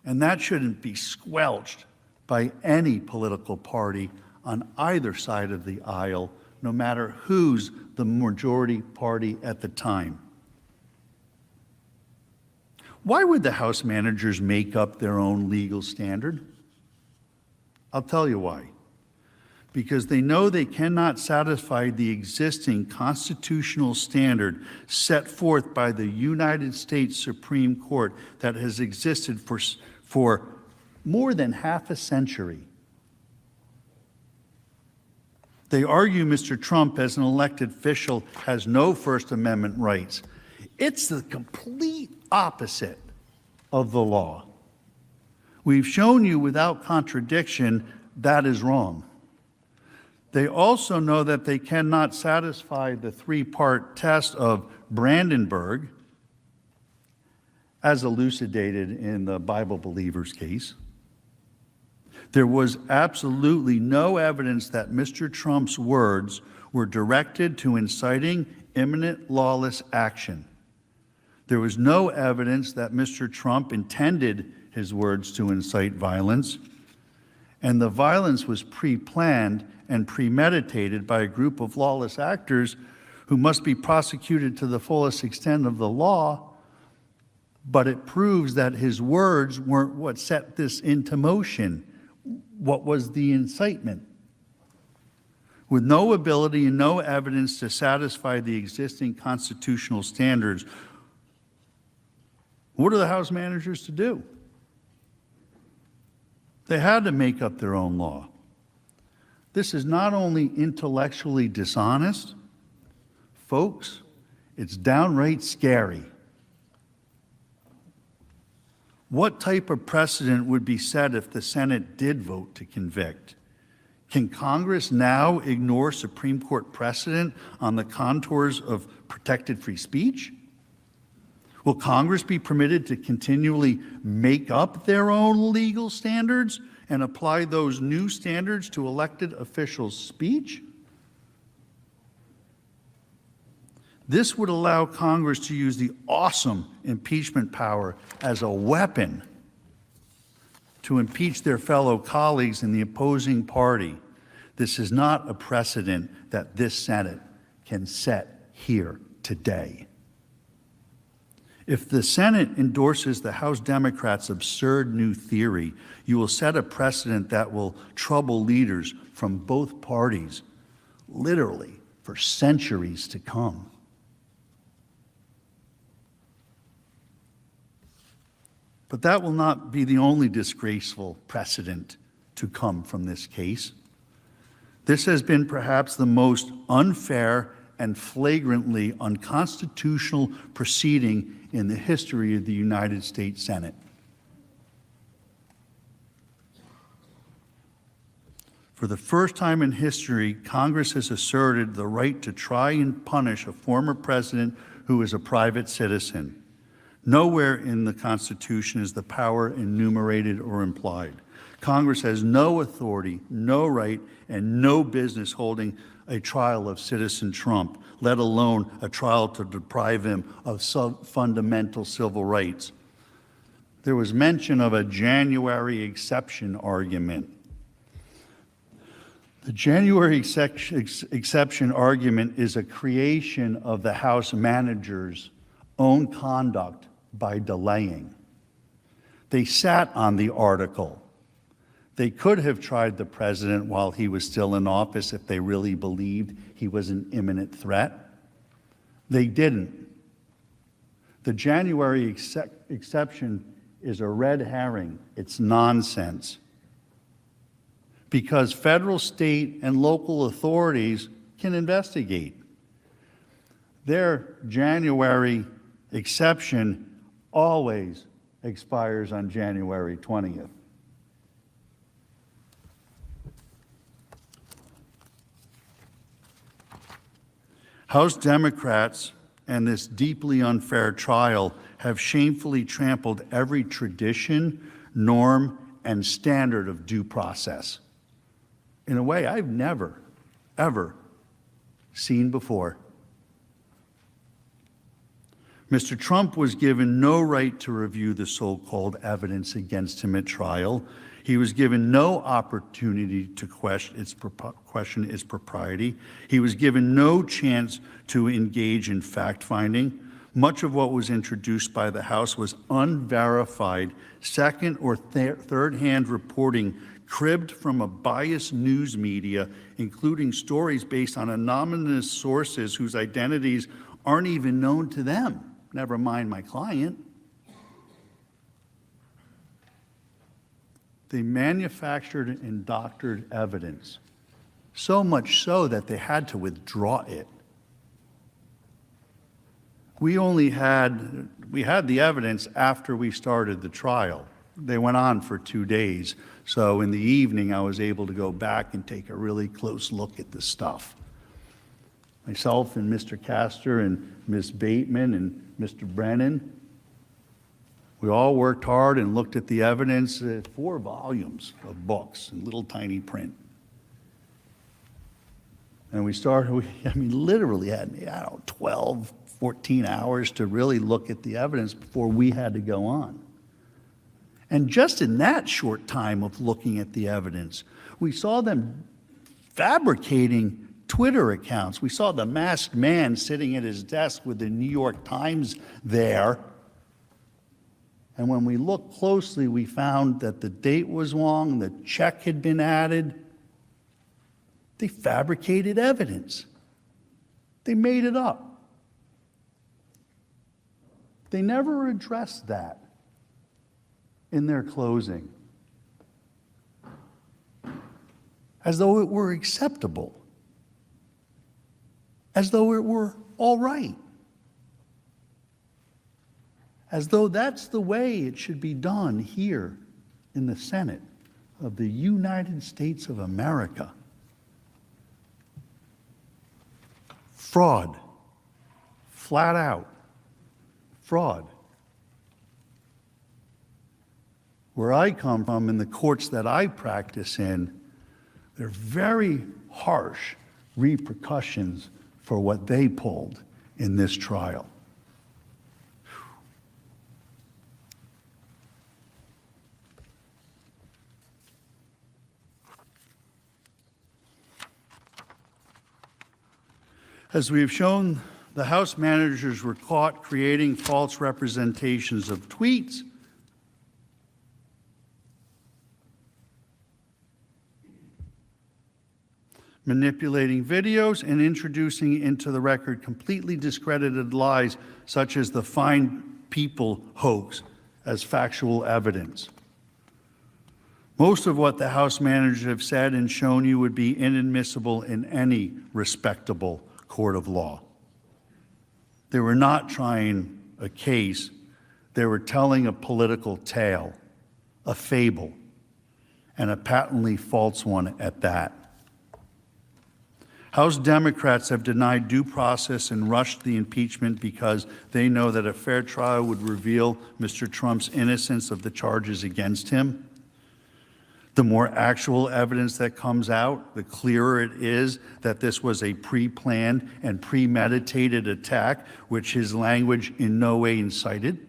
And that shouldn't be squelched by any political party on either side of the aisle, no matter who's the majority party at the time. Why would the House managers make up their own legal standard? I'll tell you why. Because they know they cannot satisfy the existing constitutional standard set forth by the United States Supreme Court that has existed for more than half a century. They argue Mr. Trump, as an elected official, has no First Amendment rights. It's the complete opposite of the law. We've shown you without contradiction that is wrong. They also know that they cannot satisfy the three-part test of Brandenburg, as elucidated in the Bible Believers case. There was absolutely no evidence that Mr. Trump's words were directed to inciting imminent lawless action. There was no evidence that Mr. Trump intended his words to incite violence, and the violence was pre-planned and premeditated by a group of lawless actors who must be prosecuted to the fullest extent of the law, but it proves that his words weren't what set this into motion. What was the incitement? With no ability and no evidence to satisfy the existing constitutional standards, what are the House managers to do? They had to make up their own law. This is not only intellectually dishonest, folks, it's downright scary. What type of precedent would be set if the Senate did vote to convict? Can Congress now ignore Supreme Court precedent on the contours of protected free speech? Will Congress be permitted to continually make up their own legal standards and apply those new standards to elected officials' speech? This would allow Congress to use the awesome impeachment power as a weapon to impeach their fellow colleagues in the opposing party. This is not a precedent that this Senate can set here today. If the Senate endorses the House Democrats' absurd new theory, you will set a precedent that will trouble leaders from both parties, literally, for centuries to come. But that will not be the only disgraceful precedent to come from this case. This has been perhaps the most unfair and flagrantly unconstitutional proceeding in the history of the United States Senate. For the first time in history, Congress has asserted the right to try and punish a former president who is a private citizen. Nowhere in the Constitution is the power enumerated or implied. Congress has no authority, no right, and no business holding a trial of citizen Trump, let alone a trial to deprive him of fundamental civil rights. There was mention of a January exception argument. The January exception argument is a creation of the House managers' own conduct by delaying. They sat on the article. They could have tried the president while he was still in office if they really believed he was an imminent threat. They didn't. The January exception is a red herring. It's nonsense. because federal, state, and local authorities can investigate. Their January exception always expires on January 20th. House Democrats and this deeply unfair trial have shamefully trampled every tradition, norm, and standard of due process in a way I've never, ever seen before. Mr. Trump was given no right to review the so-called evidence against him at trial. He was given no opportunity to question its propriety. He was given no chance to engage in fact-finding. Much of what was introduced by the House was unverified, second or third-hand reporting cribbed from a biased news media, including stories based on anonymous sources whose identities aren't even known to them, never mind my client. They manufactured and doctored evidence, so much so that they had to withdraw it. We had the evidence after we started the trial. They went on for 2 days. So in the evening, I was able to go back and take a really close look at the stuff. Myself and Mr. Castor and Ms. Bateman and Mr. Brennan, we all worked hard and looked at the evidence, 4 volumes of books in little tiny print. And we literally had, 12, 14 hours to really look at the evidence before we had to go on. And just in that short time of looking at the evidence, we saw them fabricating Twitter accounts. We saw the masked man sitting at his desk with the New York Times there. And when we looked closely, we found that the date was wrong, the check had been added. They fabricated evidence. They made it up. They never addressed that in their closing, as though it were acceptable, as though it were all right, as though that's the way it should be done here in the Senate of the United States of America. Fraud, flat out, fraud. Where I come from, in the courts that I practice in, there are very harsh repercussions for what they pulled in this trial. As we have shown, the House managers were caught creating false representations of tweets, manipulating videos, and introducing into the record completely discredited lies such as the Fine People hoax as factual evidence. Most of what the House managers have said and shown you would be inadmissible in any respectable court of law. They were not trying a case. They were telling a political tale, a fable, and a patently false one at that. House Democrats have denied due process and rushed the impeachment because they know that a fair trial would reveal Mr. Trump's innocence of the charges against him. The more actual evidence that comes out, the clearer it is that this was a pre-planned and premeditated attack, which his language in no way incited.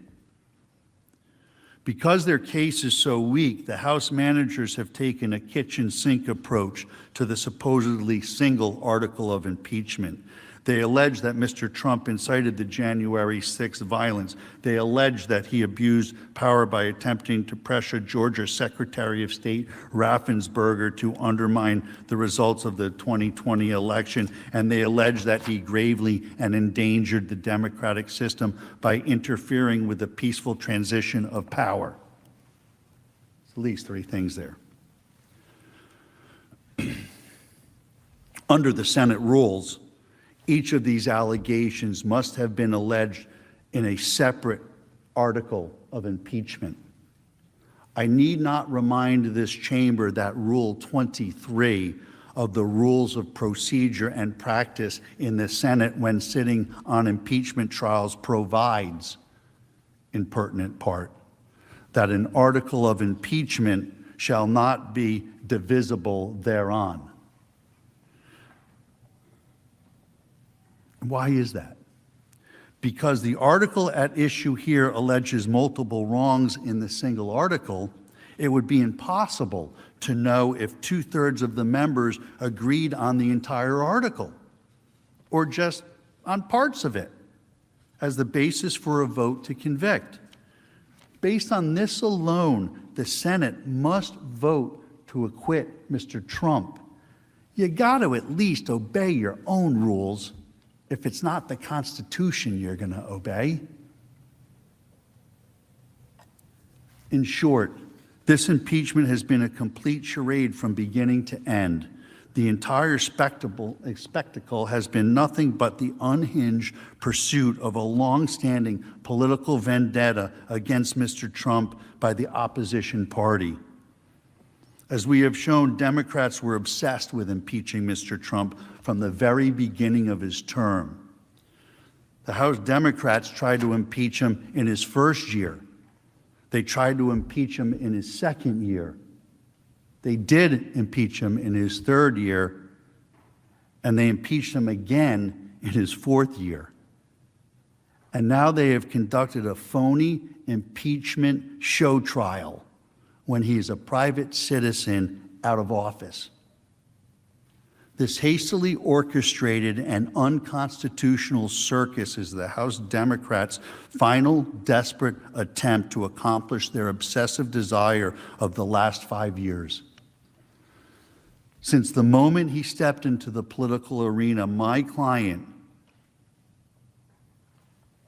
Because their case is so weak, the House managers have taken a kitchen sink approach to the supposedly single article of impeachment. They allege that Mr. Trump incited the January 6th violence. They allege that he abused power by attempting to pressure Georgia Secretary of State Raffensperger to undermine the results of the 2020 election. And they allege that he gravely and endangered the democratic system by interfering with the peaceful transition of power. At least 3 things there. Under the Senate rules, each of these allegations must have been alleged in a separate article of impeachment. I need not remind this chamber that Rule 23 of the Rules of Procedure and Practice in the Senate when sitting on impeachment trials provides, in pertinent part, that an article of impeachment shall not be divisible thereon. Why is that? Because the article at issue here alleges multiple wrongs in the single article, it would be impossible to know if 2/3 of the members agreed on the entire article or just on parts of it as the basis for a vote to convict. Based on this alone, the Senate must vote to acquit Mr. Trump. You got to at least obey your own rules if it's not the Constitution you're going to obey. In short, this impeachment has been a complete charade from beginning to end. The entire spectacle has been nothing but the unhinged pursuit of a long-standing political vendetta against Mr. Trump by the opposition party. As we have shown, Democrats were obsessed with impeaching Mr. Trump from the very beginning of his term. The House Democrats tried to impeach him in his first year. They tried to impeach him in his second year. They did impeach him in his third year, and they impeached him again in his fourth year. And now they have conducted a phony impeachment show trial when he is a private citizen out of office. This hastily orchestrated and unconstitutional circus is the House Democrats' final desperate attempt to accomplish their obsessive desire of the last 5 years. Since the moment he stepped into the political arena,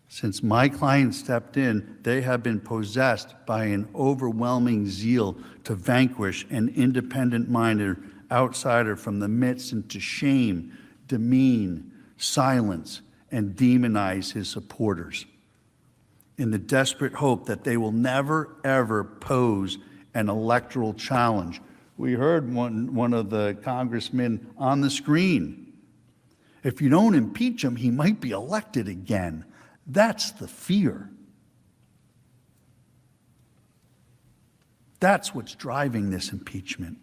since my client stepped in, they have been possessed by an overwhelming zeal to vanquish an independent-minded outsider from the midst and to shame, demean, silence, and demonize his supporters in the desperate hope that they will never, ever pose an electoral challenge. We heard one of the congressmen on the screen. If you don't impeach him, he might be elected again. That's the fear. That's what's driving this impeachment.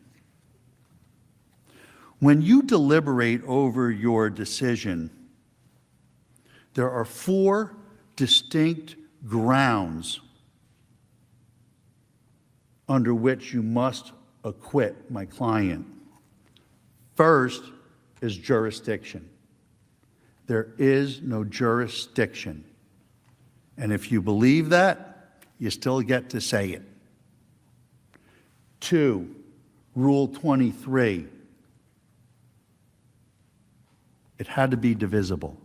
When you deliberate over your decision, there are 4 distinct grounds under which you must acquit my client. First is jurisdiction. There is no jurisdiction. And if you believe that, you still get to say it. 2, Rule 23. It had to be divisible.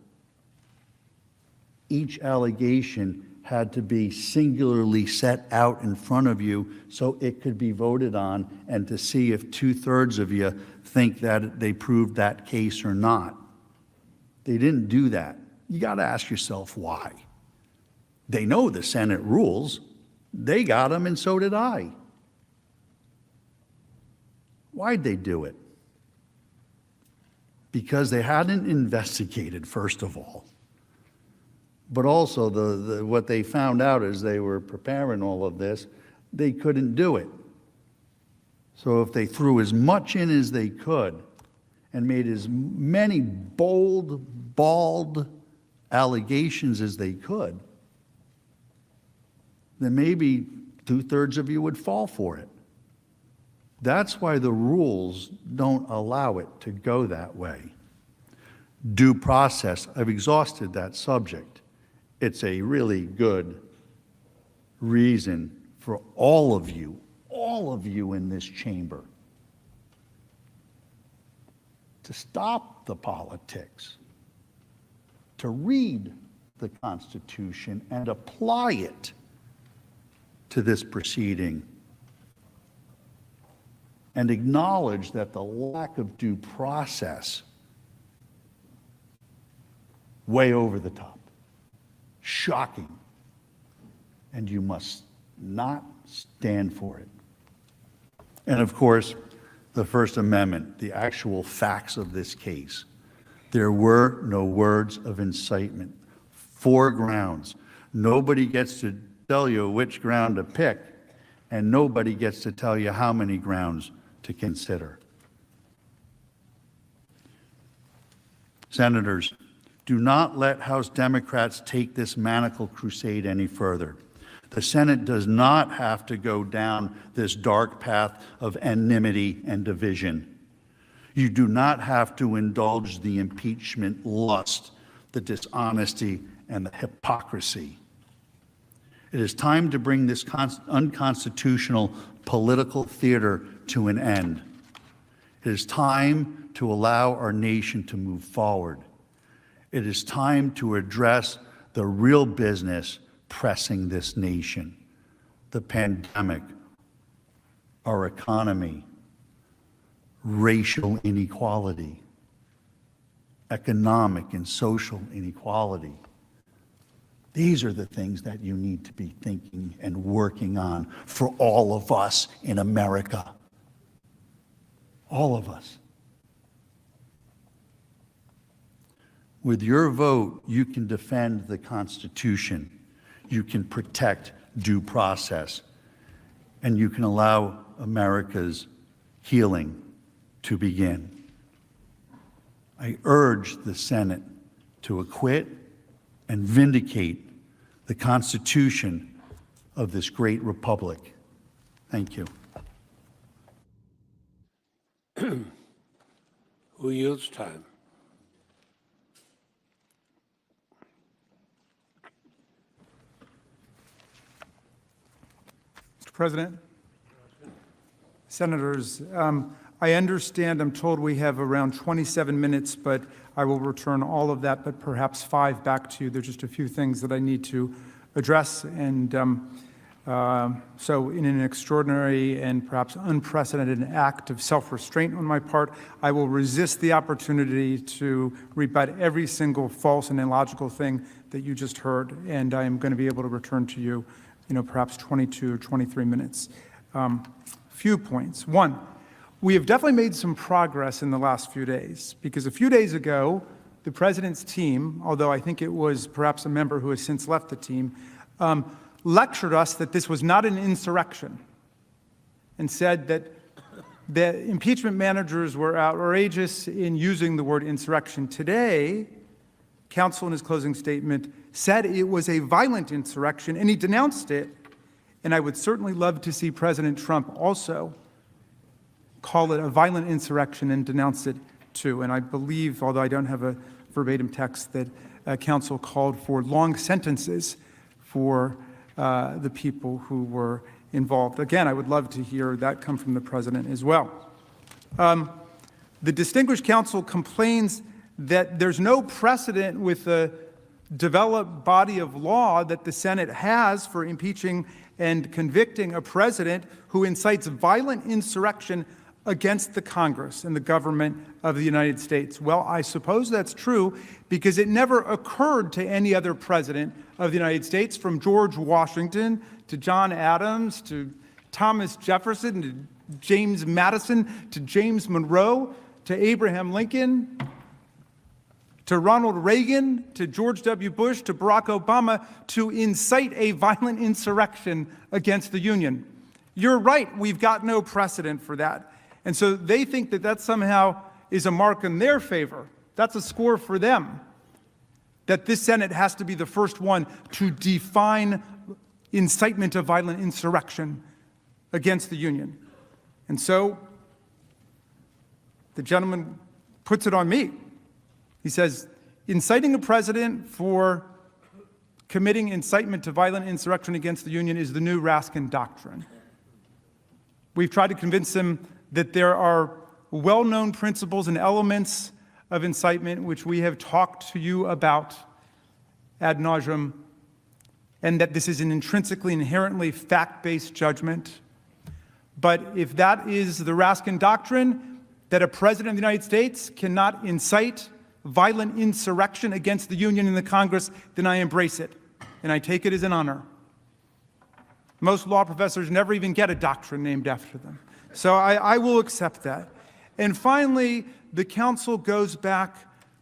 Each allegation had to be singularly set out in front of you so it could be voted on and to see if 2/3 of you think that they proved that case or not. They didn't do that. You got to ask yourself why. They know the Senate rules. They got them, and so did I. Why'd they do it? Because they hadn't investigated, first of all. But also, what they found out as they were preparing all of this, they couldn't do it. So if they threw as much in as they could and made as many bold, bald allegations as they could, then maybe 2/3 of you would fall for it. That's why the rules don't allow it to go that way. Due process, I've exhausted that subject. It's a really good reason for all of you in this chamber, to stop the politics, to read the Constitution and apply it to this proceeding, and acknowledge that the lack of due process way over the top, shocking, and you must not stand for it. And of course, the First Amendment, the actual facts of this case. There were no words of incitement. 4 grounds. Nobody gets to tell you which ground to pick, and nobody gets to tell you how many grounds to consider. Senators, do not let House Democrats take this manacle crusade any further. The Senate does not have to go down this dark path of enmity and division. You do not have to indulge the impeachment lust, the dishonesty, and the hypocrisy. It is time to bring this unconstitutional political theater to an end. It is time to allow our nation to move forward. It is time to address the real business pressing this nation: the pandemic, our economy, racial inequality, economic and social inequality. These are the things that you need to be thinking and working on for all of us in America. All of us. With your vote, you can defend the Constitution. You can protect due process, and you can allow America's healing to begin. I urge the Senate to acquit and vindicate the Constitution of this great republic. Thank you. Who yields time? Mr. President, Senators, I understand, I'm told we have around 27 minutes, but I will return all of that, but perhaps 5 back to you. There's just a few things that I need to address. And so in an extraordinary and perhaps unprecedented act of self-restraint on my part, I will resist the opportunity to rebut every single false and illogical thing that you just heard. And I am going to be able to return to you, perhaps 22 or 23 minutes. Few points. One, we have definitely made some progress in the last few days, because a few days ago, the president's team, although I think it was perhaps a member who has since left the team, lectured us that this was not an insurrection and said that the impeachment managers were outrageous in using the word insurrection. Today, counsel in his closing statement said it was a violent insurrection, and he denounced it. And I would certainly love to see President Trump also call it a violent insurrection and denounce it too. And I believe, although I don't have a verbatim text, that counsel called for long sentences for the people who were involved. Again, I would love to hear that come from the president as well. The distinguished counsel complains that there's no precedent with the developed body of law that the Senate has for impeaching and convicting a president who incites violent insurrection against the Congress and the government of the United States. Well, I suppose that's true because it never occurred to any other president of the United States, from George Washington to John Adams to Thomas Jefferson to James Madison to James Monroe to Abraham Lincoln to Ronald Reagan to George W. Bush to Barack Obama, to incite a violent insurrection against the Union. You're right, we've got no precedent for that. And so they think that that somehow is a mark in their favor. That's a score for them, that this Senate has to be the first one to define incitement of violent insurrection against the Union. And so the gentleman puts it on me. He says, inciting a president for committing incitement to violent insurrection against the Union is the new Raskin doctrine. We've tried to convince him that there are well-known principles and elements of incitement which we have talked to you about ad nauseum, and that this is an intrinsically, inherently fact-based judgment. But if that is the Raskin doctrine, that a president of the United States cannot incite violent insurrection against the Union and the Congress, then I embrace it, and I take it as an honor. Most law professors never even get a doctrine named after them. So I will accept that. And finally, the counsel goes back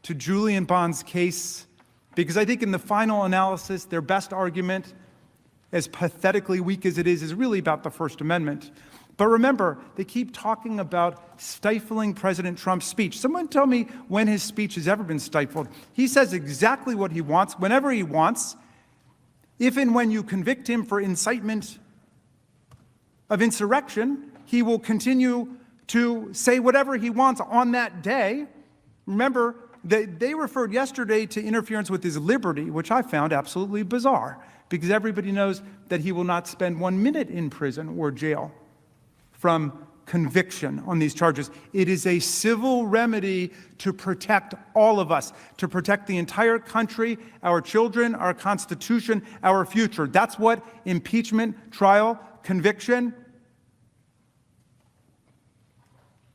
to Julian Bond's case, because I think in the final analysis, their best argument, as pathetically weak as it is really about the First Amendment. But remember, they keep talking about stifling President Trump's speech. Someone tell me when his speech has ever been stifled. He says exactly what he wants, whenever he wants. If and when you convict him for incitement of insurrection, he will continue to say whatever he wants on that day. Remember, they referred yesterday to interference with his liberty, which I found absolutely bizarre, because everybody knows that he will not spend 1 minute in prison or jail from conviction on these charges. It is a civil remedy to protect all of us, to protect the entire country, our children, our Constitution, our future. That's what impeachment, trial, conviction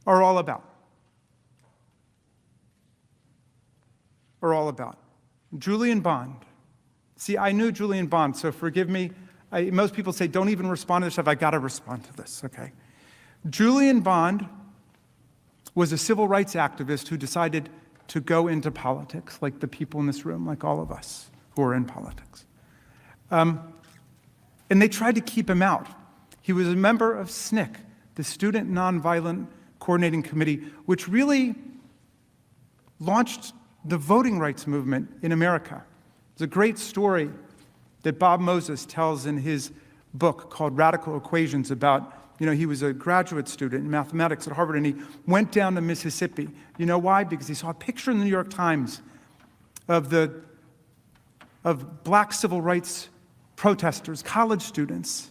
are all about. Julian Bond. See, I knew Julian Bond, so forgive me. Most people say, don't even respond to this stuff. I got to respond to this, okay? Julian Bond was a civil rights activist who decided to go into politics, like the people in this room, like all of us who are in politics. And they tried to keep him out. He was a member of SNCC, the Student Nonviolent Coordinating Committee, which really launched the voting rights movement in America. It's a great story that Bob Moses tells in his book called Radical Equations about, he was a graduate student in mathematics at Harvard, and he went down to Mississippi. You know why? Because he saw a picture in the New York Times of black civil rights protesters, college students,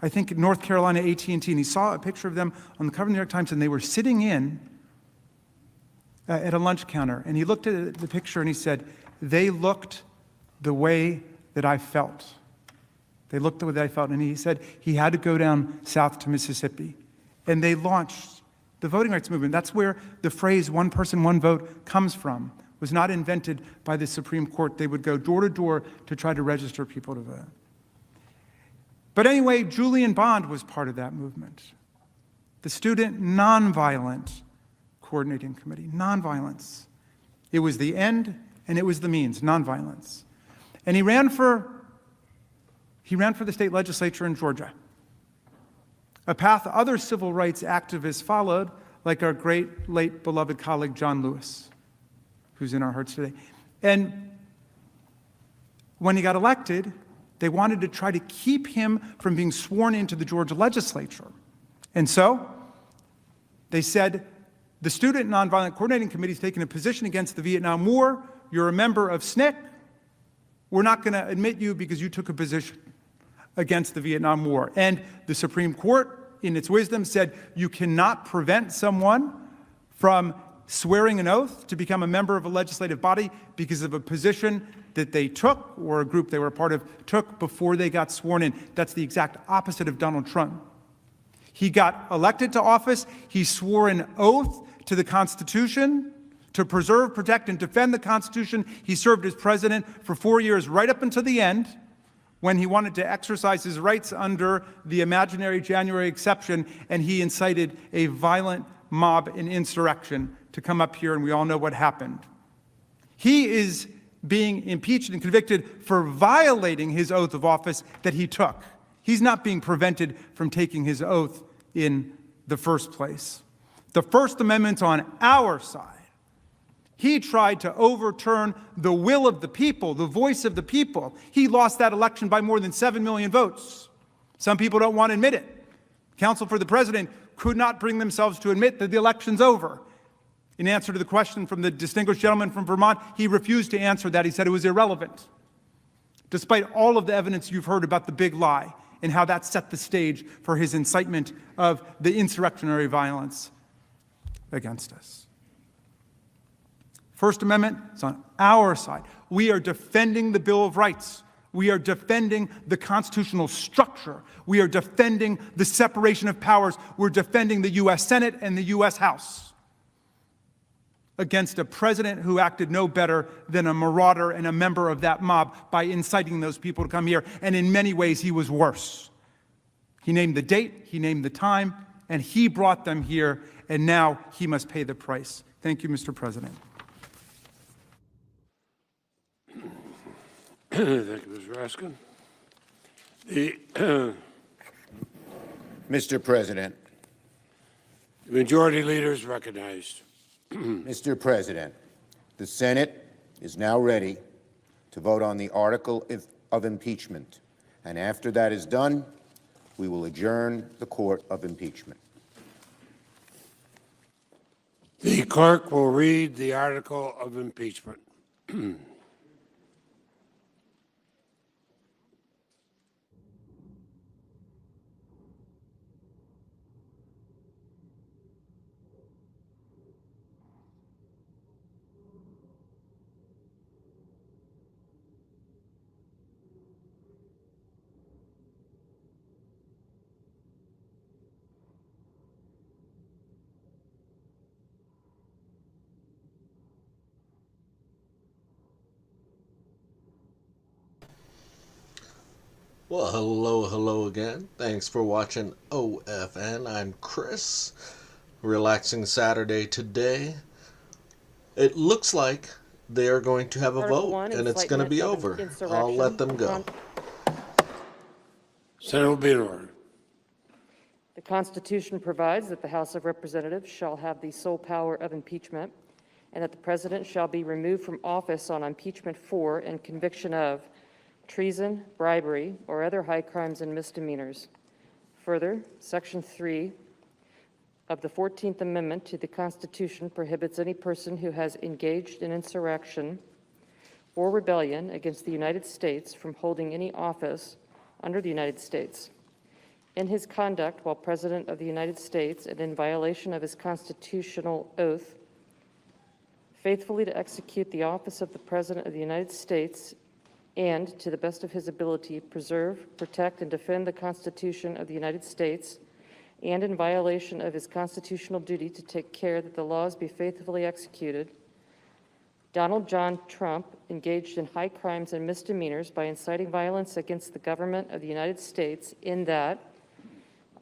I think in North Carolina, AT&T, and he saw a picture of them on the cover of the New York Times, and they were sitting in at a lunch counter, and he looked at the picture and he said, they looked the way that I felt. They looked the way that I felt. And he said he had to go down south to Mississippi. And they launched the voting rights movement. That's where the phrase one person, one vote comes from. It was not invented by the Supreme Court. They would go door to door to try to register people to vote. But anyway, Julian Bond was part of that movement. The Student Nonviolent Coordinating Committee, nonviolence. It was the end and it was the means, nonviolence. And he ran for the state legislature in Georgia, a path other civil rights activists followed, like our great, late, beloved colleague, John Lewis, who's in our hearts today. And when he got elected, they wanted to try to keep him from being sworn into the Georgia legislature. And so they said, the Student Nonviolent Coordinating Committee is taking a position against the Vietnam War. You're a member of SNCC. We're not going to admit you because you took a position against the Vietnam War. And the Supreme Court, in its wisdom, said you cannot prevent someone from swearing an oath to become a member of a legislative body because of a position that they took or a group they were a part of took before they got sworn in. That's the exact opposite of Donald Trump. He got elected to office. He swore an oath to the Constitution to preserve, protect, and defend the Constitution. He served as president for 4 years, right up until the end, when he wanted to exercise his rights under the imaginary January exception, and he incited a violent mob and insurrection to come up here, and we all know what happened. He is being impeached and convicted for violating his oath of office that he took. He's not being prevented from taking his oath in the first place. The First Amendment's on our side. He tried to overturn the will of the people, the voice of the people. He lost that election by more than 7 million votes. Some people don't want to admit it. Counsel for the president could not bring themselves to admit that the election's over. In answer to the question from the distinguished gentleman from Vermont, he refused to answer that. He said it was irrelevant, despite all of the evidence you've heard about the big lie and how that set the stage for his incitement of the insurrectionary violence against us. First Amendment is on our side. We are defending the Bill of Rights. We are defending the constitutional structure. We are defending the separation of powers. We're defending the U.S. Senate and the U.S. House against a president who acted no better than a marauder and a member of that mob by inciting those people to come here. And in many ways, he was worse. He named the date, he named the time, and he brought them here, and now he must pay the price. Thank you, Mr. President. Thank you, Mr. Raskin. Mr. President. The majority leader is recognized. Mr. President, the Senate is now ready to vote on the article of impeachment. And after that is done, we will adjourn the court of impeachment. The clerk will read the article of impeachment. Well, hello again. Thanks for watching OFN. I'm Chris. Relaxing Saturday today. It looks like they are going to have a vote, and it's going to be over. I'll let them go. Senate will be in order. The Constitution provides that the House of Representatives shall have the sole power of impeachment, and that the President shall be removed from office on impeachment for and conviction of treason, bribery, or other high crimes and misdemeanors. Further, Section 3 of the 14th Amendment to the Constitution prohibits any person who has engaged in insurrection or rebellion against the United States from holding any office under the United States. In his conduct while President of the United States and in violation of his constitutional oath, faithfully to execute the office of the President of the United States and, to the best of his ability, preserve, protect, and defend the Constitution of the United States, and in violation of his constitutional duty to take care that the laws be faithfully executed, Donald John Trump engaged in high crimes and misdemeanors by inciting violence against the government of the United States in that,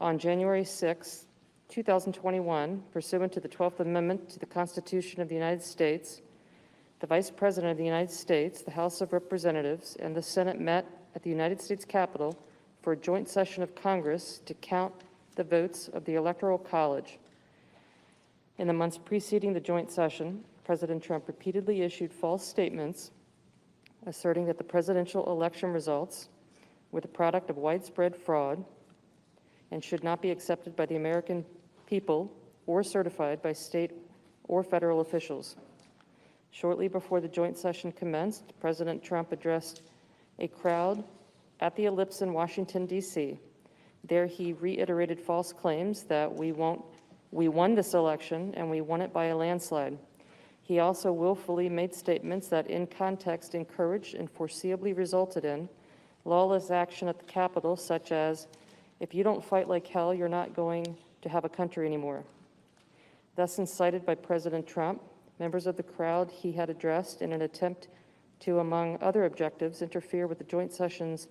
on January 6, 2021, pursuant to the 12th Amendment to the Constitution of the United States, the Vice President of the United States, the House of Representatives, and the Senate met at the United States Capitol for a joint session of Congress to count the votes of the Electoral College. In the months preceding the joint session, President Trump repeatedly issued false statements asserting that the presidential election results were the product of widespread fraud and should not be accepted by the American people or certified by state or federal officials. Shortly before the joint session commenced, President Trump addressed a crowd at the Ellipse in Washington, D.C. There he reiterated false claims that we won this election and we won it by a landslide. He also willfully made statements that in context encouraged and foreseeably resulted in lawless action at the Capitol, such as, if you don't fight like hell, you're not going to have a country anymore. Thus incited by President Trump, members of the crowd he had addressed in an attempt to, among other objectives, interfere with the joint session's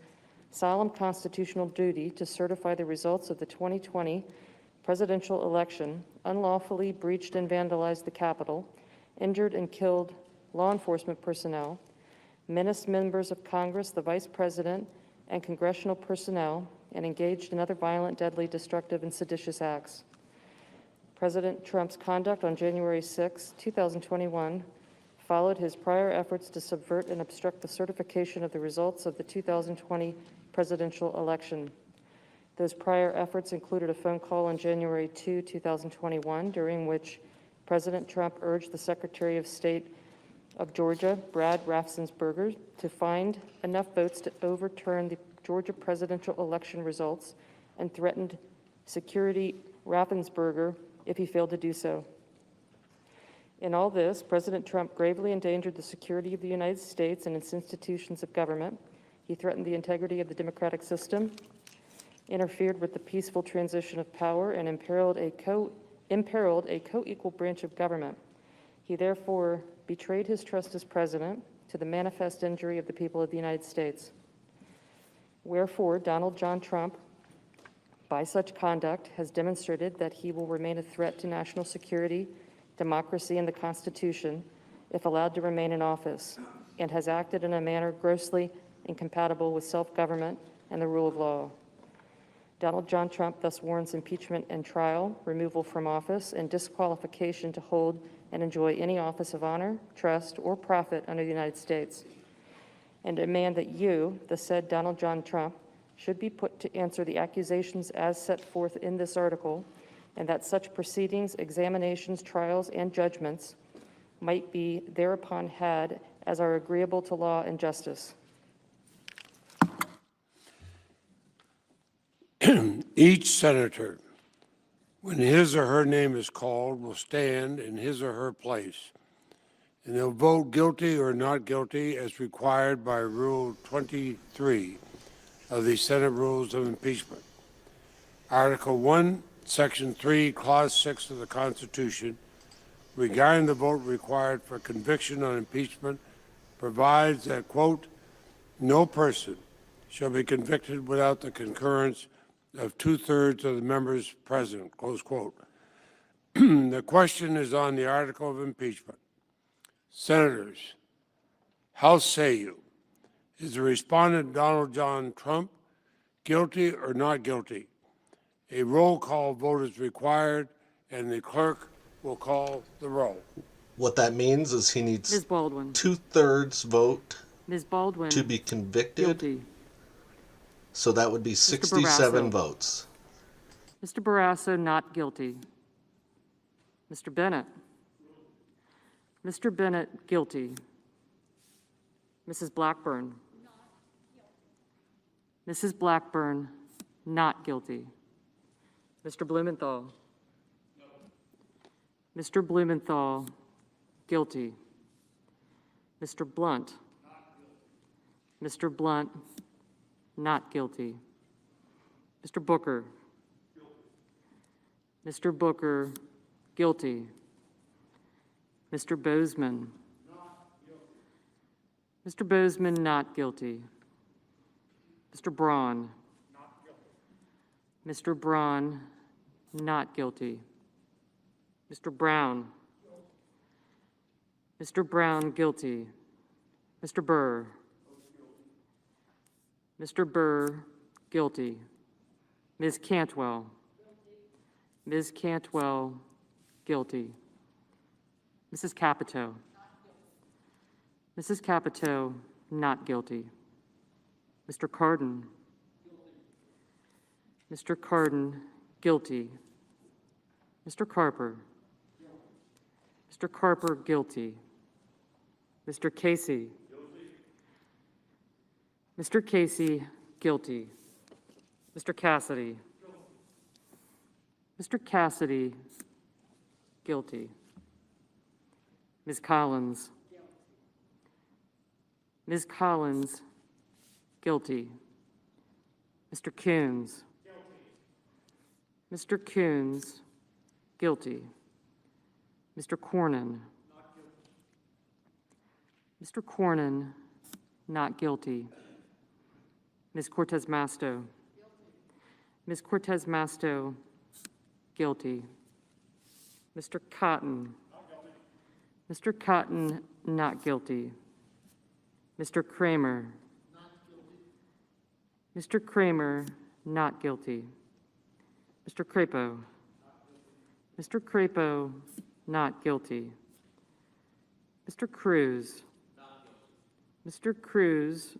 solemn constitutional duty to certify the results of the 2020 presidential election, unlawfully breached and vandalized the Capitol, injured and killed law enforcement personnel, menaced members of Congress, the Vice President, and congressional personnel, and engaged in other violent, deadly, destructive, and seditious acts. President Trump's conduct on January 6, 2021, followed his prior efforts to subvert and obstruct the certification of the results of the 2020 presidential election. Those prior efforts included a phone call on January 2, 2021, during which President Trump urged the Secretary of State of Georgia, Brad Raffensperger, to find enough votes to overturn the Georgia presidential election results and threatened security Raffensperger if he failed to do so. In all this, President Trump gravely endangered the security of the United States and its institutions of government. He threatened the integrity of the democratic system, interfered with the peaceful transition of power, and imperiled a co-equal branch of government. He therefore betrayed his trust as president to the manifest injury of the people of the United States. Wherefore, Donald John Trump, by such conduct, has demonstrated that he will remain a threat to national security, democracy, and the Constitution if allowed to remain in office, and has acted in a manner grossly incompatible with self-government and the rule of law. Donald John Trump thus warrants impeachment and trial, removal from office, and disqualification to hold and enjoy any office of honor, trust, or profit under the United States, and demand that you, the said Donald John Trump, should be put to answer the accusations as set forth in this article, and that such proceedings, examinations, trials, and judgments might be thereupon had as are agreeable to law and justice. Each senator, when his or her name is called, will stand in his or her place, and they'll vote guilty or not guilty as required by Rule 23 of the Senate Rules of Impeachment. Article 1, Section 3, Clause 6 of the Constitution, regarding the vote required for conviction on impeachment, provides that, quote, no person shall be convicted without the concurrence of 2/3 of the members present, close quote. The question is on the article of impeachment. Senators, how say you? Is the respondent Donald John Trump guilty or not guilty? A roll call vote is required, and the clerk will call the roll. What that means is he needs Ms. Baldwin. 2/3 vote Ms. Baldwin. to be convicted. Guilty. So that would be 67 votes. Mr. Barrasso, not guilty. Mr. Bennett. Mr. Bennett, guilty. Mrs. Blackburn. Mrs. Blackburn, not guilty. Mr. Blumenthal. Mr. Blumenthal, guilty. Mr. Blunt. Mr. Blunt, not guilty. Mr. Booker. Mr. Booker, guilty. Mr. Bozeman. Mr. Bozeman, not guilty. Mr. Braun. Mr. Braun, not guilty. Mr. Brown. Mr. Brown, guilty. Mr. Burr. Mr. Burr, guilty. Ms. Cantwell. Ms. Cantwell, guilty. Mrs. Capito. Mrs. Capito, not guilty. Mr. Cardin. Mr. Cardin, guilty. Mr. Carper. Mr. Carper, guilty. Mr. Casey. Mr. Casey, guilty. Mr. Cassidy. Mr. Cassidy, guilty. Ms. Collins. Ms. Collins, guilty. Mr. Coons. Mr. Coons, guilty. Mr. Cornyn. Mr. Cornyn, not guilty. Ms. Cortez Masto. Ms. Cortez Masto, guilty. Mr. Cotton. Mr. Cotton, not guilty. Mr. Kramer. Mr. Kramer, not guilty. Mr. Crapo. Mr. Crapo, not guilty. Mr. Cruz. Mr. Cruz,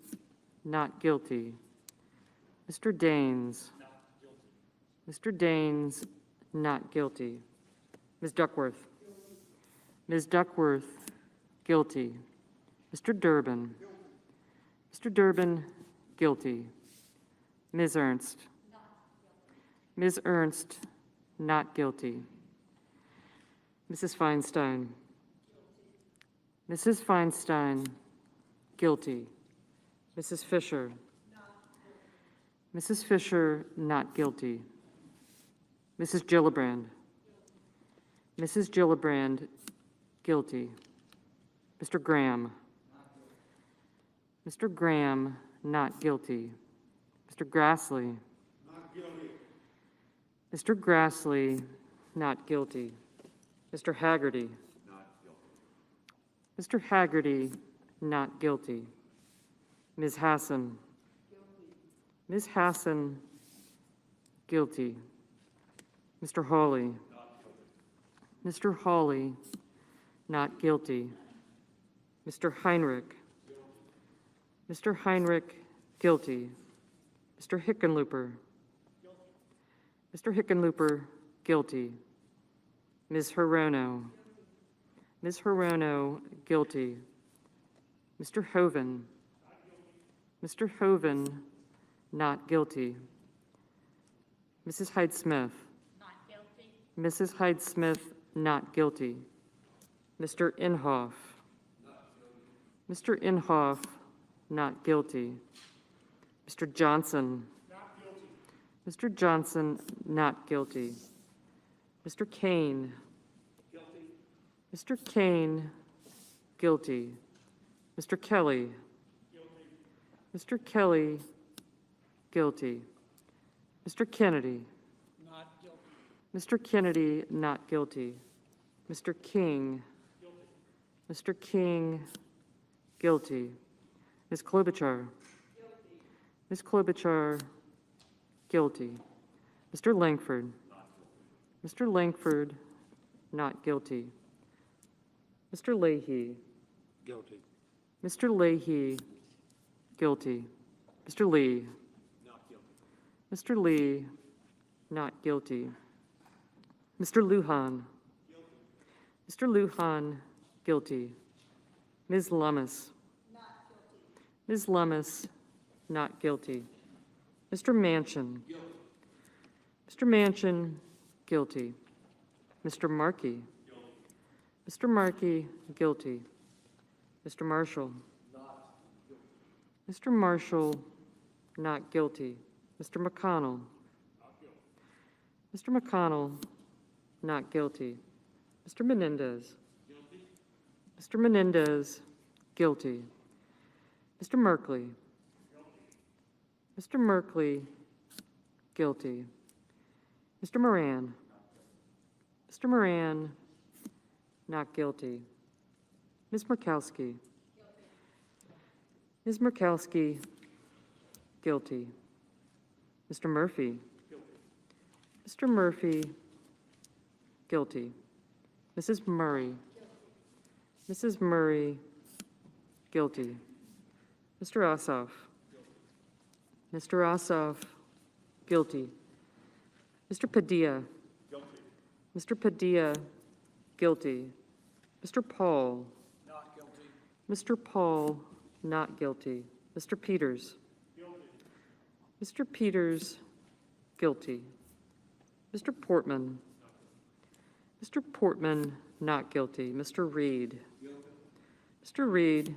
not guilty. Mr. Daines. Mr. Daines, not guilty. Ms. Duckworth. Ms. Duckworth, guilty. Mr. Durbin. Mr. Durbin, guilty. Ms. Ernst. Ms. Ernst, not guilty. Mrs. Feinstein. Mrs. Feinstein, guilty. Mrs. Fisher. Mrs. Fisher, not guilty. Mrs. Gillibrand. Mrs. Gillibrand, Guilty. Mr. Graham. Mr. Graham, not guilty. Mr. Grassley. Not guilty. Mr. Grassley, not guilty. Mr. Haggerty. Not guilty. Mr. Haggerty, not guilty. Ms. Hassan. Ms. Hassan, guilty. Mr. Hawley. Mr. Hawley, not guilty. Mr. Heinrich. Mr. Heinrich, guilty. Mr. Hickenlooper. Mr. Hickenlooper, guilty. Ms. Hirono. Ms. Hirono, guilty. Mr. Hoven. Mr. Hoven, not guilty. Mrs. Hyde-Smith. Mrs. Hyde-Smith, not guilty. Mr. Inhofe. Mr. Inhofe, not guilty. Mr. Johnson. Mr. Johnson, not guilty. Mr. Kane. Mr. Kane, guilty. Mr. Kelly. Mr. Kelly, guilty. Mr. Kennedy. Mr. Kennedy, not guilty. Mr. King. Mr. King, guilty. Ms. Klobuchar. Ms. Klobuchar, guilty. Mr. Langford. Mr. Langford, not guilty. Mr. Leahy. Guilty. Mr. Leahy, guilty. Mr. Lee. Not guilty. Mr. Lee, not guilty. Mr. Lujan. Mr. Lujan, guilty. Ms. Lummis. Ms. Lummis, not guilty. Mr. Manchin. Mr. Manchin, guilty. Mr. Markey. Mr. Markey, guilty. Mr. Marshall. Mr. Marshall, not guilty. Mr. McConnell. Mr. McConnell, not guilty. Mr. Menendez. Mr. Menendez, guilty. Mr. Merkley. Mr. Merkley, guilty. Mr. Moran. Mr. Moran, not guilty. Ms. Murkowski. Ms. Murkowski, guilty. Mr. Murphy. Mr. Murphy, guilty. Mrs. Murray. Mrs. Murray, guilty. Mr. Ossoff. Mr. Ossoff, guilty. Mr. Padilla. Mr. Padilla, guilty. Mr. Paul. Not guilty. Mr. Paul, not guilty. Mr. Peters. Mr. Peters, guilty. Mr. Portman. Mr. Portman, not guilty. Mr. Reed. Mr. Reed,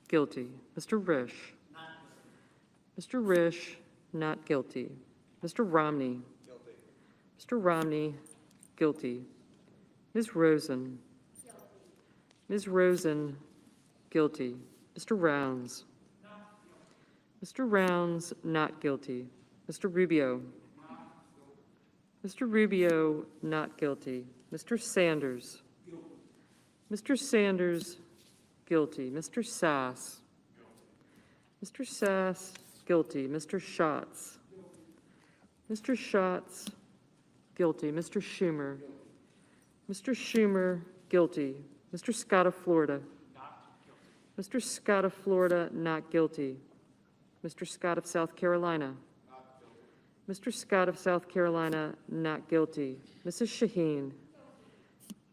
guilty. Mr. Risch. Mr. Risch, not guilty. Mr. Romney. Mr. Romney, guilty. Ms. Rosen. Ms. Rosen, guilty. Mr. Rounds. Mr. Rounds, not guilty. Mr. Rubio. Mr. Rubio, not guilty. Mr. Sanders. Mr. Sanders, guilty. Mr. Sass. Mr. Sass, guilty. Mr. Schatz. Mr. Schatz, guilty. Mr. Schumer. Mr. Schumer, guilty. Mr. Scott of Florida. Mr. Scott of Florida, not guilty. Mr. Scott of South Carolina. Mr. Scott of South Carolina, not guilty. Mrs. Shaheen.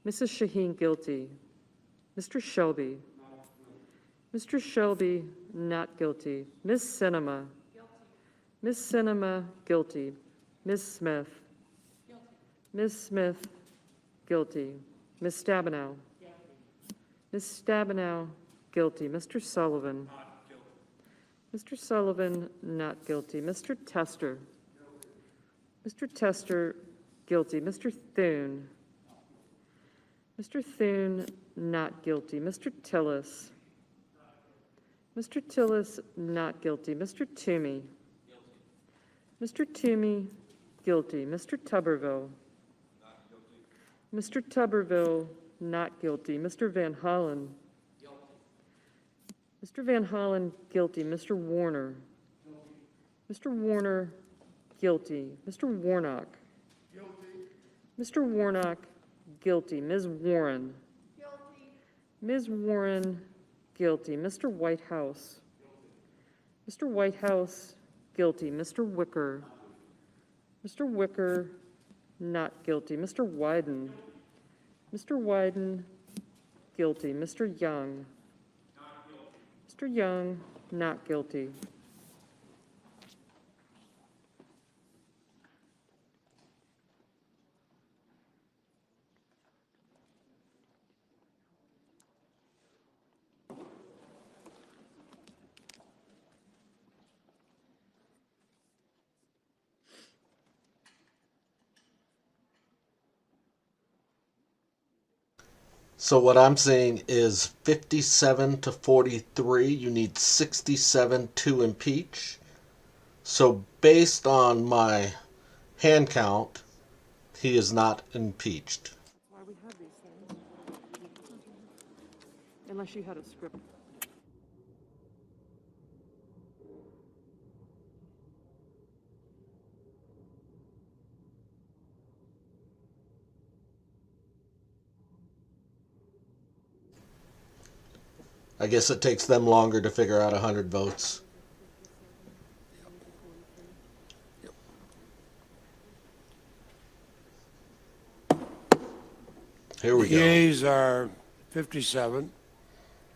Mrs. Shaheen, guilty. Mr. Shelby. Mr. Shelby, not guilty. Ms. Sinema. Ms. Sinema, guilty. Ms. Smith. Ms. Smith, guilty. Ms. Stabenow. Ms. Stabenow, guilty. Mr. Sullivan. Mr. Sullivan, not guilty. Mr. Tester. Mr. Tester, guilty. Mr. Thune. Mr. Thune, not guilty. Mr. Tillis. Mr. Tillis, not guilty. Mr. Toomey. Mr. Toomey, guilty. Mr. Tuberville. Mr. Tuberville, not guilty. Mr. Van Hollen. Mr. Van Hollen, guilty. Mr. Warner. Mr. Warner, guilty. Mr. Warnock. Mr. Warnock, guilty. Ms. Warren. Ms. Warren, guilty. Mr. Whitehouse. Mr. Whitehouse, guilty. Mr. Wicker. Mr. Wicker, not guilty. Mr. Wyden. Mr. Wyden, guilty. Mr. Young. Mr. Young, not guilty. So what I'm saying is 57 to 43. You need 67 to impeach. So based on my hand count, he is not impeached. That's why we have these things. Unless you had a script. I guess it takes them longer to figure out 100 votes. Here we The go. yeas are 57.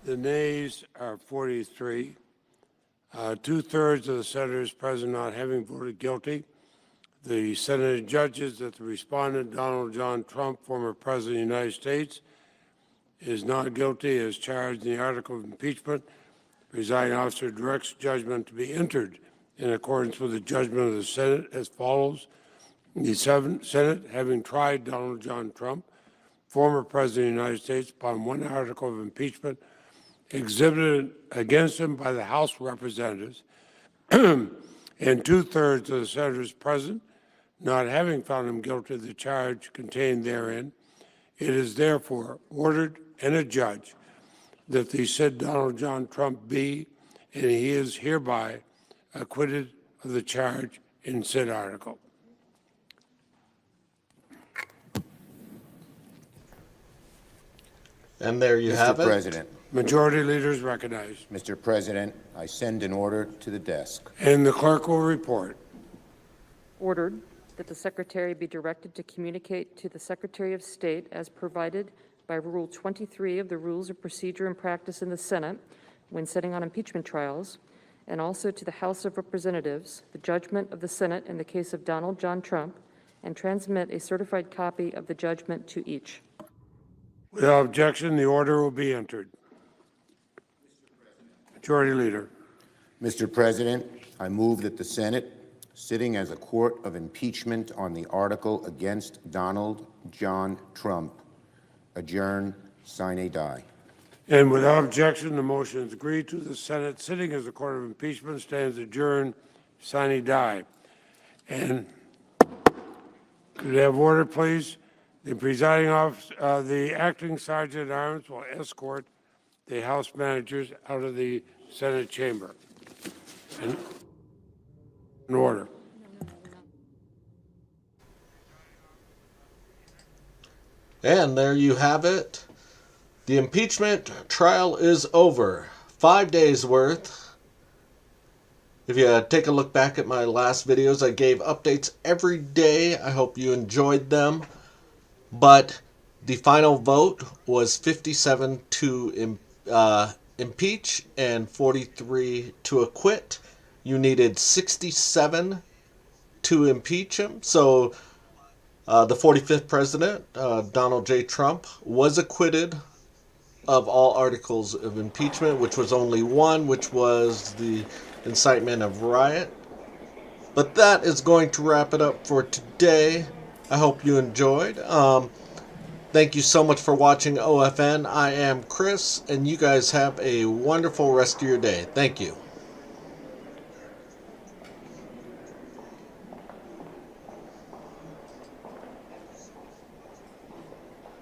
The nays are 43. Two-thirds of the senators present not having voted guilty. The Senate judges that the respondent, Donald John Trump, former President of the United States, is not guilty as charged in the article of impeachment. The presiding officer directs judgment to be entered in accordance with the judgment of the Senate as follows. The Senate, having tried Donald John Trump, former President of the United States, upon one article of impeachment exhibited against him by the House of Representatives, and two-thirds of the senators present not having found him guilty of the charge contained therein, it is therefore ordered and adjudged that the said Donald John Trump be, and he is hereby acquitted of the charge in said article. And there you have Mr. it. President. Majority Leader is recognized. Mr. President, I send an order to the desk. And the clerk will report. Ordered that the Secretary be directed to communicate to the Secretary of State as provided by Rule 23 of the Rules of Procedure and Practice in the Senate when sitting on impeachment trials, and also to the House of Representatives, the judgment of the Senate in the case of Donald John Trump, and transmit a certified copy of the judgment to each. Without objection, the order will be entered. Majority Leader. Mr. President, I move that the Senate, sitting as a court of impeachment on the article against Donald John Trump, adjourn sine die. And without objection, the motion is agreed to. The Senate, sitting as a court of impeachment, stands adjourned sine die. And could we have order, please? The presiding officer, the acting sergeant at arms will escort the House managers out of the Senate chamber. And in order. And there you have it. The impeachment trial is over. 5 days worth. If you take a look back at my last videos, I gave updates every day. I hope you enjoyed them. But the final vote was 57 to impeach and 43 to acquit. You needed 67 to impeach him. So the 45th president, Donald J. Trump, was acquitted of all articles of impeachment, which was only one, which was the incitement of riot. But that is going to wrap it up for today. I hope you enjoyed. Thank you so much for watching OFN. I am Chris, and you guys have a wonderful rest of your day. Thank you.